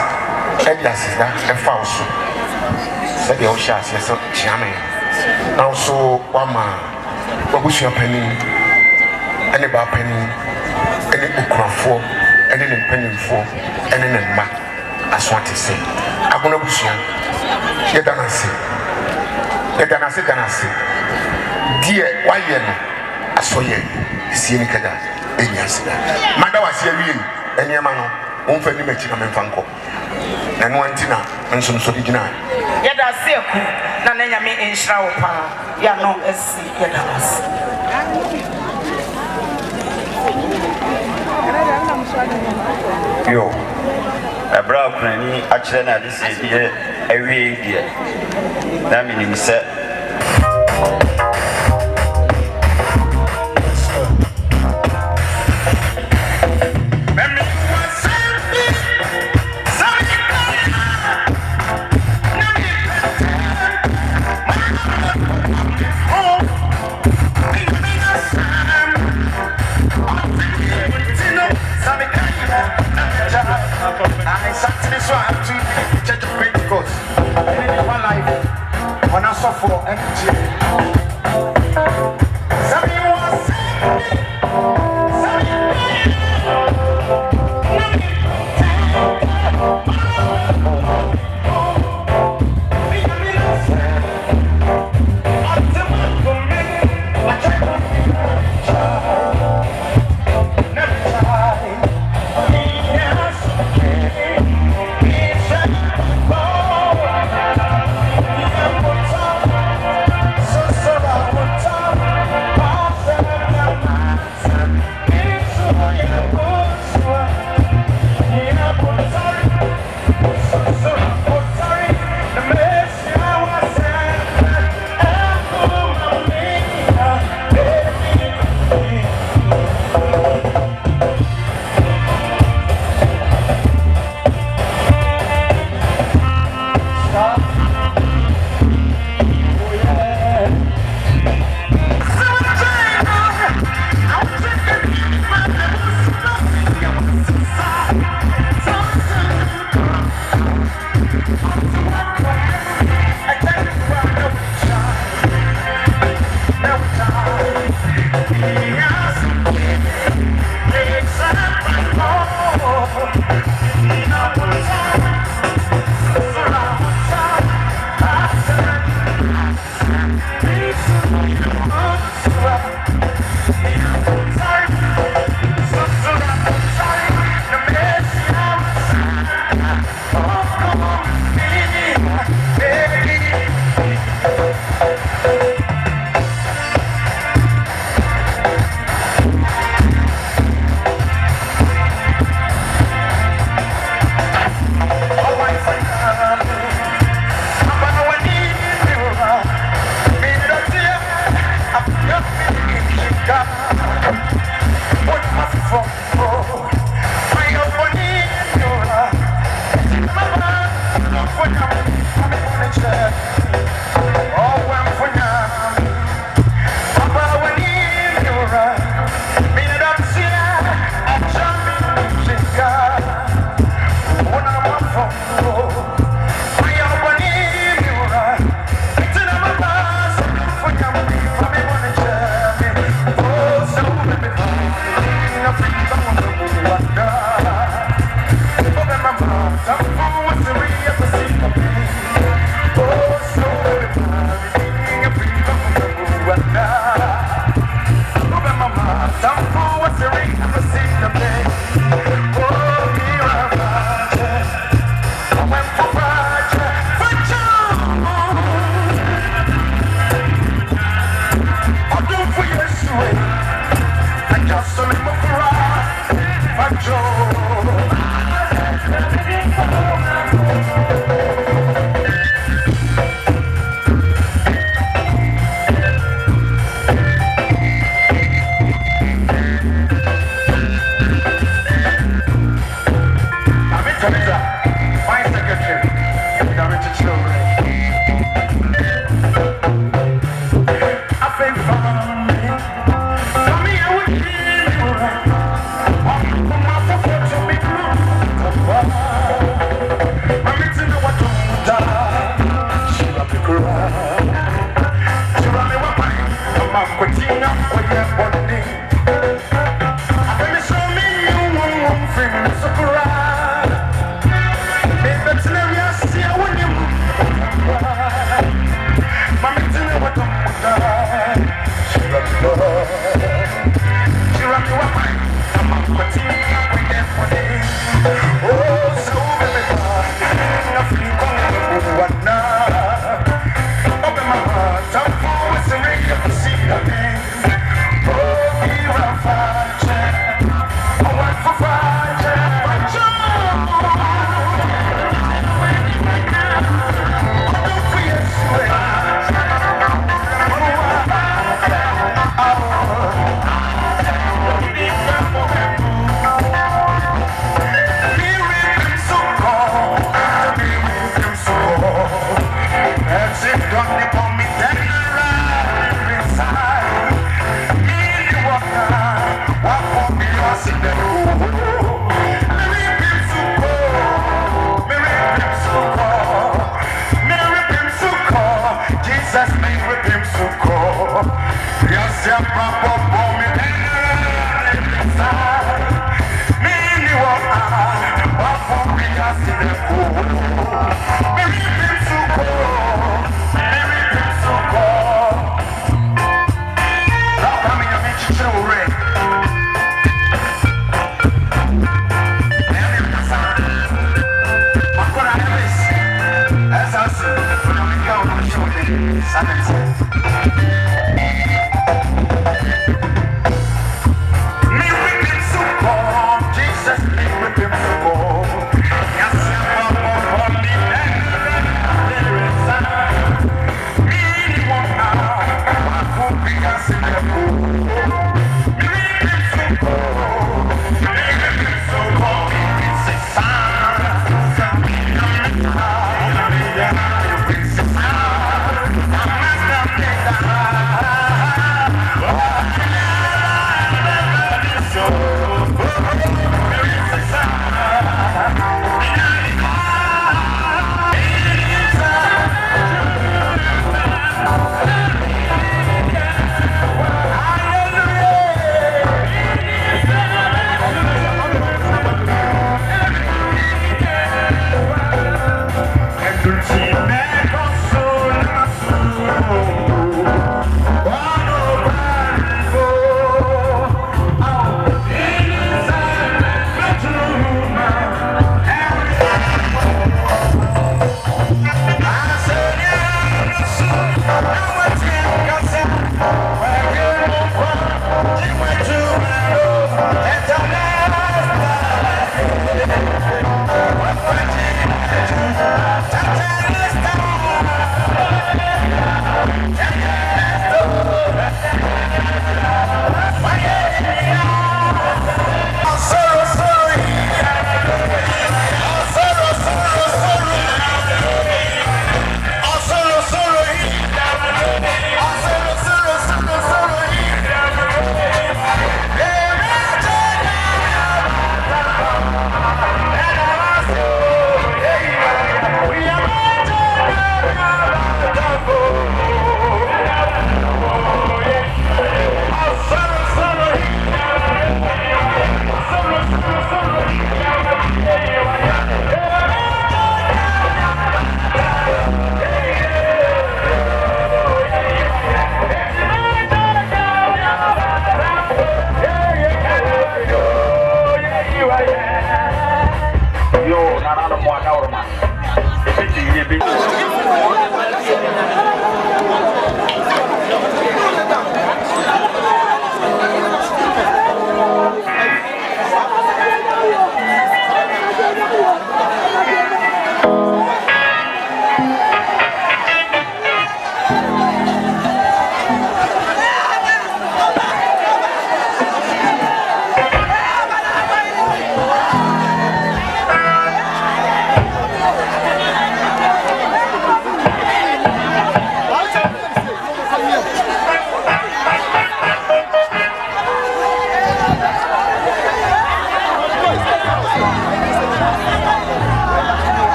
edias da e falso se de o sha se so chiame na so wama abusua pani ene ba pani ene okurafo ene ne panimfo ene ne ma aswante se akona abusua ye danase die waye no asoye sie ni kada enyasida mada wasie wie eniema no wonfa ni machi na memfa nko na no antina nso di gina ya da se ku na na nyame enhyira wo pa ya no esi ya da was yo abra kunani akire na de se die ɛwie deɛ na menim sɛ when I suffer and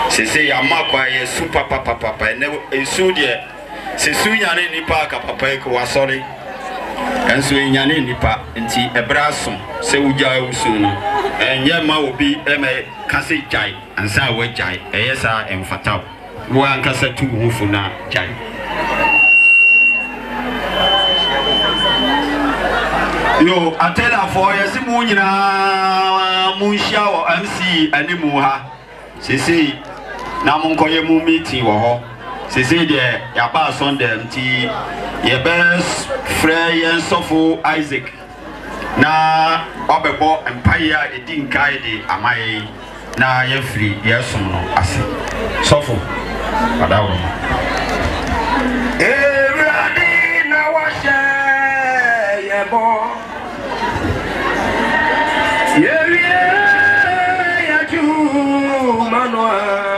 Sisi amakwa ye super papa ne ensu de sesu nyane nipa ka papa ko wasori ensu nyane nipa nti ebraso se ugya usu no enye ma obi eme kase jai ansa we jai eyesa emfataw wo ankasa tu hufu na jai yo atela for yesi mu nyina mu hia wo MC animu ha sisi na monkoye mu meeting wo ho sisi de ya ba Sunday mti ye best friend Sofo Isaac na obebo empire edinkai de amaye na ye free ye som no ase Sofo adawo Eradi na washe yebo ye ya ju manoa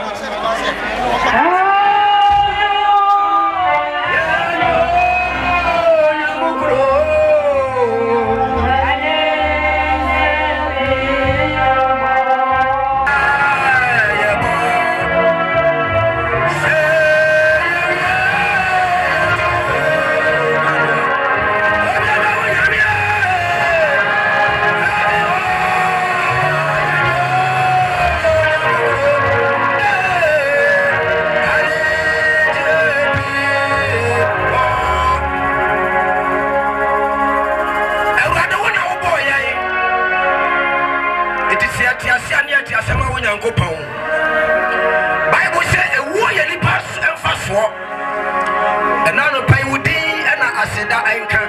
And now no pay would and I said that anchor.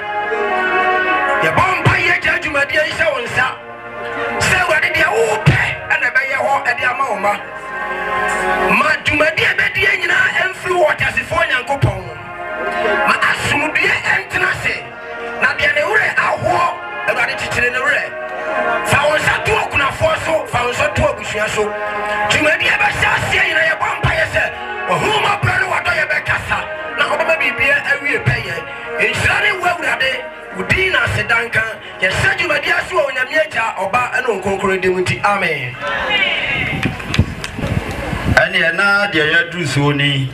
Your bomb pay a judgment, dear, so and so. Say what did you pay and I buy your home at the Amoma. My Jumadia Bediana and flew waters if one young coupon. My Asumudia and Tenase. Not the anywhere I walk about the teaching in the red. Found a talk on a force, found a talk with your soul. Jumadia Bassassia in a vampire said, who my brother, what I ever cassa. Now, maybe be a real payer. It's running well with a day. Udina Sedanka, yes, said you, my dear, so in a meter or bar and unconquered dignity. Amen. And yet, now, dear, do so ni.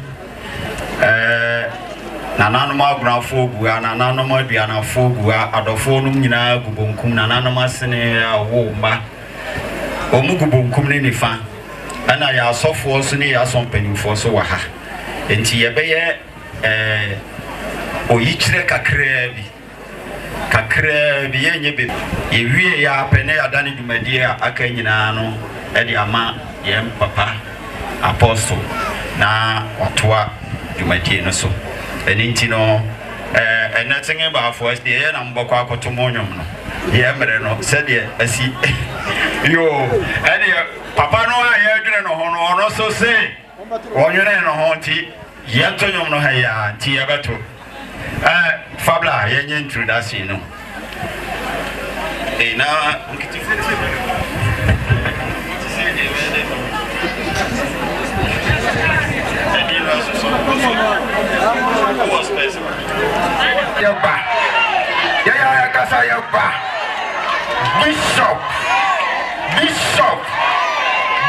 Nananoma Grafogua, Nananoma Diana Fogua, Adophonum Nina, Gubunkum, Nananoma Sene, Woma, Omugubunkum in the fan. And I are so force in the some penny for so waha. And Tiabe, Oichre Kakre, Bienye, if we are penny Adani Media, Akanino, Eddie Ama, Yem Papa, Apostle, na Watua, Dumatino so. And intino, and nothing about for us, the air and Boca Cotomonium. Yeah, but said ye, I see. You, and Papa no, I heard no honor, also say, or you know, haunty, Yantonum no haya, Tiabato. Fabla, yen introduction.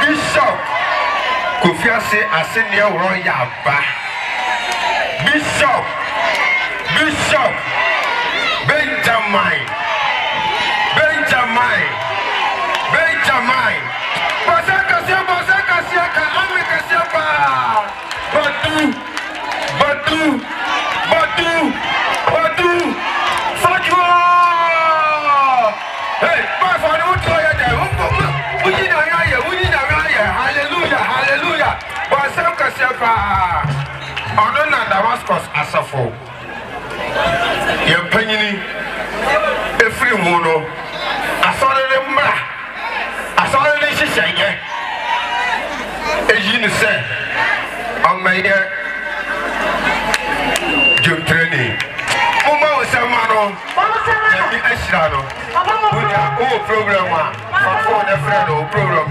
Bishop Kofiase Asenia Royal Ba Bishop Benjamin Bosaka Amekasiapa Badu Fatwa. Hey, my father would tell you that we need a hallelujah. Bosaka Siapa Odona Damascus Asafo. Your penny, a free mono. I saw the Shishanga. As you say, on my Jim training. Mama was a man, Ashrano. We are all program for the friend program.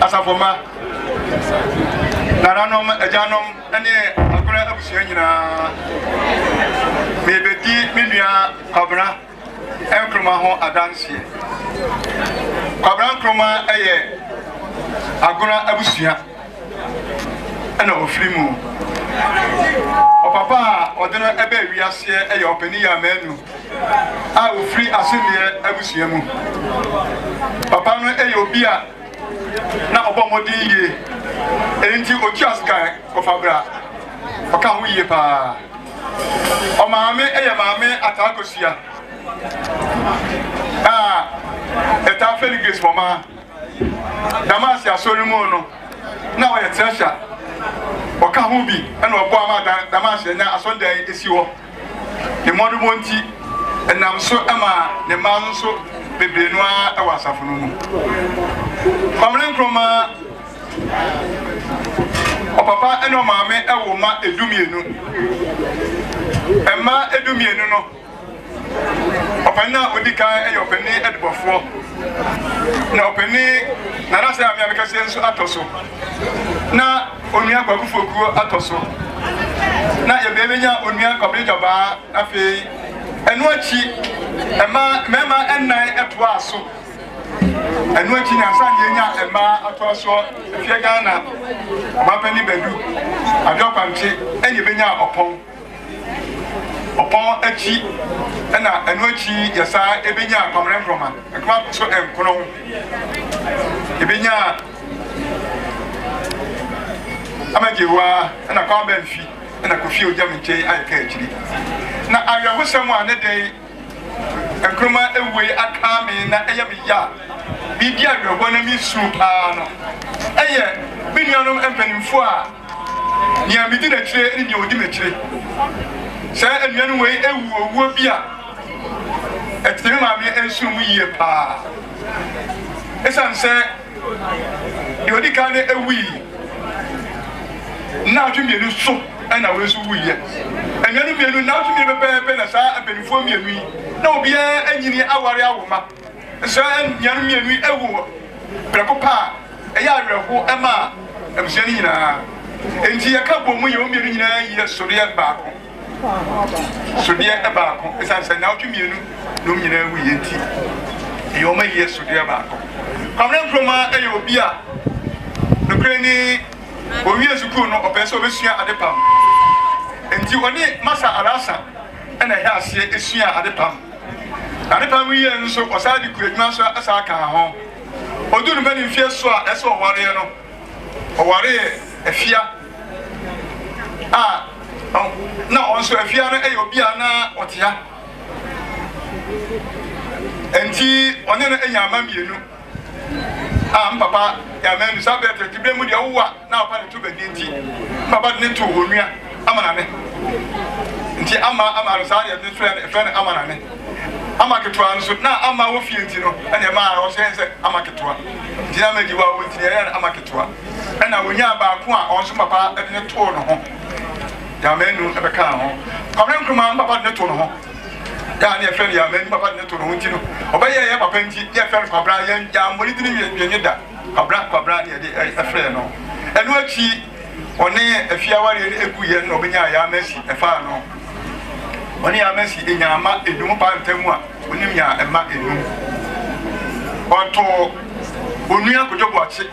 Asafoma Naranom Ejanom ene akura abusia nyina mebedi menua Kyeame Nkrumah ho adansie Kyeame Nkrumah eye akura abusia ena ofrimu opapa odeno ebe wiase eye openi ya manu a ofri asenie abusia mu papa no eye obia na obomodi ye enti ochiaska kofabra oka hu ye pa o maame eye maame atakosia eta feligres mama damasi asorimu no na o ye treasure oka hu bi na obo ama damasi na asonde esiwo ne modu monti enam so ama ne ma so bebre no a wasafo no mu Kyeame Nkrumah o papa eno maame ewo ma edumienu emma edumienu no opana odika eyo opani edbofo na opani na rasa ya miameka senso atoso na onua kwakufokuo atoso na ye bebenya onua kwabejaba afi eno achi emma mema ennan eto aso enu achi na asanye nya emma atoso fie Ghana mapani bedu adopante enye benya opon achi na enu achi yesa ebenya Kyeame Nkrumah akwa so enkono ebenya amajewa na kwa benfi na kofi ojamche ayeka achiri na ayahosem a ne dai Nkrumah ewe akame na eyabiya bibia gbo na mi su pa no eye binuanom empanimfo a nia midi na kire ni odi na kire sa anuanu we ewu owo bia etime ma me ensu mu yie pa esan se yodi kan ewi na adwumienu so na we so wuye anuanu mienu na adwumienu pepe na sa empanimfo mienu na obi anyini aware awoma so anuanu mienu ewu prekopa eya awerho ema emsiani nyina enti yakabo mu ye omienu nyina yie soriya baako soriya baako esanse na adwumienu no nyina wuye enti eyoma yie soriya baako Kyeame Nkrumah eyo obi a nukreni owie sukuu no opeso obesua adepam enti oni masa arasa ena he ase esua adepam adepam wiye nso osadi kuadwuma so asa ka ho odunu bani mfie so a eso oware no oware afia na onso afia no eyo bia na otia enti oni no enya amamienu papa ya menu sabete tibe mu de wowa na opa ne to bedi enti papa ne to onua amana ne nti ama rosa ya ne friend amana ne ama ketwa nso na ama wo fie enti no ene ma wo sense ama ketwa nti na magi wa wo enti ya ama ketwa ena wonya ba ko a onso papa ne to no ho Yamenu Ebekano. Kyeame Nkrumah Papa Neton. Yani a friend Yamen Papa Neton. Obey a Papenji, your friend Cabra, Yam Molidin, Cabra, a friend. And what she on a few hours a good no Yamesi, a fano. When Yamesi in Yama, a Dumpa Temua, Unimia, and Mac in Onto Unia could you watch it?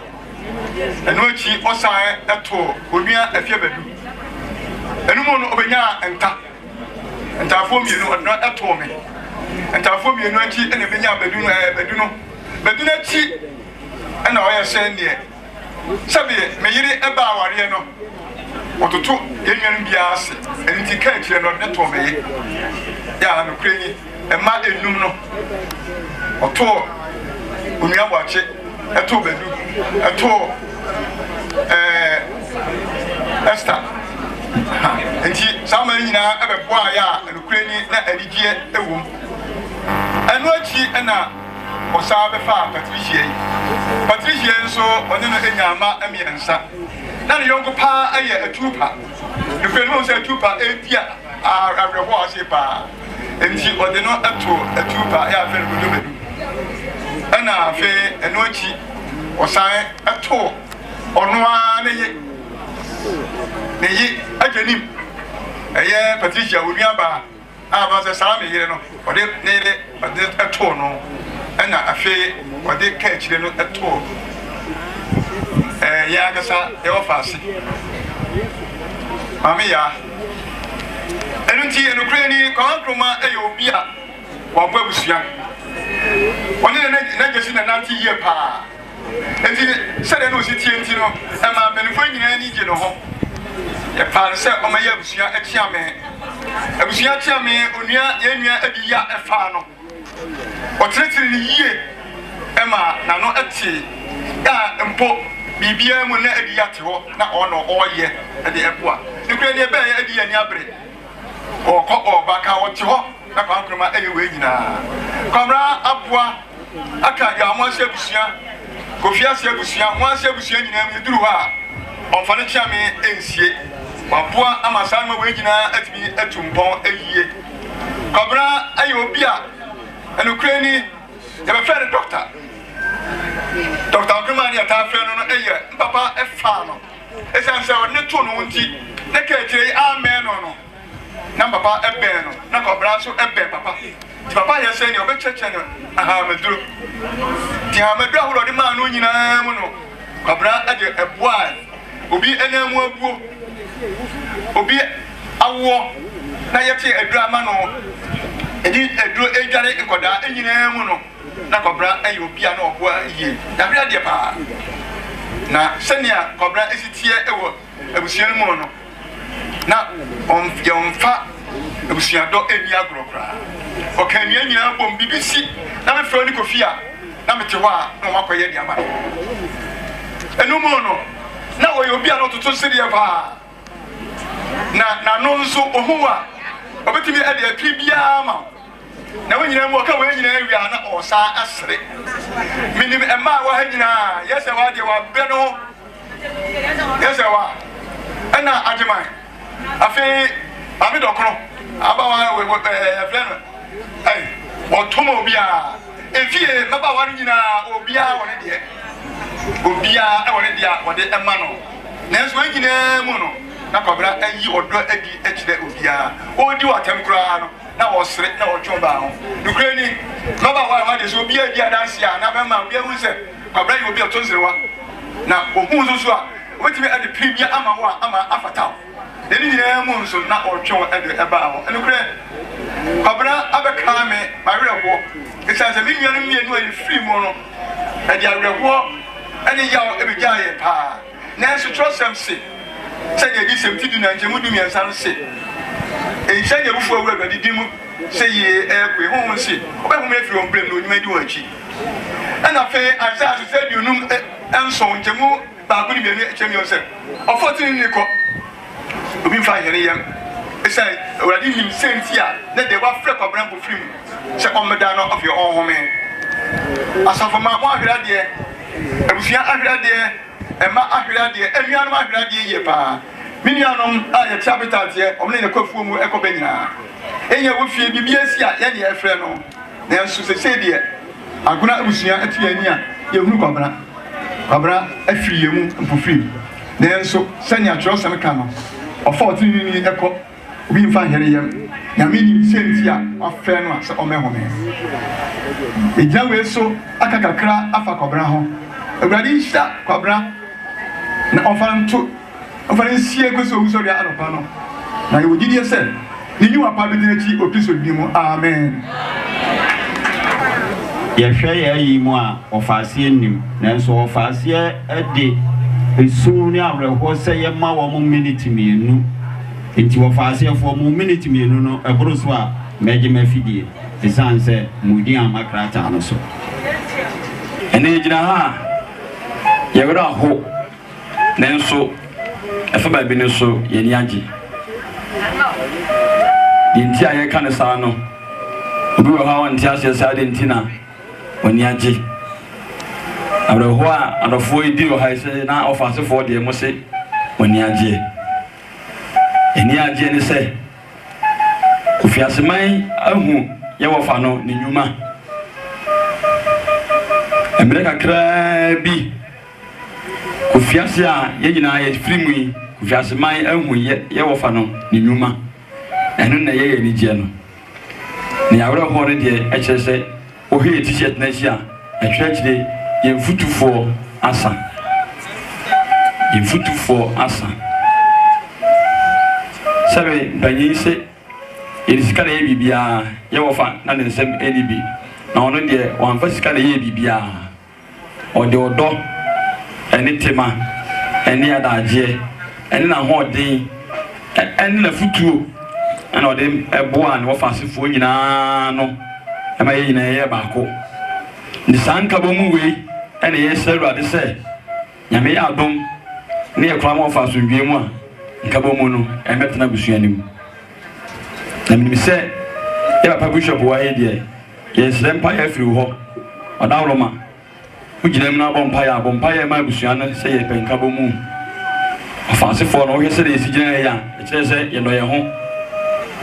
And when she also at all, Unia a few bedroom. And no one Obenya and Tap. And Tafum, you know, not at all me. And Tafum, you know, and the Benya Beduno, Beduna cheat. And I send ye. Sabi, may you a bow, you know. Or to two Indian Bias and indicate you're not net of me. Yeah, I'm crazy. And my Nuno or two. When you watch it, a two bedroom, a two Esther. And she, somebody now have a boy and Ukrainian, not a year, a womb. And what she and or Sabe Far, Patricia, so on the Yama, and me and Sa. Now the younger pa, a trooper. The fellow said trooper, 8 years, are a reward, and she was not a trooper, I felt good. And I feel a nochi or sign a tour or no one. I can him. A year, Patricia would be about. I was a salami, you know, or they nearly a tour no. And I feel what they catch them at tour. Yagasa, the office. Mamia. And in Ukraine, Nkrumah, Ayobia, or Babusian. One in the 90-year pa. And he said, I know city and you know, and my benefit any you know. A pan said, Oh, my Yabusia, a Kyeame. A Busia Kyeame, Unia, Yenia, Edia, a fano. Or 30 year, Emma, Nano Eti, and Pope, BBM, when Ediato, not on all year at the airport. The Great Bay, Edia, and Yabre, or Baka, what you Nkrumah anyway na kamera abua aka ya mo sebusia Kofiase busia mo sebusia nyina mi duru ha onfa ne Kyeame ensie wabua amasan ma we nyina atimi atumpon ayie kamera ayo obi a Ukraine ya be friend doctor Nkrumah ya ta friend no eye papa e fa no esanse o ne to no nti ne ka kire amen no Number papa ebeno na kobra so ebe papa ti papa ya se ni obecheche no aha meduro ti ha meduro ahuro de ma no nyina mu no kobra ade eboa obi enamu abuo obi awo na yete edura ma no edi eduro edware ekoda enyina mu no na kobra ayi obi a na oboa yie ya bia de pa na senia kobra esitie ewo ebusian mu no na yomfa ebusiado eni agrokra okania nyina bom BBC na me fro ni Kofia na me te ho a na makoye dia ma enu mu no na wo obi a no toto seri ba na no nso ohuwa obetimi ade atwi bia ma na wo nyina mu ka wo nyina awia na osa asre minim ema wa ha nyina yesa wa de wa be no yesa wa ana ajimai afi ami dokro abawa we friend ai otomo bia efie mabawa nyina obia wone de obia e wone de a wode ema no na so nyina mu no na kobra ayi odo adi akire obia odi watam kura no na wo sere na wo twon ba ho nukre ni mabawa ma de so obia di adanse a na bema obia hu se kobra yi obia to nserewa na ohun so a wetimi ade premier ama ho ama afata Then you are so not or show at the about. And look at Abra Abakame, my real war. It says a million and free mono. And you are war, and a young every giant pa. Nancy trust them sick. Say you did some tea and Jamudi and some sick. And say you before we got the demo. Say ye we won't see. Well, if you don't blame you may do a cheat. And I say, as I said, you know, and so Jamu, but good be yourself. Or 14 Nico. Obi fa here yam e say already him sentia na de wa frɛ kwabran ko film sɛ ɔmeda no of your own home asafo ma mo ahwera de abusua ahwera de ɛma ahwera de anuanom ahwera de yie pa Minianom a ye chapitat ye omne ne kwafuo mu ekobenya enye wo fie bibia si a ye ne efre no na nso se de aguna abusua atu ani a ye hunu kwabra afiri ye mu mpofiri na nso sanya atwosem ka no ofa otini eko obi mfa here yam nyame ni senti a afre no a se omehome ejia we so akakakra afa kwabra ho awurade nhyia kwabra na ofanto ofansie kweso usori anopa no na ye wogidie se ni nyu apa bi dinachi opiso bi mu amen ye hwe ye yi mu a ofasie nim nanso ofasie ede esu ni awreho se ye ma wo mu minute mienu enti ofasie fo mu minute mienu no ebro so a meje mafidie esanse mudi amakrata no so ene gina ha ye wura ho nanso efa ba bi ne so ye ni age dinti aye kan sa no obi wo ha won ti ase sa dinti na oni age abro ho a adofo idi wo ha se na ofase fo de mo se oni age eni age ne se Kofiase man ahu ye wo fa no ni nyuma emre kakra bi Kofiase a ye nyina ye free mu Kofiase man ahu ye wo fa no ni nyuma enu na ye ni je no ni awre ho re de e kire se o he t-shirt na ji a e hwe kire ye mfutufo asa sabe banyi se ye sikala ye bibia ye wo fa na ne nsem eni bi na ono de wan fa sikala ye bibia o de odo eni tema eni adaje eni na ho den eni na futuo ana ode eboa ne wo fa sefo nyina no ema ye nyina ye baako ni sanka bo mu we eni ye seru ade se nyame ya adom ne ye kra mo fa so ndwe mu a nka bo mu no emetena busuanim na mi se ye papa bishop wa ye de ye srempa ya firi ho odawroma uginem na bompa ya ma busuan se ye penka bo mu afanse fo no hwe se de sigina ya e kire se ye no ye ho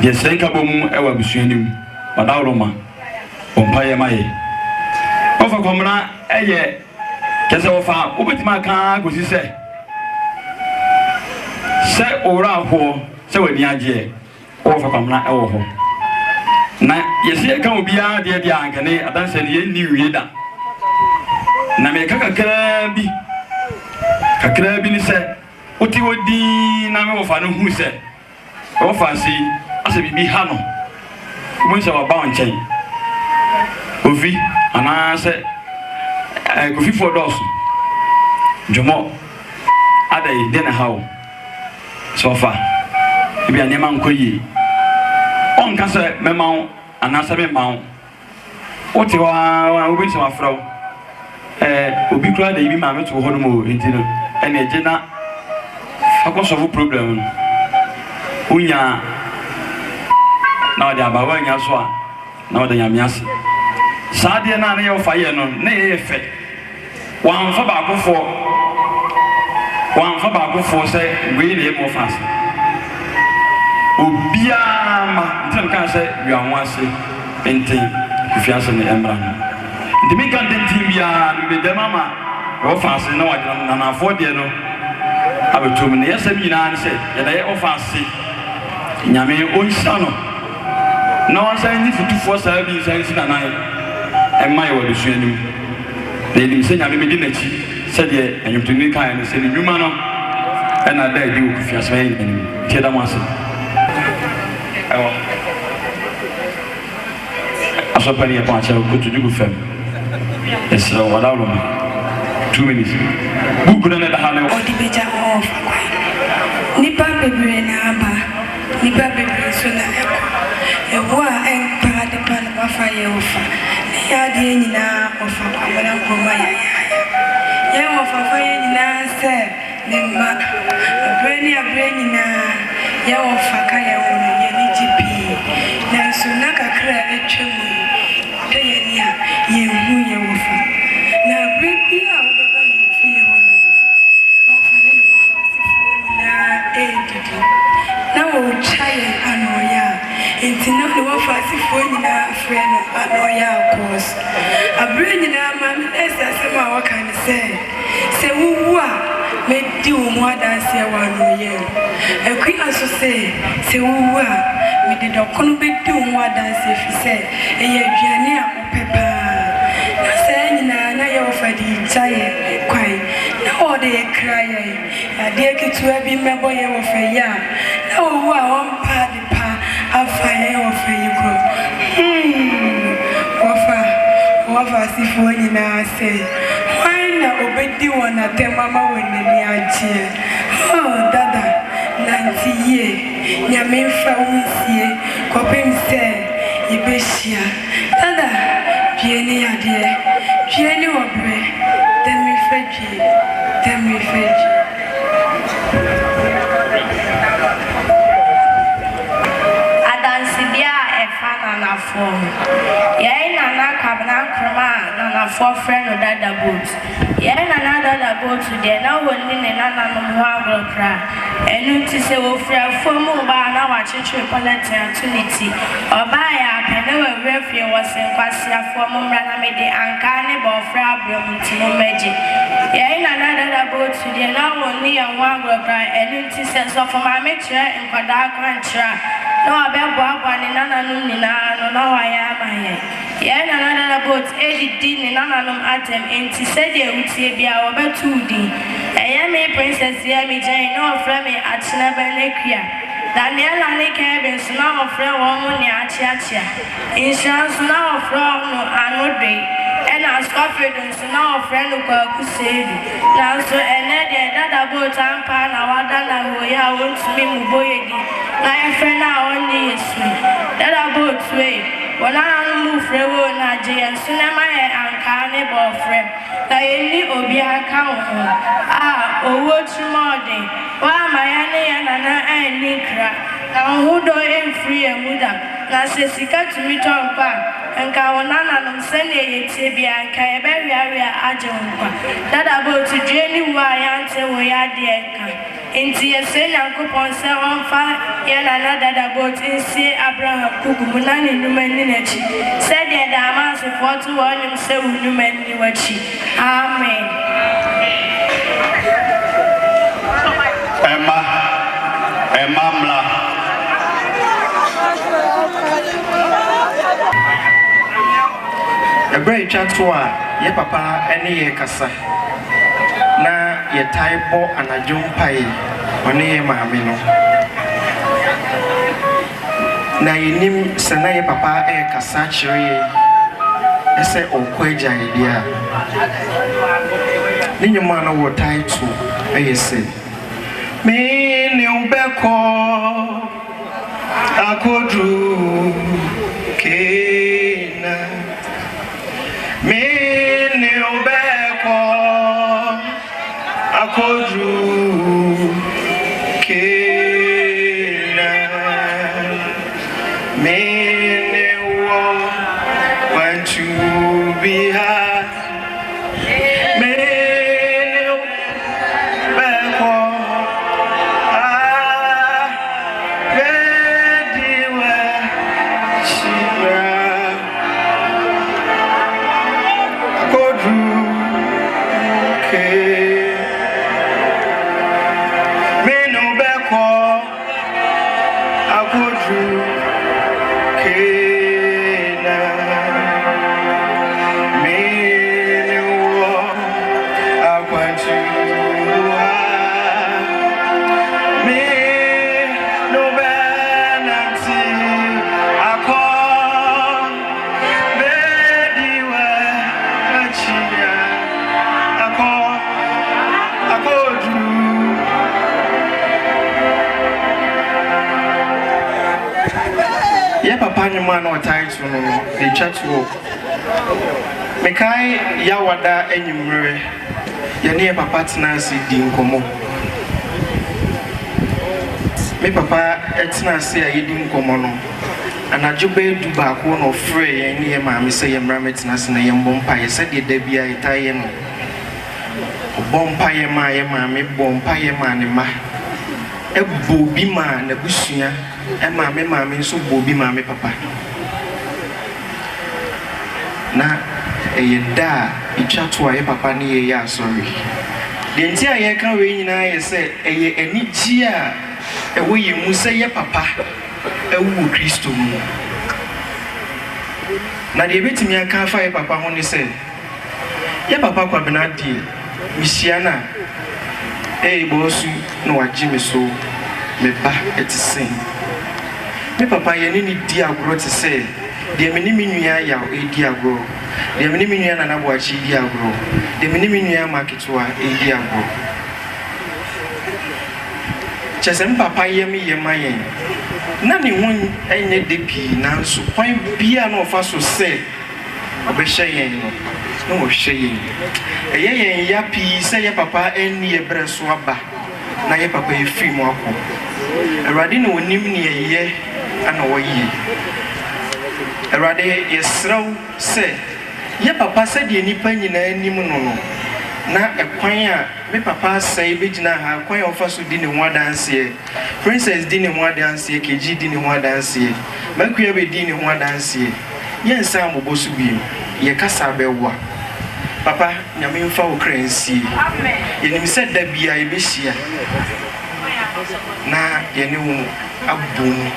de senka bo mu e wa busuanim odawroma bompa ya ma ye ofa komna eye kese ofa obetima kan gosi se ora ho se wani age ofa komna e wo ho na yesi kan obia de ankane adanse ne ye niwie da na me kakra bi ni se oti wodi na me ofa no hu se ofa si ase bibi ha no mo se wa ba onchen ofi ana se kofi for dos jomo adai de na hawo sofa ibi anyama nkoyi on ka se memawo ana se memawo oti wa obi se mafrawo obi kura da ibi ma meto ho no mo entino ene ejena akoso problem unya na odi abawa nya so a na odi nyamiase saade na ye ofa ye no na ye fe wan fa ba kofo se we le mo fast obia ma ntem kan se wi anwa ase enti Kofiase ne emra ndi mi kan den bia no be dem ama o fast na wa na na afo de no abetum ne yesa bi na se ye na ye o fast nyame o nsa no na wan sa ni futufo sa bi sa si na nai emma ye wo de suanim na edim se nyame be di na chi se de enyumtuni kan ne se ni nyuma no ena da di Kofiase ni tie da mo ase ewo asopani e pa cha ko tu dugu fem esra wala lo 2 minutes buku na da hale odi beja off nipa bebre na aba nipa bebre so na ewo a empa de pa na fa ye ofa ya de nyina ofa amana Nkrumah ya ofa fa ye nyina se nemma abreni na ya ofa ka ya wono ye ni GP na so na kakra etwemu de ye ni a ye hu ye ofa na abreni a obeba ye fie wono ofa ne ofa sifo na edi ne wafa sifo nyina frɛ no ano ɔyɛ akɔs abrɛ nyina ma me ɛsɛ asɛm a wɔka ne sɛ wuwu a medi wo mu adanse wɔ ano ɔyɛ akua so sɛ wuwu a mede dɔkono bɛdi wo mu adanse fi sɛ ɛyɛ aduane a ɔpɛ paa na sɛ nyinaa na yɛ wɔfa de gya yɛ kwan na wɔde yɛ kra yɛ adeɛ ketewa bi mmɛbɔ yɛ wɔfa yi a na wɔwu a wɔmpa de pa afa yɛ wɔfa yi kɔ wɔfa asifoɔ nyinaa sɛ hwan na obɛdi wɔn atɛm ama wɔn n'ani agyeɛ dada nante yie nyame mfa wo nsie kɔpem sɛ yɛbɛhyia dada due ne yadeɛ due ne wɔberɛ dɛmefɛ due adansibia ɛfa nanafoɔ yɛn nana Kyeame Nkrumah nanafoɔ frɛ no dada boat yɛn nana dada boat deɛ na wɔni ne nananom ho agorɔ kora ɛno nti sɛ wɔfirafoɔ mu baa na wɔakyekyere pɔlɛtin ato ne ti ɔbaa yɛ apɛ na wɔawura fie wɔ se nkwasiafoɔ mo mmra na mede ankaa ne bɔɔfrɛ abrɛ mu nti mo mmɛgye yɛn nana dada boat deɛ na wɔni yɛn ho agorɔ kora ɛno nti sɛ sɔfo maame kyerɛ nkwadaa kwankyerɛ a na wɔbɛboaboa ne nananom nyinaa no na wɔayɛ ama yɛn nana dada boat ɛdidi ne nananom atɛm enti sɛdeɛ wotie bia wɔbɛto wo din ɛyɛ me princess yɛ me gyɛn na ɔfrɛ me akyena bɛnakua Daniela ne Kyeame nso na ɔfrɛ wɔn mo ne akyeakyea nhyira nso na ɔfrɛ no anodwe ɛna Scorpio nso na ɔfrɛ no kwaku seedu nanso ɛnɛ deɛ dada boat ampa na wada na hɔyɛ a wɔntumi mmobɔ yɛ di na ɛfrɛ no a ɔnye yɛ sui dada boat wei wɔn ananom mu frɛ wo na agye yɛn so na ma yɛ ankaa ne bɔɔfrɛ na yɛnni obiara ka wo ho a owó tuma ɔden wɔama yɛn ne yɛn nana ɛnni nkra na ɔhodɔ ɛmfiri yɛn mu da na sɛ sika tumi tɔ mpa nka wɔn nananom sɛnea yɛtie bia nka yɛbɛweawea agye wo nkwa dada boat due ne wu a yɛante wo yɛ adeɛ nka nti yɛsɛ Nyankopɔn sɛ ɔmfa yɛn nana dada boat nsie Abraham kuku mu na ne nnwuma ni n'akyi sɛdeɛ daama asefoɔ to wɔn nnwom sɛ wo nnwuma ni w'akyi amen. Emma mla ɛberɛ atwa to a yɛ papa ɛne yɛ kasa na yɛtae bɔ anadwo mpae ɔne yɛ maame no na yɛnim sɛ na yɛ papa ɛyɛ kasa kyerɛ yɛ ɛsɛ ɔkɔ agya yɛdeɛ a ne nnwom a na wɔtae to ɛyɛ sɛ mene wobɛkɔ akoduru kena mene wobɛkɔ akoduru kena mene wo want to be high mene wobɛkɔ man or title the church walk. Mekai Yawada enyumre yɛne papa tena ase di nkɔmmɔ me papa tena ase a yɛdi nkɔmmɔ no anadwo bɛyɛ du baako na ɔfrɛ yɛn ne yɛ maame sɛ yɛmmra mɛtena ase na yɛmbɔ mpaeɛ sɛdeɛ da bia yɛtae yɛ no ɔbɔ mpaeɛ ma yɛ maame bɔ mpaeɛ ma ne ma ɛbɔ bi ma n'abusua maame nso bobi maame papa na da itwa to aye papa ne ye ya sorry de nti aye ka we nyina ye se eye anigi a ewo ye mu se ye papa ewu Kristo mu na de betimi aka fa ye papa ho ne se ye papa kwa benadi misiana bosu no wagime so me ba etisen me papa ye ni di agro te se de me ni minua ya di agro de me ni minua na nabo achi di agro de me ni minua marketwa di agro chesem papa ye me ye mayen na ni won enye de pi na so kwan bia na ofa so se obehye yen no wo hye yen yen ya pi se ye papa eni ye bre so aba na ye papa ye fi mu akọ Erade no onim ne ye ana wo yi Erade ye sraw se ye papa se de nipa nyina anim no na ekwan a me papa sai begina ha kwan a ofa so di ne ho adanse princess di ne ho adanse keji di ne ho adanse makuya be di ne ho adanse ye nsa mobosu bi ye kasa bewa papa nyame mfa wo kransi amen ye nim se da bia ye behia na ye ne wo abum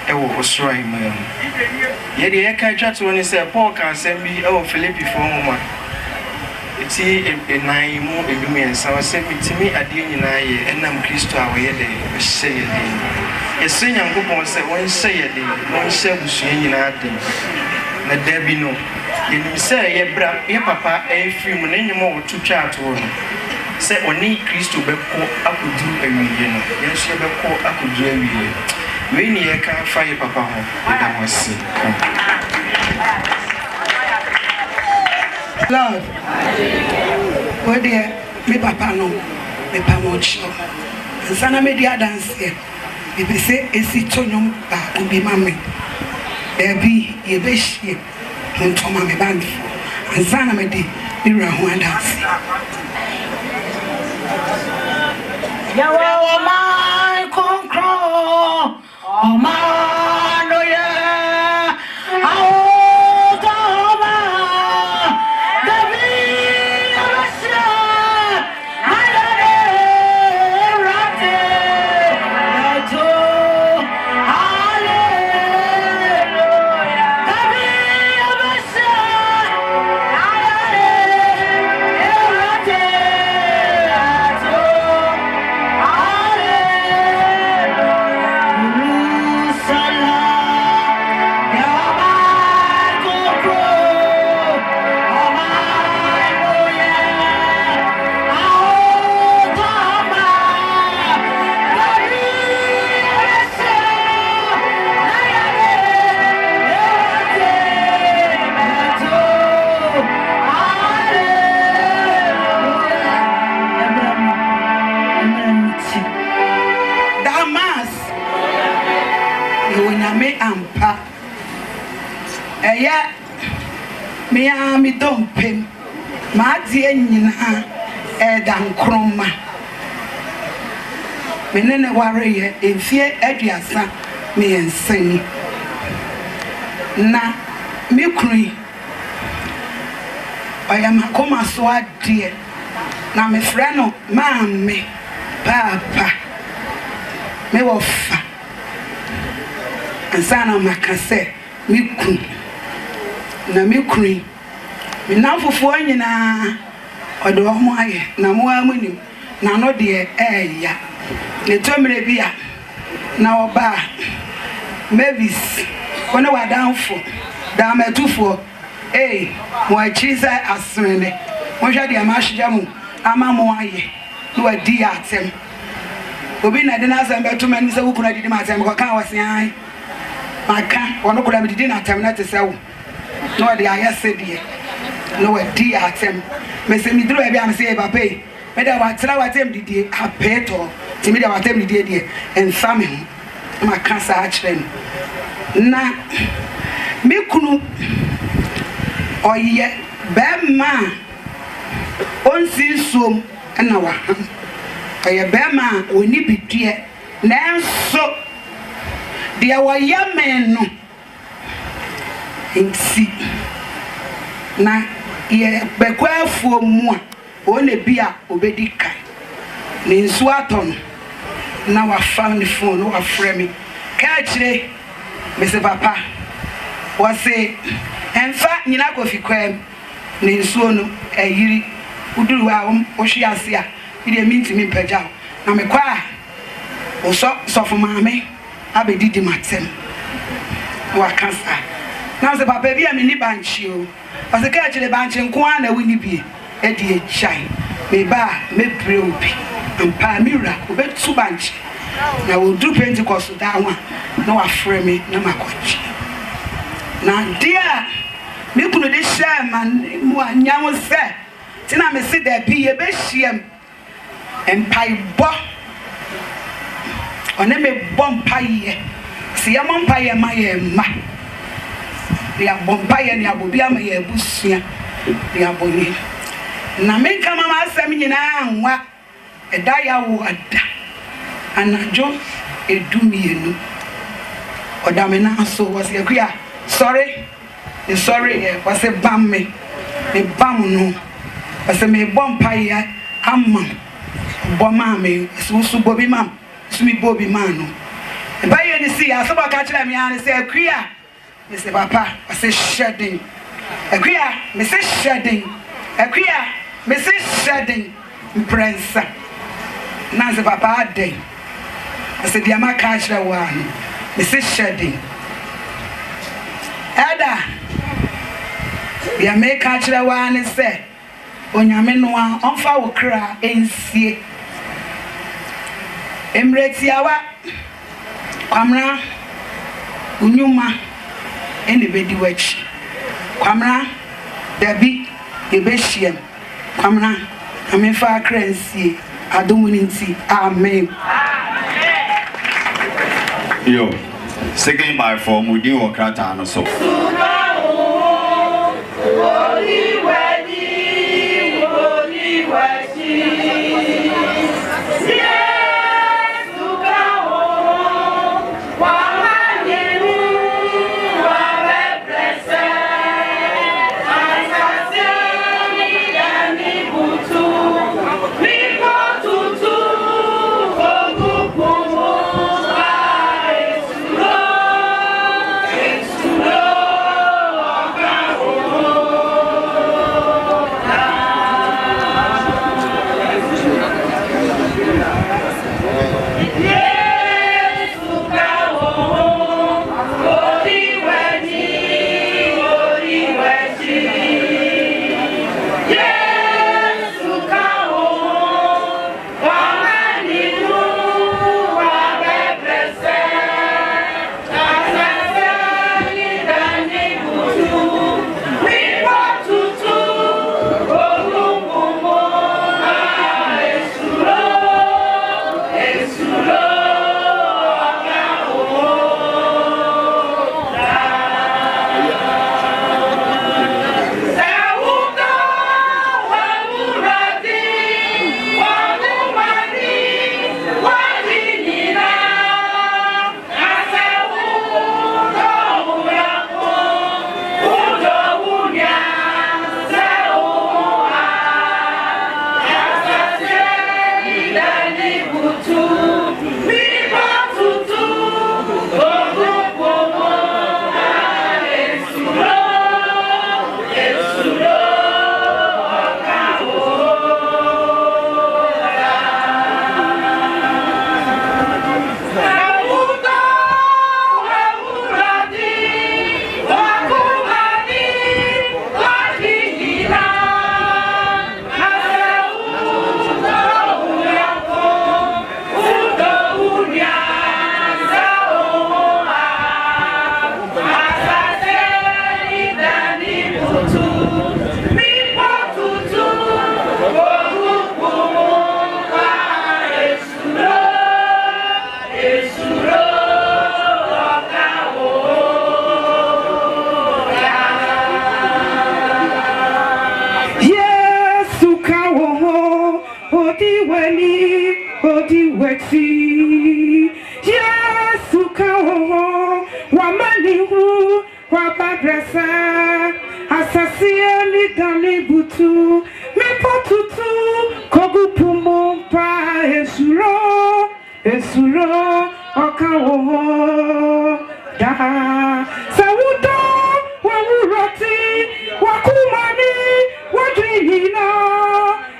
ewo osrai man ye de ye ka twa to ne se Paul kan sem bi ewo Philippi 4:1 eti enai mu edumi ensa wase mitimi ade nyina ye enam Kristo a wo ye de hye ye de ese nyankopon se won hye ye de won hye busu nyina de na dabi no ye nim se ye bra ye papa e free mu ne nyimo wo tutwa ato no se oni Kristo beko akodu awiye no ye so beko akodu awiye we ni ye kan fa ye papa ho da wasi Lord, where dear, me papa no, me pamocho. And sana me dia dance here. Me be say esi tonyo ba ubi mame. Baby, ye be she, on toma me band. And sana me di, me rahu dance. Yawa my concro, oh man, oh yeah, oh. Me don't pay. My dear Nina, Kyeame Nkrumah. Menene warrior, if ye Ediasa, me and sing. Na, me cry. I am a coma so dear. Na me friend, mammy, papa, me wofa. And sana makase, me kun. Na me cry. Me now for 4 nyina odo ho aye na mo amunim na no de ya ne tomre bia na oba mavis wona wadanfo da matufo mo achi sai asrene mo hwa de ma hyeja mu ama mo aye no adi atem obi na de na asem beto mani se wukuna didi matem ko kan wase ai maka wono kula me didi na atem na te se wo no de ayese de no adi atem me se mi dro e bia me se papa me da wa tra wa tem didi apeto ti me da wa tem didi de enfa me ho ma kan sa a kire na me kunu oye be ma onsi som na wa oye be ma oni bidue na enso Dear Wayaman, in see. Na ye bekwa fu mu a one bia obedika ne nsu aton na wa found phone wa frame ka kire Mr. Papa was say enfa nyina kofi kwam ne nsu no ayiri uduru wa o hwe ase a ide mintimi mpagya na me kwa o so for maame abedidi matem wa kansa na se papa bia me ni banchi o parce que je le banchi nko ana wini bie e di echai me ba me pray obi ampa mira obetu banchi na wo du Pentecost da ho na wa frɛ me na makochi na dia me kunu de share man mu anya wo se ti na me se da bi ye be hiem empai bo one me bompa ye se ye mompa ye ma ye ma ya bompa ye ne abobi ama ye busua ya boni na me kama ma asem nyina anwa eda ya wo ada anajo edumienu odame na so was yakua sorry was a bam me no was a me bompa ye amma boma me so bobi mam so mi bobi man no e ba ye ni see aso ba ka kire me an say akua me say papa I say shedding akua me say shedding akua me say shedding prince na say papa dey I say dia ma ka kire wa no me say shedding ada dia me ka kire wa ne say onyame no a onfa wo kra ensie emretiawa kwamra unyuma ene bedi wachi kwamra dabi ebehiem kwamra amefa kransie adomuninti amen yo second by form we dookrata no so Yes, bresa asasia ni dani butu mi potutu kogu pumumpa esuro okawo da sawudo wawuroti wakumani wadrihina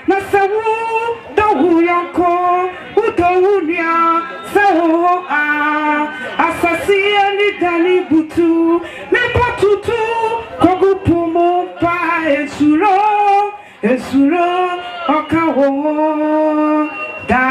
na sawu dawuyanko udowunia sawo asasia ni dani butu mi potutu kogu pumumpa esuro okawo da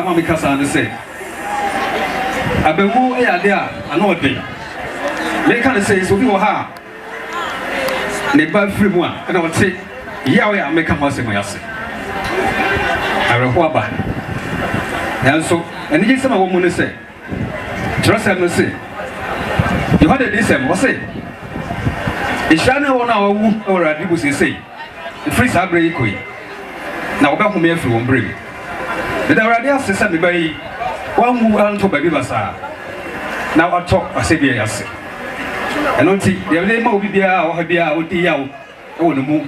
Mami Kassan say, I be who I know it. They can't say so. You are they buy free one, and I would say, Yahweh, I make a house in my house. I will walk back. And so, and you some woman say, trust him, say, you had a decent, was it? It's Shana 1 hour or a people say, the free sabre queen. Now, back home here for one bring. The radio system by one who went to baby basa. Now I talk, I say, yes. And not the name will be there or be out the out or the moon.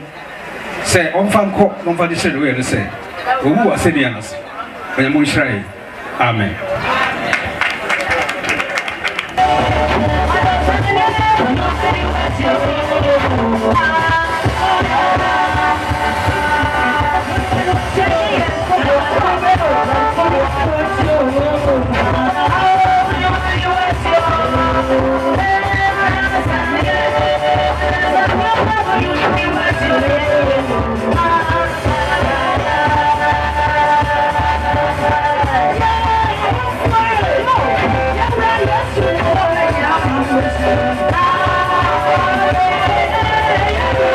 Say, on fan court, no for the shed where they say, who are Sedianas? When I'm shy. Amen. Yeah.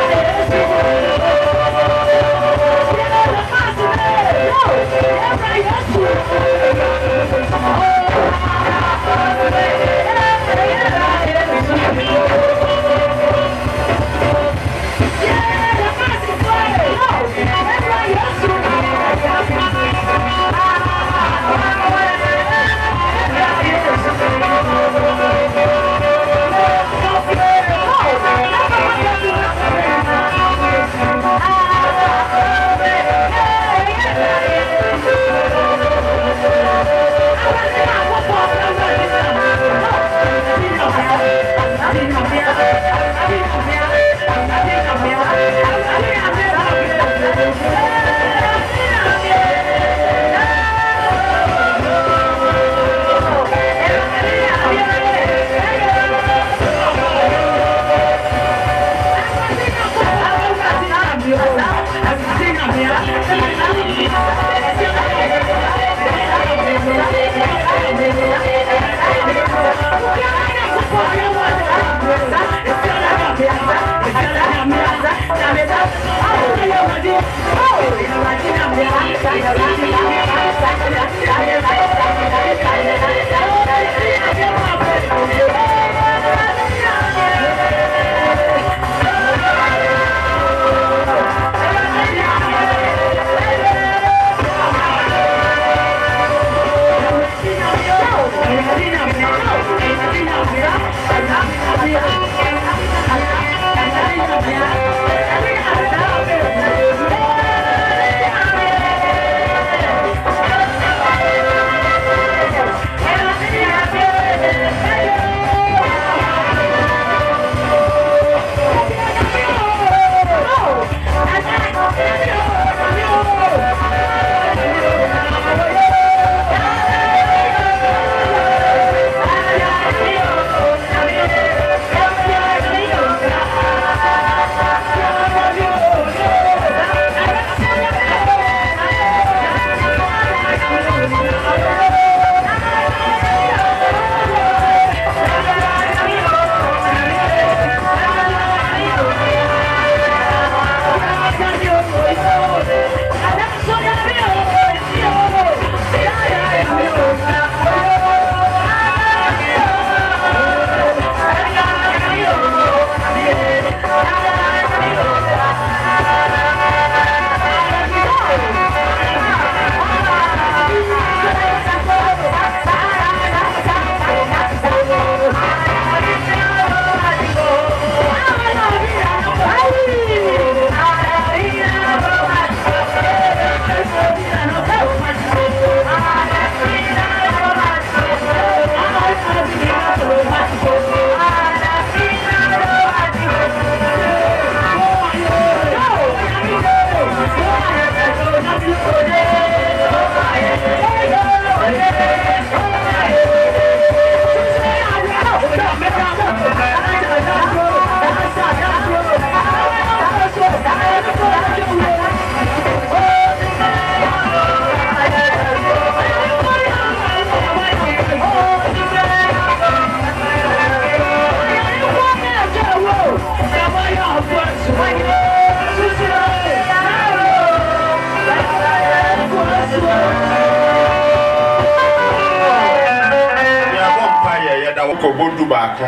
wokɔ bodu baako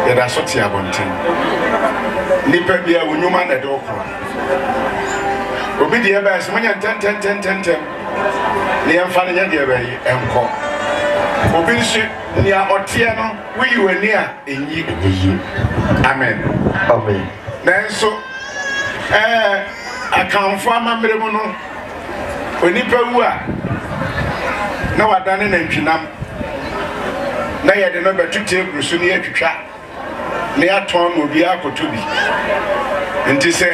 yɛda so te abɔnten nipa bia wonyuma na de wokɔ obi deɛ bɛyɛ sɛ monya ntɛntɛntɛntɛntɛm ne yɛmfa no nyɛ deɛ bɛyi ɛnkɔ obi nso nea ɔteɛ no woyi w'ani a ɛnyi amen nanso akamfo amammerɛ mu no onipa wu a na wadane nantwinam na yɛde no bɛto table so ne yɛtwitwa ne yɛatɔn no obi akɔtɔ bi nti sɛ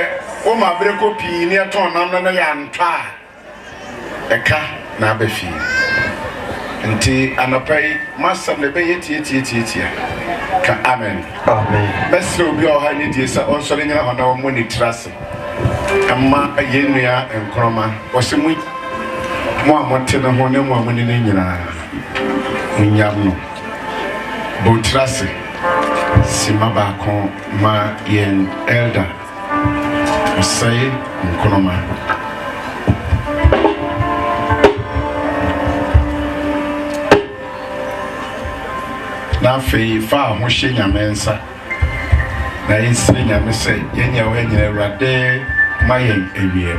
woma berɛ kɔ pii ne yɛtɔn nam no yɛ antɔ a ɛka na aba fie nti anɔpa yi masɛm ne bɛyɛ tietietia ka amen bɛsrɛ obi a ɔha ne die sɛ ɔnsɔre nyina hɔ na ɔmmɔ ne tiri ase ɛma yɛnnua Nkrumah ɔsɛ mo a mote ne ho ne mo a mo ne ne nyinaa munyam no Botrase sima baako ma yen elder Osei Nkrumah na fe fa ho hye nyame nsa na yɛsɛ nyame sɛ yɛnya wo nyina Awurade ma yɛn awie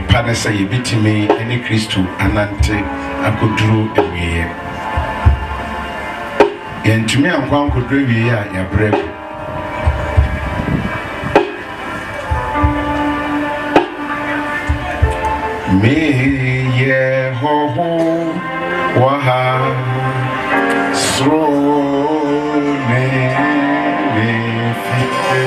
pa ne sɛ yɛbɛtumi ne Kristo anante akoduru awie yɛntumi ankwa akoduru awie a yɛbrɛ me Yehoho waha srone nefite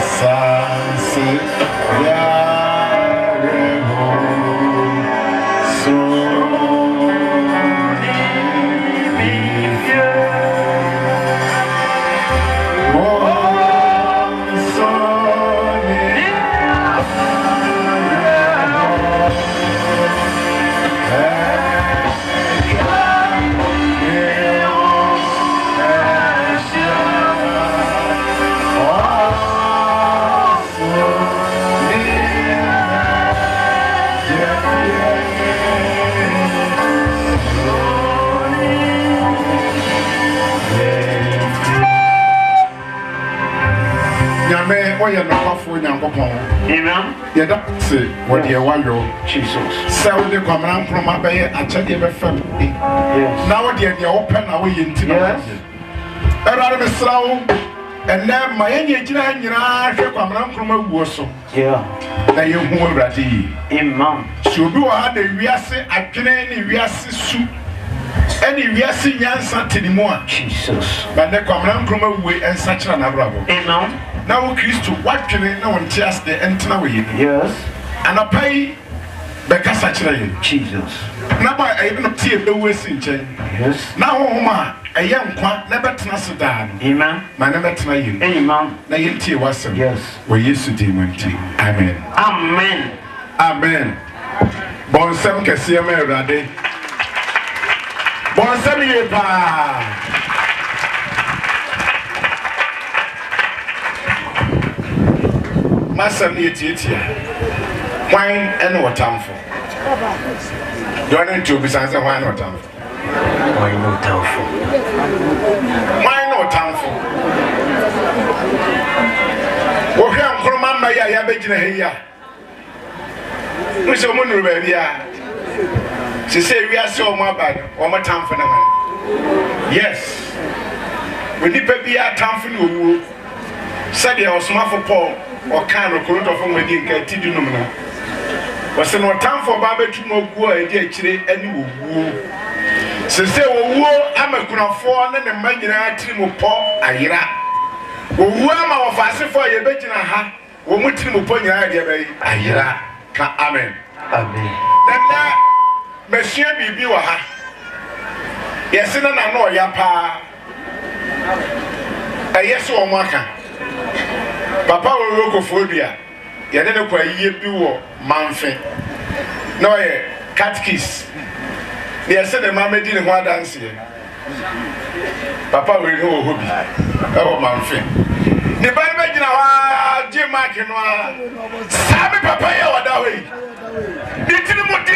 asanse yareho srone nefite Oya no kwafo nyankopon amen yeda se wode e wayo Jesus se wode kwamra Nkrumah beye achade be fam na wode e wo pe na wo yenti na erare mesrawo enne ma yenye gina nyina hwe kwamra Nkrumah wuo so na ye hu Awurade yi amen so bi wa da wiase adwene ne wiase su ene wiase nyansa tenimu a Jesus ba ne kwamra Nkrumah wuo ensa kira na brabo amen now Kristo wadwene na won tias de entena we yi yes anapai be kasa kire yi Jesus na ba e no tie be wesi nchen yes na homa eye nkwa na betena se da no amen ma na betena yi amen na ye tie wasem yes we Yesu di manti amen amen amen bon sem kese ma Awurade bon sem ye pa Masam ni etitia wine and watamfo don't to be sansa wine watamfo wine watamfo wo hwe Nkrumah ma ya begina he ya muso mo nuru ba bia se se wiase o mo abad o mo tamfo na man yes we ni pe bia tamfo ni owu said osmafo Paul or can or corrupt of wedding tidunum. Was an time for Babetu Mogu, a dear chile, any woo. So say, woo, I'm a good for and a man trim of Paul, Ira. Woo, I'm our fast for your bed in a hat, or mutim upon your idea, Ira. Amen. Amen. Then that Monsieur be a hat. Yes, and I know your pa. A yes or marker. Papa will look for you. You didn't quite ye do manfin. No, catechist. They said the mamma didn't want to dance here. Papa will know who be. Oh, manfin. The Bible, Jim Markin, Sammy Papa, what are we? The Timothy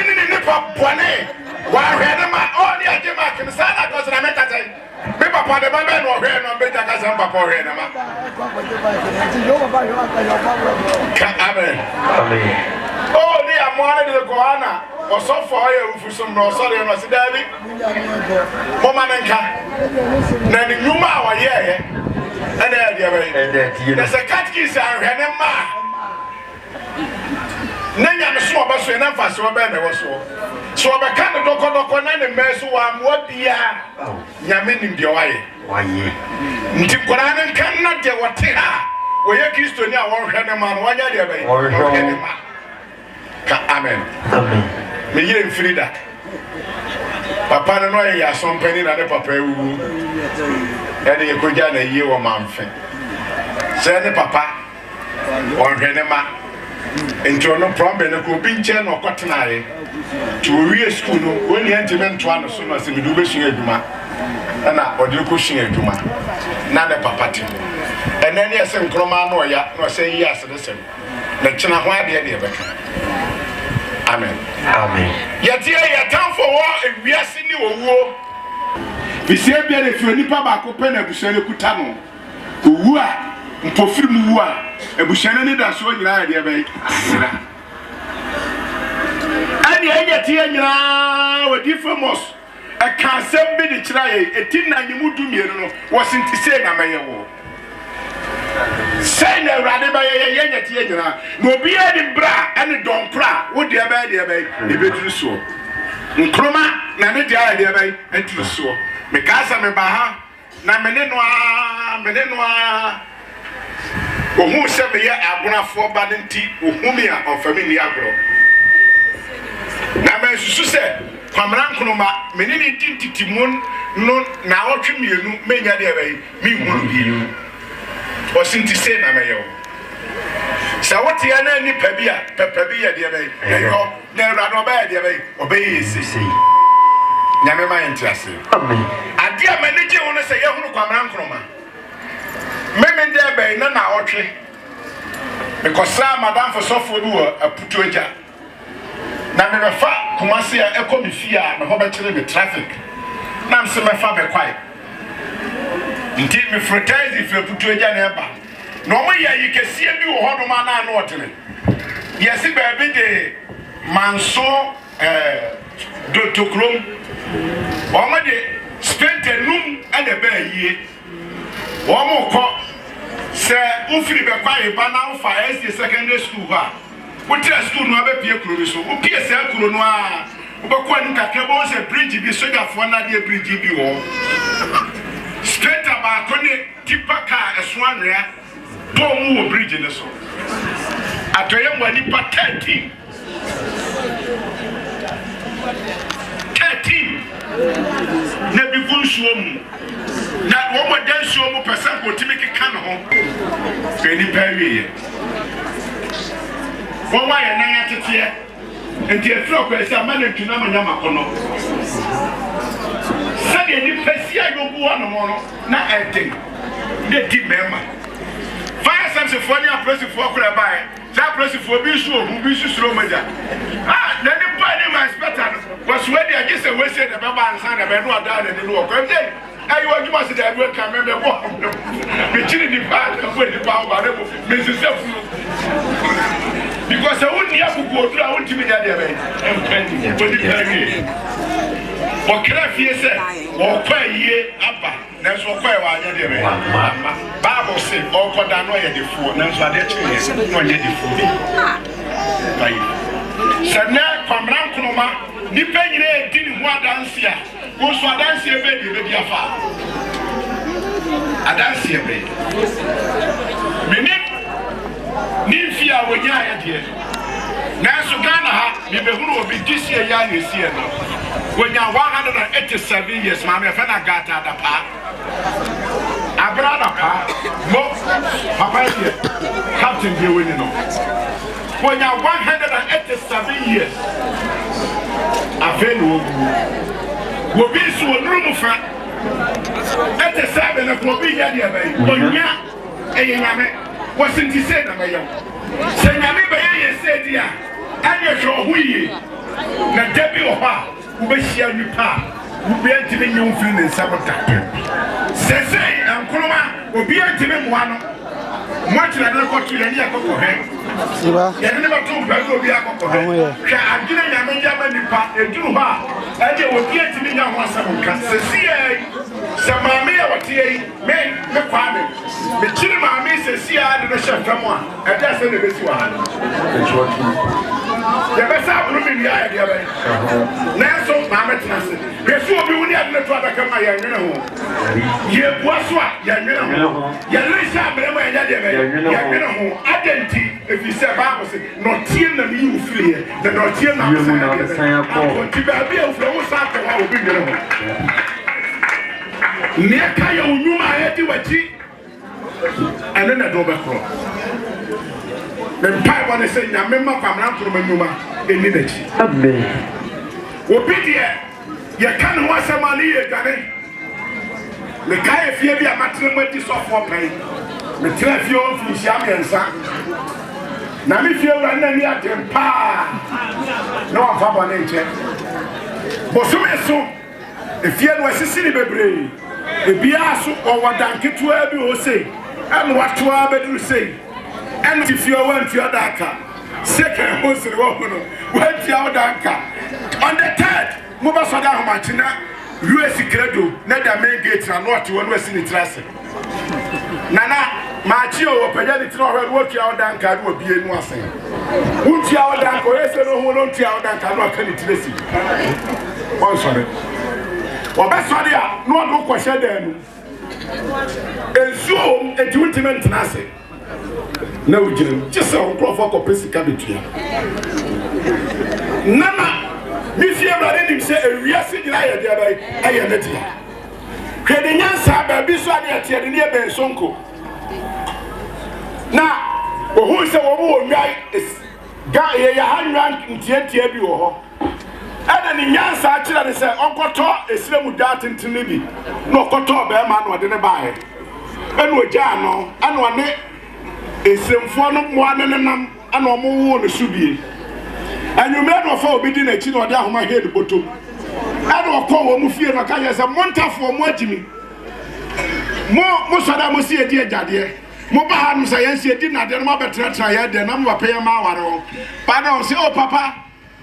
some papa here na ma. Amen. Oh, ni amwana de Kohana. Oso for here ufu some no sorry no se David. Mama nanka. Na ni nyuma wa ye. Ene ya dia bai. There's a catechist and renema. Nanya me so oba so na fa so oba me wo so. So oba kan doko na ne meso wa mo bia. Nyame nim de waye. Waye. Nti Quran kan na de wote ha. Oye Kristo ni a won hwe ne ma no wanya de bai. Ka amen. Amen. Me yire Frida. Papa no ye ya so mpani na ne papa ewu. E de yekoja na yie wo mamfe. Se ne papa won hwe ne ma. Ento no problem na ko bi nche no kotena ye. To we school no when you enter to an so no se me do be shin aduma. Na odi ko shin aduma. Na ne papa tim. Ene ne se Nkrumah no ya no se yi asede sem. Na chena ho ade de be ka. Amen. Amen. Yeti ya time for war ewiase ni owuo. Bisia bia na fi onipa ba ko pe na busuane kuta no. Owu a mpofiri mu wu a ebusuane ni da so nyina ya de be. Ani yeti nyina we di famous. A cancer be the try a tin na nyimu dumienu no wasn't to say na mayewo. Say na rade ba ye yeti nyina no bia di bra and don pra wo de ba e betru so. Nkrumah na ne dia de ba entru so. Me kasa me ba ha na me ne no ohu se me ye abonafo ba de nti ohumi a ofamili agro. Na me susu se Kyeame Nkrumah menini tintitimun no na otwe mienu menya de bai mi hunu bi o sinti se na meyo sa wote ya na ni pabia de bai eyo na rado ba de bai obey sisi nyame ma entiase amen ade a manije wono se ye hunu Kyeame Nkrumah memende bai na otwe because madam for sofo du aputo eja na me fa kumase a ekomifia me ho be kire me traffic na mse me fa be kwai nti me fretize if putu eja na eba no mo ya yikesie bi wo hodo ma na no otene yesi ba bi de manso do tokrom o mo de spent enum and e ba yie wo mo ko se ufiri be kwai ba na ufa SD secondary school ha what is school no abepie kuro bi so o pie se kuro no a o be kwa nka kebo se bridge bi so gafo na de bridge bi wo straight about ko ne tipa car eso anrea to mu wo bridge ne so atoye mwani pa 13 na bi gunsuo mu na wo mo dan suo mu person ko timiki kan ho eni pawie one way and I tete and the flock is a man to na manyama kono said any pesia you go on mono na ending the team member fire sense for any oppressive for by that oppressive for be so who be so maja then the party my spectator was ready I just say we said the baba and son the no down and the work every I want you must say that we can remember what the children the bad when the power Mrs. because I wouldn't have to go through, I wouldn't be there. I'm 20. What can I say? Or quite ye, Abba. That's what I did. Bible said, all for that way the food. That's what they're saying. No, yet the food. So now, Kyeame Nkrumah, depending on didn't want dance here. Go so dance here, baby, a far. I dance here, baby. Nifia wonya ya die na so Ghana ha me behuru obi disi ya na esi no wonya 187 years ma me fa na gata da pa abrada pa mo papa ye captain be winning no wonya 187 years afenu wo bi so onuru mu fa 87 na ko bi ya dia bai wonya nyame wasn't he said na mayo se nyame ba ye said dia anya hwo huye na debi o ha wo be hia nipa wo be antime nyum firi ne sabota se Nkrumah obi antime moano much na de ko tu ya ni akoko he ya ni ba tu ba obi akoko he hwa agina nya me ja ba nipa eduru ba e de obi antime nya ho asam ka sesie sama me ya wotie me kwa me chiri ma me sesie ade no hye fam a e da se ne besi wa ha ya be sa bru mi ya ya be na so ma me tena se be so obi woni ade to adaka ma ya nwene ho ye bua so a ya nwene ho ya le sha bre ma ya de be ya nwene ho adenti if you say Bible say no tie na mi yu free the no tie na se na ko ti ba bi e fro wo sa ta wa obi nwene ho ne ka ya unyuma e di wachi ene na do be kro the pipe on the say na memma kwamra nkoro nyuma eni na chi amen obi de ye kan ho asema ne ye gane me kai fie bi amatre mati sofo pai me tra fie o fi hia mensa na me fie wura na ni atempa no afa bone nche bosume so e fie no asisi ni bebre e bia so o wadanketo abi o sei anu wato abeduru sei and if you want to Daka, second host of the went to Daka. On the third, Mubasada Machina, US Credo, not the main gates and what you want to in Tracy. Nana, Machio, Pedality, or what you out Danka would be in one thing. Won't you out Danka, or yes, no one to out Danka, not can it Tracy. Oh, sorry. Well, that's what they are, no question then. And so, a 20 minutes Nasi. Na ujire just say on crop for pesika betua nana mi fie brade nim say ewiase nyina ye de bai aye ne dia kwede nyansa ba bi so ade atie de ne e ben sonko na ohu se wo wo nwai ga ye ya hanwan ntie bi wo ho ana ni nyansa akira ne say onkoto esire mu datentene bi no okoto ba ma no de ne ba he enu oja no ana ne esemfo no moanenam ana omowo no subie anyumre no fa obi di na chi no de ahoma head bottom ana okwo mu fie no ka yesa montafo mo agimi mo sada mo sie di agade mo ba ha no sa yense di na de no mabetratra ya de na mo ba peye ma aware ho pa na o se o papa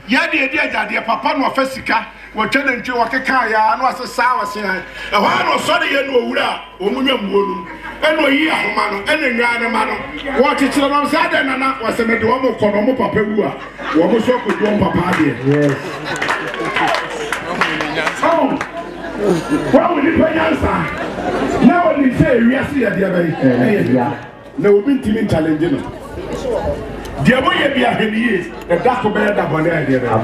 ya di agade papa no fa sika wo twene ntwe wo keka ya no asesa wa se ha e ho no so de ye no owura o munwa muonu eno yi ahoma no ene nwa ne ma no wo chichiro no se ade nana wo se me de wo mo kono mo papa wu a wo mo so ko do papa de yes oh wa we ni panyansa na wo ni se wi ase ya de bai na obi ntimi challenge no de mo ye bia heniye e da ko be da bone ya de bai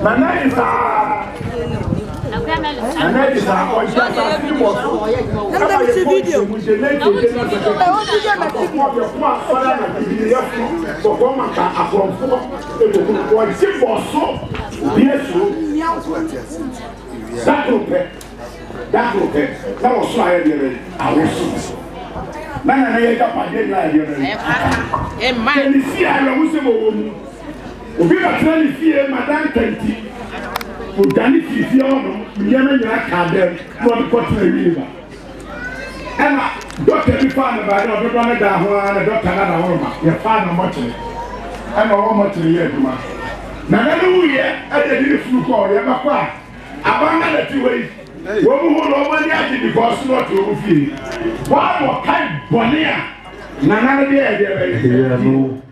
Nana is video. Obi ba trani fie madam tanti udani fie ono nyama nyina ka dem no be kotra wiba ema doctor bi fa na ba na obi na da ho na doctor na da ho ma ye fa na mochile ema wo mochile ye duma na na no ye ade di flu ko ye ba kwa abanga na ti we wo mu ho no mani agi because not wo fie wa mo kai bonia na na de ye no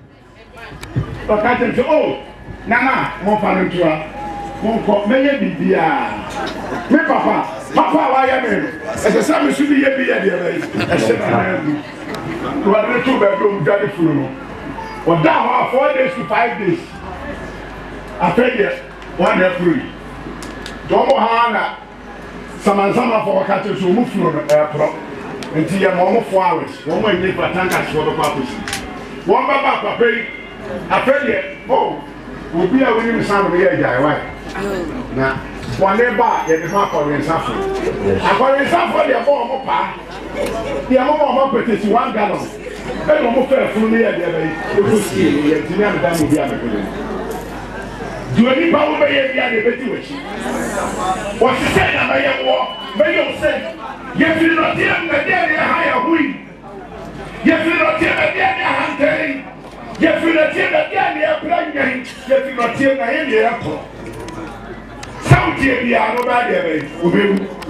Okaje nti oh nana mo fa no tua mo ko meye bibia me papa wa ya me ese sa me su bi ye bi ye de bai ese na no wa de to be do mjade funu no o da ho 4 days to 5 days after ye one April do mo ha na sama for okaje so mo funu no pro nti ye mo 4 hours wo mo ni patanka so do kwa kusi wo baba papa afeli oh obi a woni misam be ya jai why na one ba ye de fa ko nsafo akọ nsafo de bo mo pa de mo petisi 1 gallon e no mo fe funu ye de be e ko si ye tinya da mo bi a me ko do ni ba wo be ye bi a de be ti we wo si se na be ye wo be yo se Yes, you not hear the day higher we. Yes, you not hear the day hunting. Yes, you not hear the day playing. Yes, you not hear the day. Some dear, we are nobody.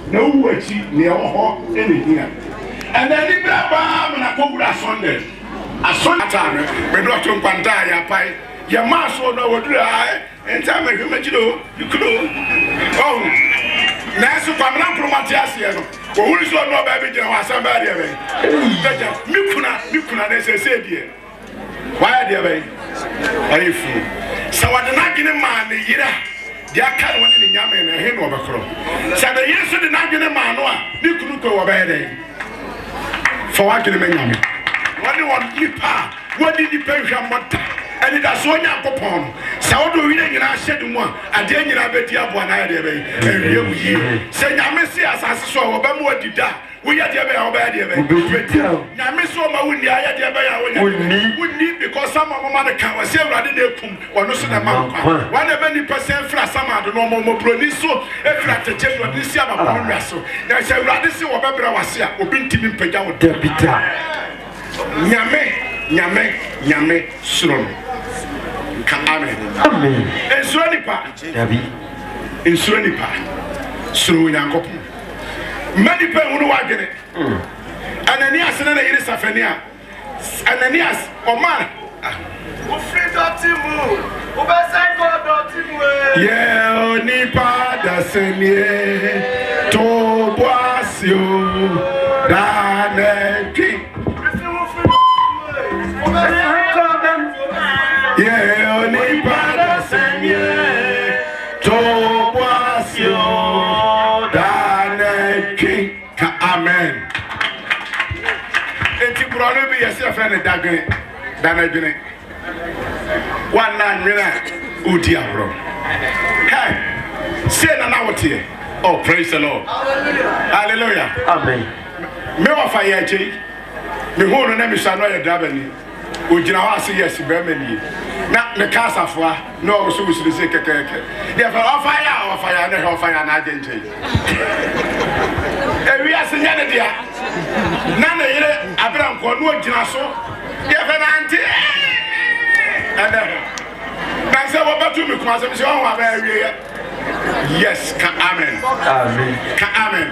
No way, near all anything. And then the Baba and a Cobra Sunday. A Sunday, but not to Pantaya Pie. Your master no dry, and time you could do. Oh, Nasu Kyeame Nkrumah, who is no baby, somebody. Mikuna, they say, dear. Why, dear baby? Are you fool? So I did not get a man, the year. They are kind of in Yame and him over crow. So the years of the Nagin man, you could go away. For what can you make me? What do you want to pa? What did you pay him? And it has one young popon. So do we in our shed one? I dare you have a dear one idea. Say, Yamesi as I saw, what did that? We are the now, Miss Roma would need because some of my can was here rather than come or no son of Mount. 100% flat some of the normal Broniso, a flat to check what this year upon Russell. There is a rather see what Barbara was here, or been to be paid out. Nyame, Sron. Amen. And Sronipa, in Sronipa, Sru many people who are getting it. Ananias and Ananias of Fenia. Ananias, or man. Yeah, Nipa, the Senior, Toboasio, Daneki. Yeah, Nipa, the Senior, Toboasio. Amen. And you probably be yourself and a dagger than a drink. 1 minute, Udia, bro. Hey, say an hour here. Oh, praise the Lord. Hallelujah. Amen. Me wa fire chi. Me ho no na me sha no ya dabani. Ojina wa say yes be me. Na me casa foa no so so say kekeke. Dey for fire na fire na agent. We are saying that dia. Nana yere Abraham ko no gina so. Dey for auntie. And na say what to me kuma say me won wa ba wie. Yes, amen. Amen. Amen.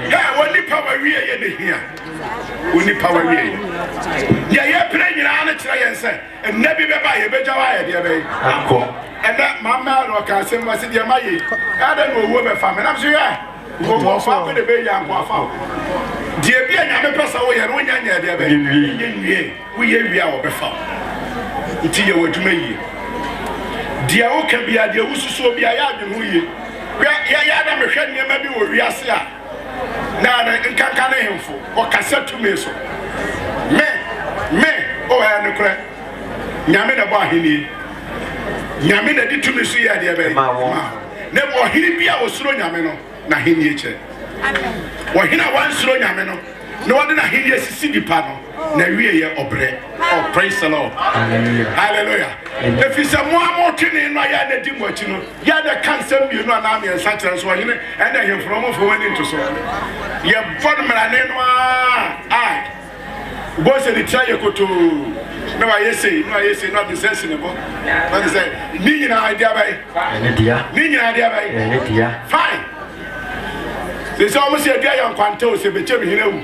Yeah, when the power we are here. When the power we are. Yeah, pray nyina na kire yen say. And nabi be ba ye be jawa ye be. Akọ. And that mama ro ka say ma say dey ma ye. Ada no wo be fa me. Na so yeah. Go fa ko de be ya ko afa. Die bia nya me pesa wo ye no nya nya de be. Nwie. Wo ye wi a wo be fa. Nti ye waduma yi. Die wo ka bia de wususu bia ya de hu yi. Ya da me hwe niam bi wo wiase a. Na nkanka na hemfo. O kasa tumi so. Me o ha ne kure. Nyame na ba ahini. Nyame na di tumi so ya de be. Ne bo hiri bia wo suro nyame no. Na hini eche. Wahina wan suro nyame no. No one na hini esisi dipa no. Na wie ye obre. Oh, praise the Lord. Hallelujah. If it's a more training, no, ya the dimwachi no. Ya the cancer, you know, na me and such as one, and I am from for one into so. Ya born man, I. Boys and the try go to. No, I say, not the sensible. But they say, Nina idea by Nina idea by fine. There's almost a guy on Quanto, say, but you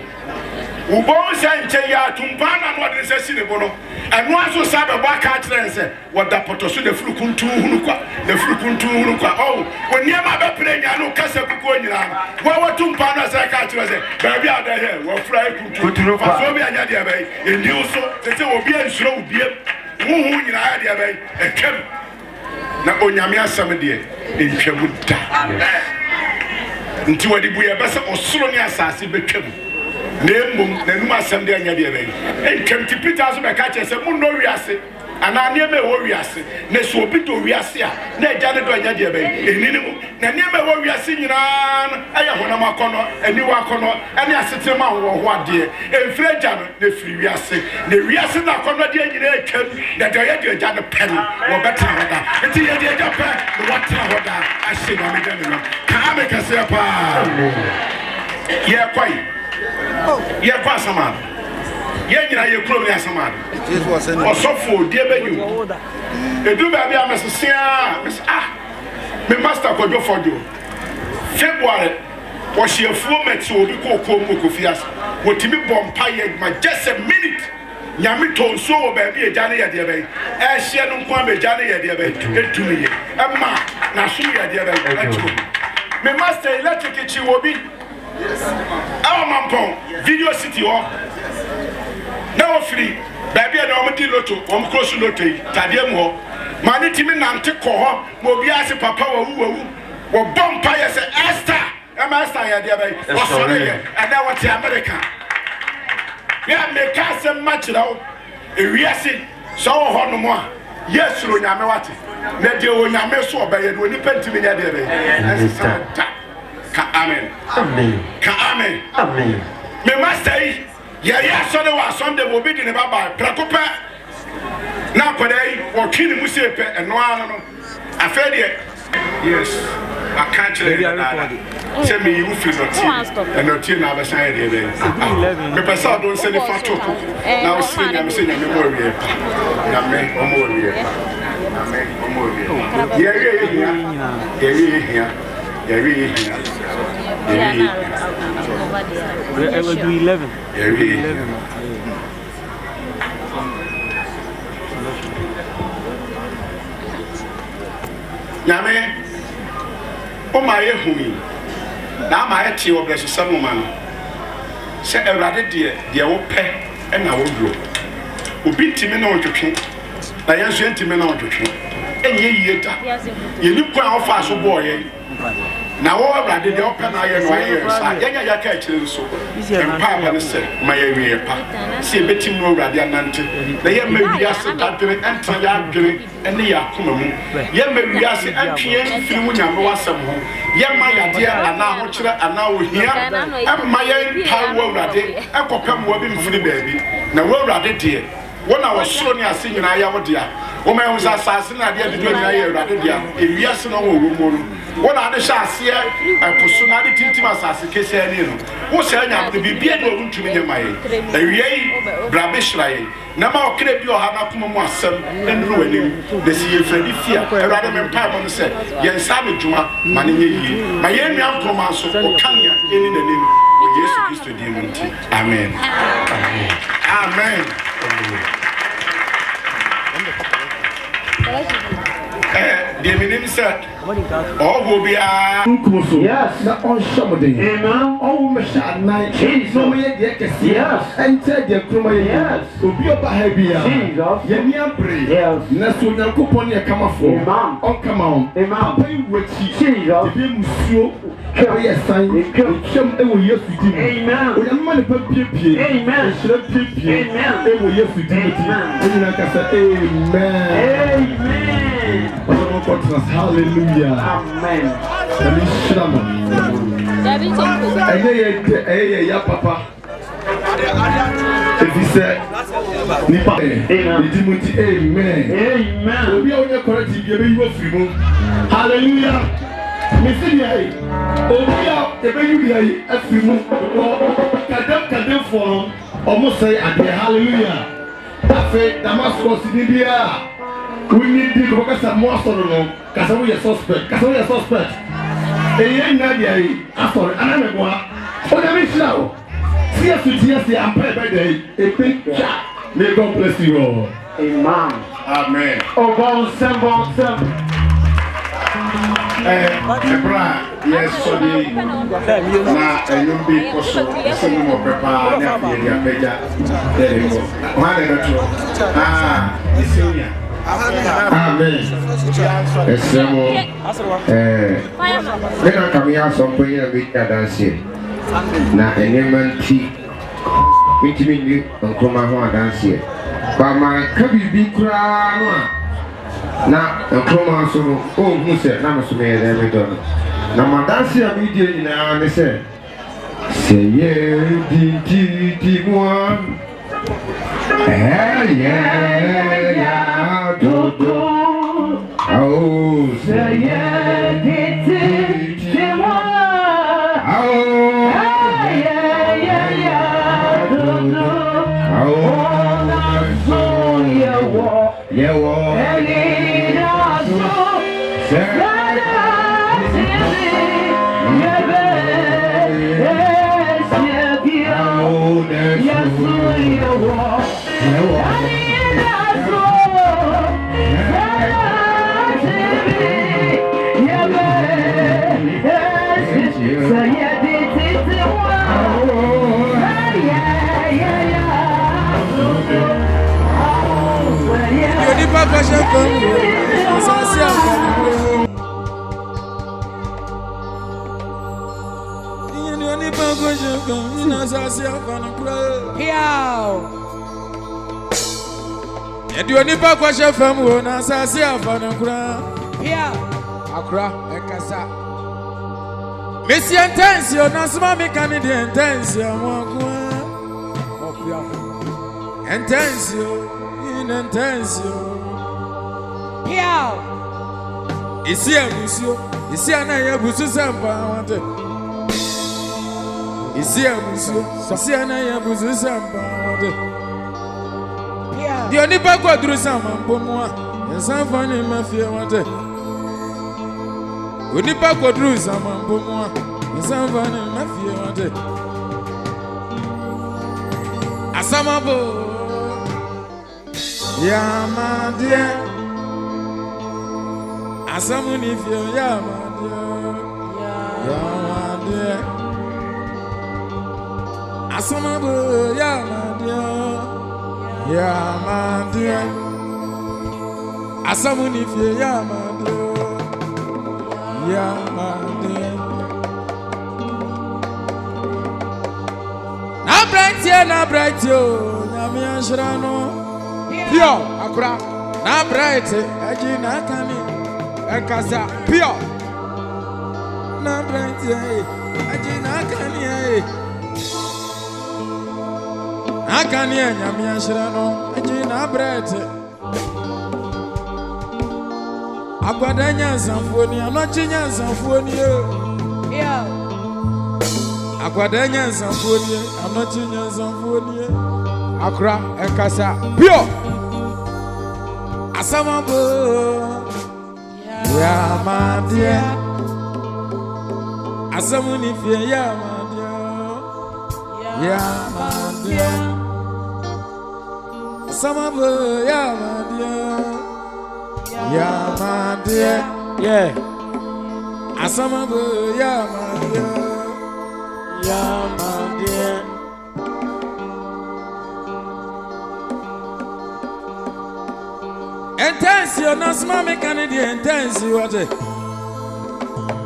Ubo Sanchez Tumpana, what is a cinebono, and once was a back at what the potosu the Frukuntu Hunuka, the Frukuntu Hunuka. Oh, when you have a plane, I know Casapuconia. What Tumpana Sakatra said, baby out there, what fry Kutu, Fasovia Yadia, and you so they will be a slow beer, who in Adia Bay, and Kem. Now, Onyamia Samadi in Kemuta. Until the Buyabasa or Suronia Sassi became. Name Numa Sunday and Yadia. And Kempty Peters catch us a mundo riase, and I never warriors, Nesopito riasia, Ne Janet and Yadia Bay, and never warriors in Ayahona Cono, and Newacono, and Yasitema or what dear, and Frejan, the free riase, the riasina Cono dear, that I had a penny or better. And the idea Japan, what I say, I'm a gentleman. Kyeame Nkrumah. Ye kwa sama. Ye nyina ye krom ya sama. Osofo die benyu. Edu ba bia mesia, me master Kojo Fodio. February was your format so we go Kofiase. What to me bompaye ma just a minute. Nyame ton so baby e jane ye de be. E hye no kwa me jane ye de be. Etumi ye. Emma na so ye de be. Etumi. Me master electric chi obi. Our Mampong video city ho. Now free. Baby e no di loto, o close loto tadie mu ho. Mani timi nante ko ho, mo bi ase papa wa wo bompaye se Esther. Esther ye de be. O sore ye. And now what America. Ya make us a match now. Ewiase so ho no mo a yes ro nyame wate na de o nyame so obaye do ni pentimi nya de be ka amen ka amen me master ya so de wa Sunday mo bi di ne baba prakopa na kodai o twini mu sepe eno ano no afa de yes I can't tell you. Tell me you feel not and not na be say dey be. Me person don say the fact now say I'm saying I'm more here. Na me more here. Na me more here. I will do 11. Nyame o ma ye humi na ma ye tie obreso samu ma no se ewrade de wo pe e na wo duro obi ntimi na otwetwe na ye so ntimi na otwetwe enye yie da ye ni kwa ofa so bo ye na wo ewrade de ope na ye no ye sa yenya ya ka akire so empa ba ne se ma ye wie pa se betim no ewrade anante na ye ma wi ase dadere enta ya adwere ene ya akoma mu ye ma wi ase atwe mfiri mu nyame wasem ho ye ma yade ana ho kire ana ohia emma ye pa wo ewrade ekopem wo bi mfiri baabi na wo ewrade de wona wo soro ne ase nyina ya wo de a wo ma hu sa sase na de de nyina ye ewrade de a ewi ase no wo wo no wona ade sha ase eposo na de tintim asase kese ani no wo sha nya de bibia de wo ntumi nyama ye ewi yi brabe shira ye na ma okre bi oha na kuma mu asem enu wani de si ye fredi fia ewrade me mpa mo no se ye nsa me dwuma ma ne ye yi ma ye nua nkoma so o kan ya eni na nim o Yesu Kristo di mu nti amen amen the meaning said, all will be yes, not on somebody. Amen. Oh, Messiah, night. Jesus. No, yes. Enter the Nkrumah. Yes. To be a behavior. Jesus. Yenya pray. Yes. Nasu na kuponi ya kama fo. Amen. On come on. Amen. Papa you wait. Jesus. Be musio. Carry a sign. Shem ewo Yesu di. Amen. Oyama ne pa pie. Amen. Shira pie. Amen. Ewo Yesu di. Amen. Oyina kasa amen. Amen. Hallelujah. Amen. Ya papa. If he said, Nipa, amen. Amen. We are correct. You free. Hallelujah. Missy, oh, the baby, a free. Kadam for almost say, hallelujah. After Damascus, India. We need to focus on more so no. Cause we are suspect. After another see us to see I'm by day. A picture. May God bless you all. Amen. Amen. Oh, bon. Yes, so na you be koso sinu mo prepare na ya beja. There you go. Isinya. Amen. Esemo. When come here some point na big dance here. Na enemanti. Mitimi ni Nkrumah ho dance here. Ba ma ka bibi kura no a. Na Nkrumah so o hu se na me so me dey me don. Na ma dance here video ni na ne se. Seye di moi. Yeah, do. Oh, say yeah, moi. Oh, Messi Intensio, Nasma Mecanic Intensio, Intensio, in Intensio. Is here, Monsieur. Is here, Naya Busamba. Is here, Monsieur. Sasiana Busamba. The only backward through some Pomoa, and some funny mafia wanted. When the backward through some Pomoa, and some funny mafia wanted. Asamabo, yeah, my dear. Asamuni feel, yeah, my dear. Asamabo, yeah, my dear. Yeah, my dear. Asamuni feel, yeah, my dear. Yeah, my dear. Na bright yo, na mi anshrano. Pio, akura. Na bright, aji na kani. Ekasa, pio. Na bright yo, aji na kani. Akani enya mi anshrano, aji na bright. Agwadanya sanfoni, anochinya sanfoni yo. Yeah. Agwadanya sanfoni, anochinya sanfoni. Akra ekasa pio. Asamabo. Ya my dear. Asamuni fie ya my dear. Ya my dear. Asamabo ya my dear. Yeah, my dear, yeah. Asamabo, yeah, my dear, yeah, my dear. Intensio, no small mechanic, intensio, what it?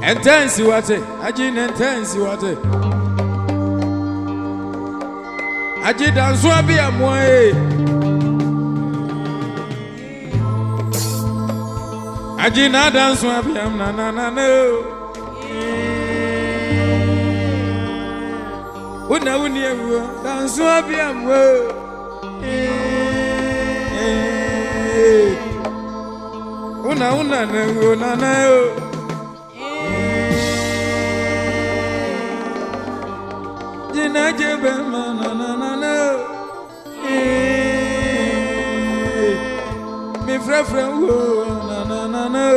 Intensio, what it? Ajin intensio, what it? Ajin dance, what be a moe. Ajina dance wa biam na no. Una uni ewu dance wa biam wo. Una na wo na yo. Jina jebe na no. Mi frefre wo na no.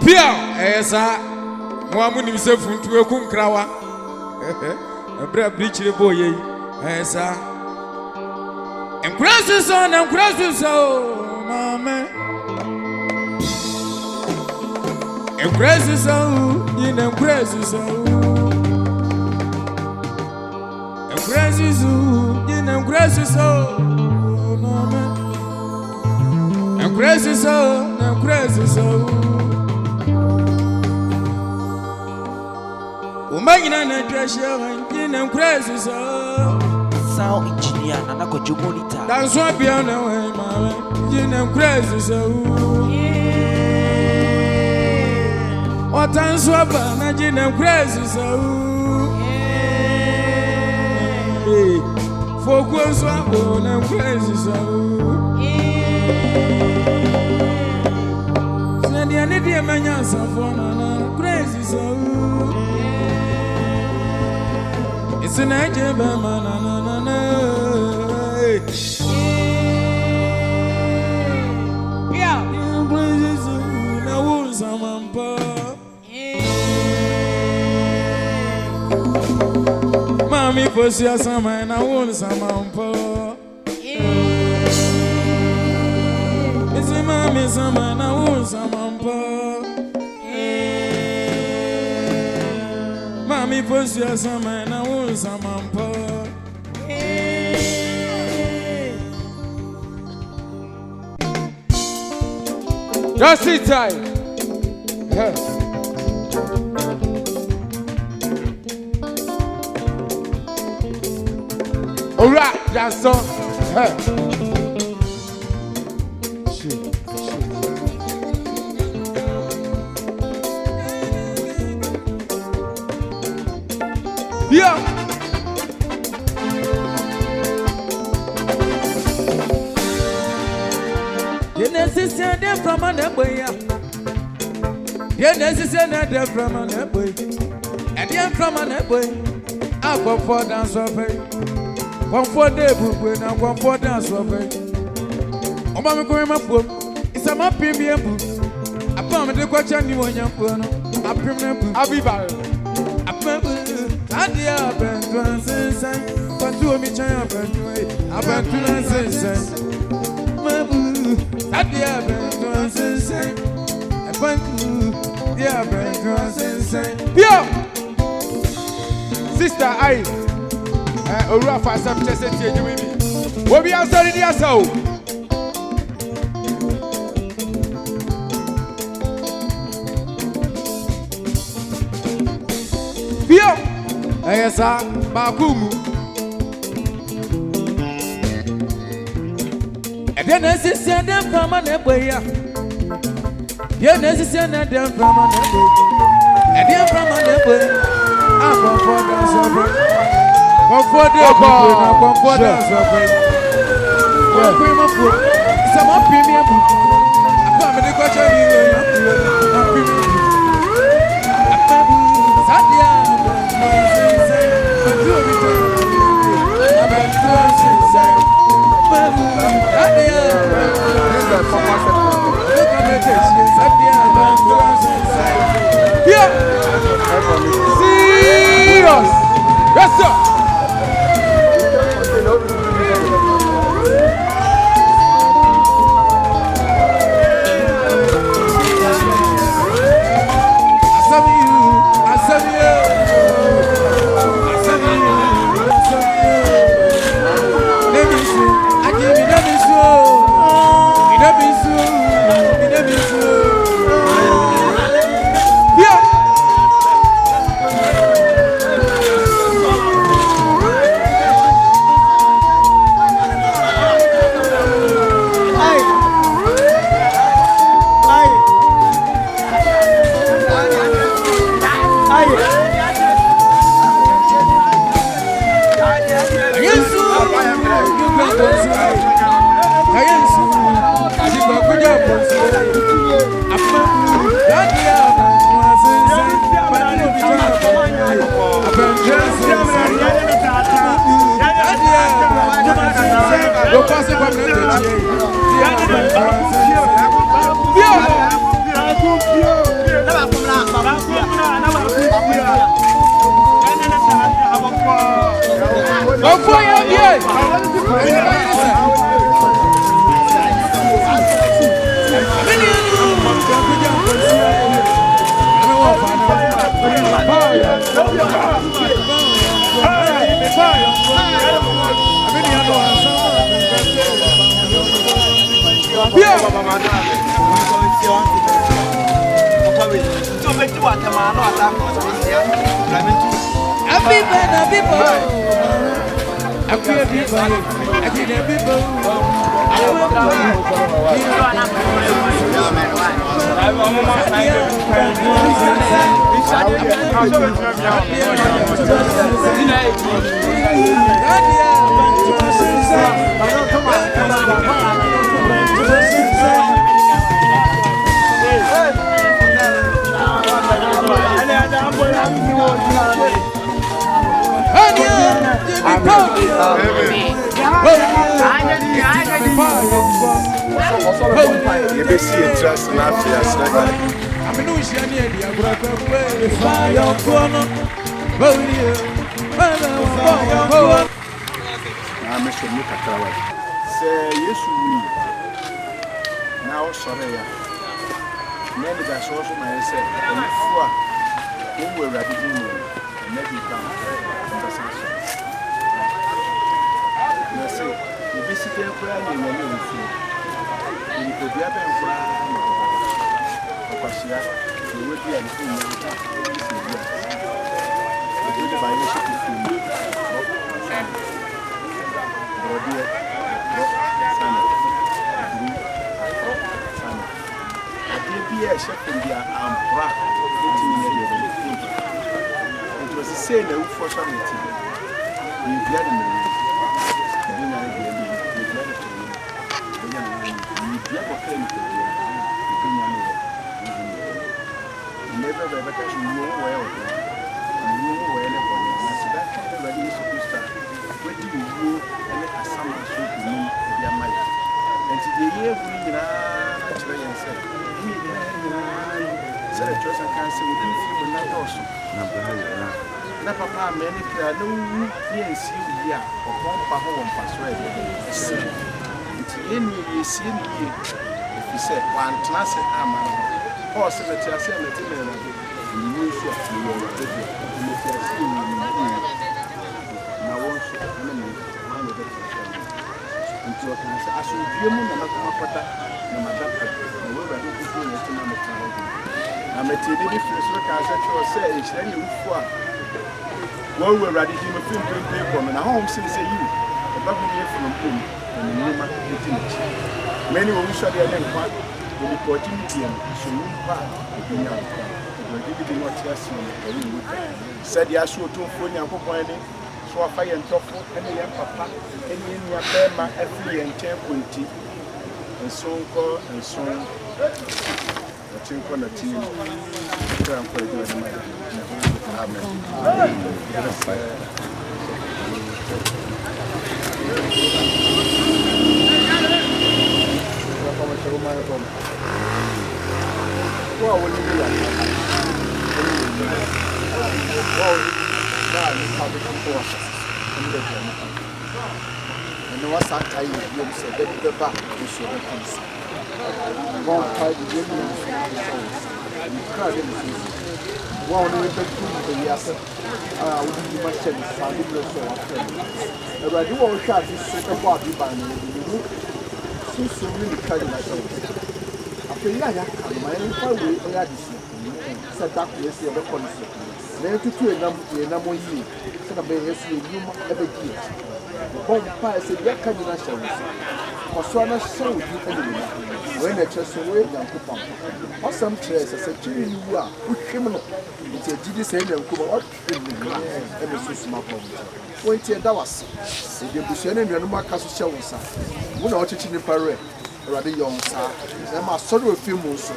Pia esa mo amuni mse funtu eku nkrawa. Ebra brichire boye esa. Enkrasu so mama. Enkrasu so ni enkrasu so. Enkrasu in enkrasu so mama. Enkrasu so. Umagina na treasure in enkrasu so. Sound engineer Nana Kojo monitor. That's what be on the way, mama. In enkrasu so. What answer na in enkrasu so. Focus on and crazy so. Send the idea mania for crazy so. It's an idea, man. boy. Yeah. Na wunza mampa. Mami posi asama na wunza mampa. Isi mami sama na wunza mampa. Mami posi asama na wunza mampa. Just sit tight. Yes. All right, that's all. Hey. Yeah. You necessary them from an boy. You necessary them from an boy. And you from an boy. I go for dance of it. One for the book when I go for dance of it. Oh, my going my book. It's a map premium book. I found the question you want your phone. A premium book. I'll be back. I found the open transition. But to me, I've been to transition. At the Abenton say, I went to the Abenton say, Yo! Sister, I, Rafa, some just said to me, what be answering the assault? Yo! Yes, sir, Bakumu. You necessary them from an boy. You necessary them from an boy. And them from an boy. I'm for dance of it. For the dance of it. It's a more premium book. I come with the question you yeah. Serious. Yes, sir. Yebesi interest na afia srega. Aminu shani edi agraka kwe fire kono. Bawuye. Bawuye. Na me so mi kakrawa. Se Yesu wi. Na o sore ya. Na de da so so ma yese. Onifu a wo wo awurade din mu. Na di ka. Na se yebesi ke kura ye na le nfu. Ni ko bia ben kura. Akwashia. Ewe bia ni fu mu. Ode ba ye shi fu mu. Rodie. Sana. Sana. Ade bia shepherd bia ampra. It was the same that we first had it. We had it. Never ever catch you well. You well, and so that kind of ready to start. Where do you and a summer soup in your mind? And today, we naturally and said, said a choice and cancer with you not also. Na papa many clear no yes you ya or one paho on password. You see me if you say one class ama or secretary I say let me know you sure you are ready if you see me na won so na me na the into a class as you be mu na kuma pata na madapta na we ready to do next na me try na me ti di free so ka say e share you fu a one way ready to film play for me. Now home since you about me from home and you ma many will show their name part the opportunity and so you part in your you did not just said ya so to for your company so I fire and talk and your papa and in your bema every and 10.20 and so call and so I think on the team for the Amen. One of the yes, we must send Sunday so I do all shots is a body by me. Since you really carry myself. After my own way, I had this set up yesterday the policy. Then to two a number of years, said a baby, you ever get. The home fire said, yeah, can you not show us? For so I showed you anyway. When I just away, young coupon. Or some trace, I said, you are criminal. It's a GD saying, and come up and the system of when $20. The Bushan and Ranoma Castle show us. We're not teaching the parade. Rather young, sir. I'm a sort of a few months.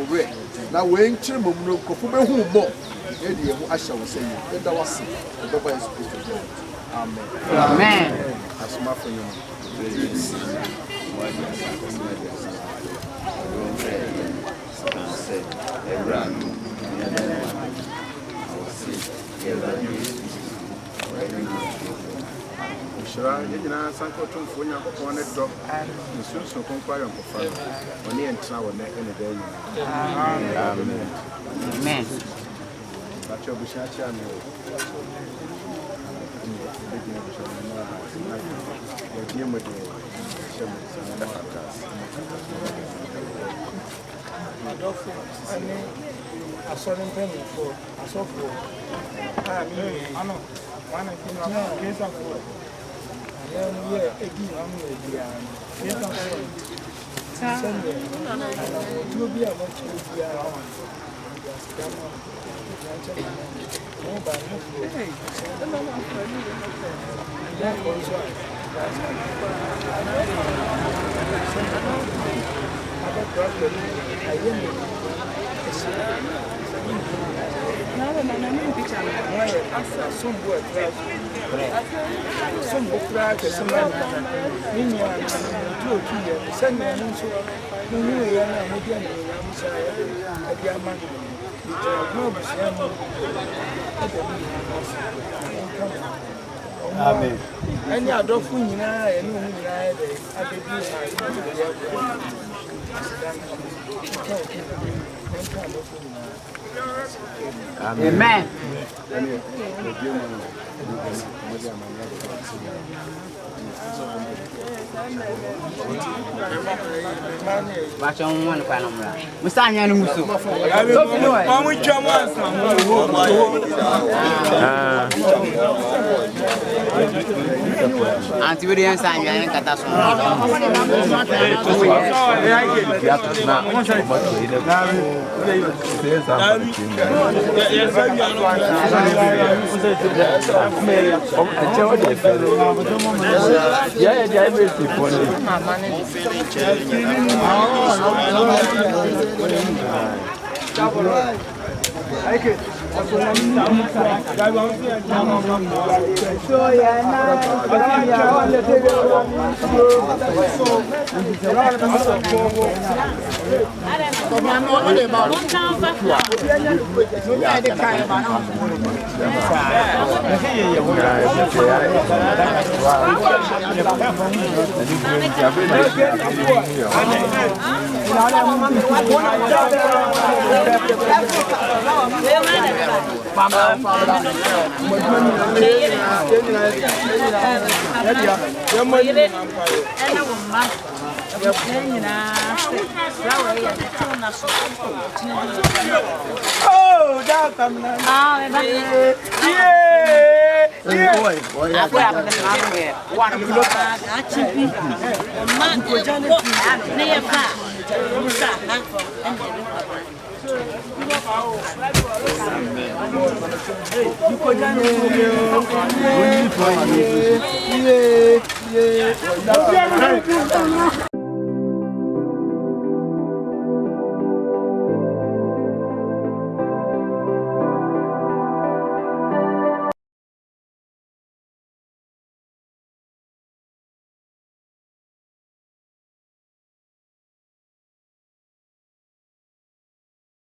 Red. Now, when Chimum Kofuba who more. I shall say, that was the Baba is Amen. Amen. As my friend. Sure, you know, Sanko for your opponent dog and the soon so compare on the entire neck in the day. Amen. Amen. But your Bushacha. I saw them penny for a software. I know. One of them case of war. And then, again, I'm with the case of war. Sunday, you'll be able to be around. Now, Some book crack, some Minion, two years, send me an answer. No, you are not with your man. Amen. Any other food in I know Amen. Baca umum apa nama? Mustahnya nunggu su. Kamu jaman anti beri yang saya yang kata semua. Oh, that come now. Yeah.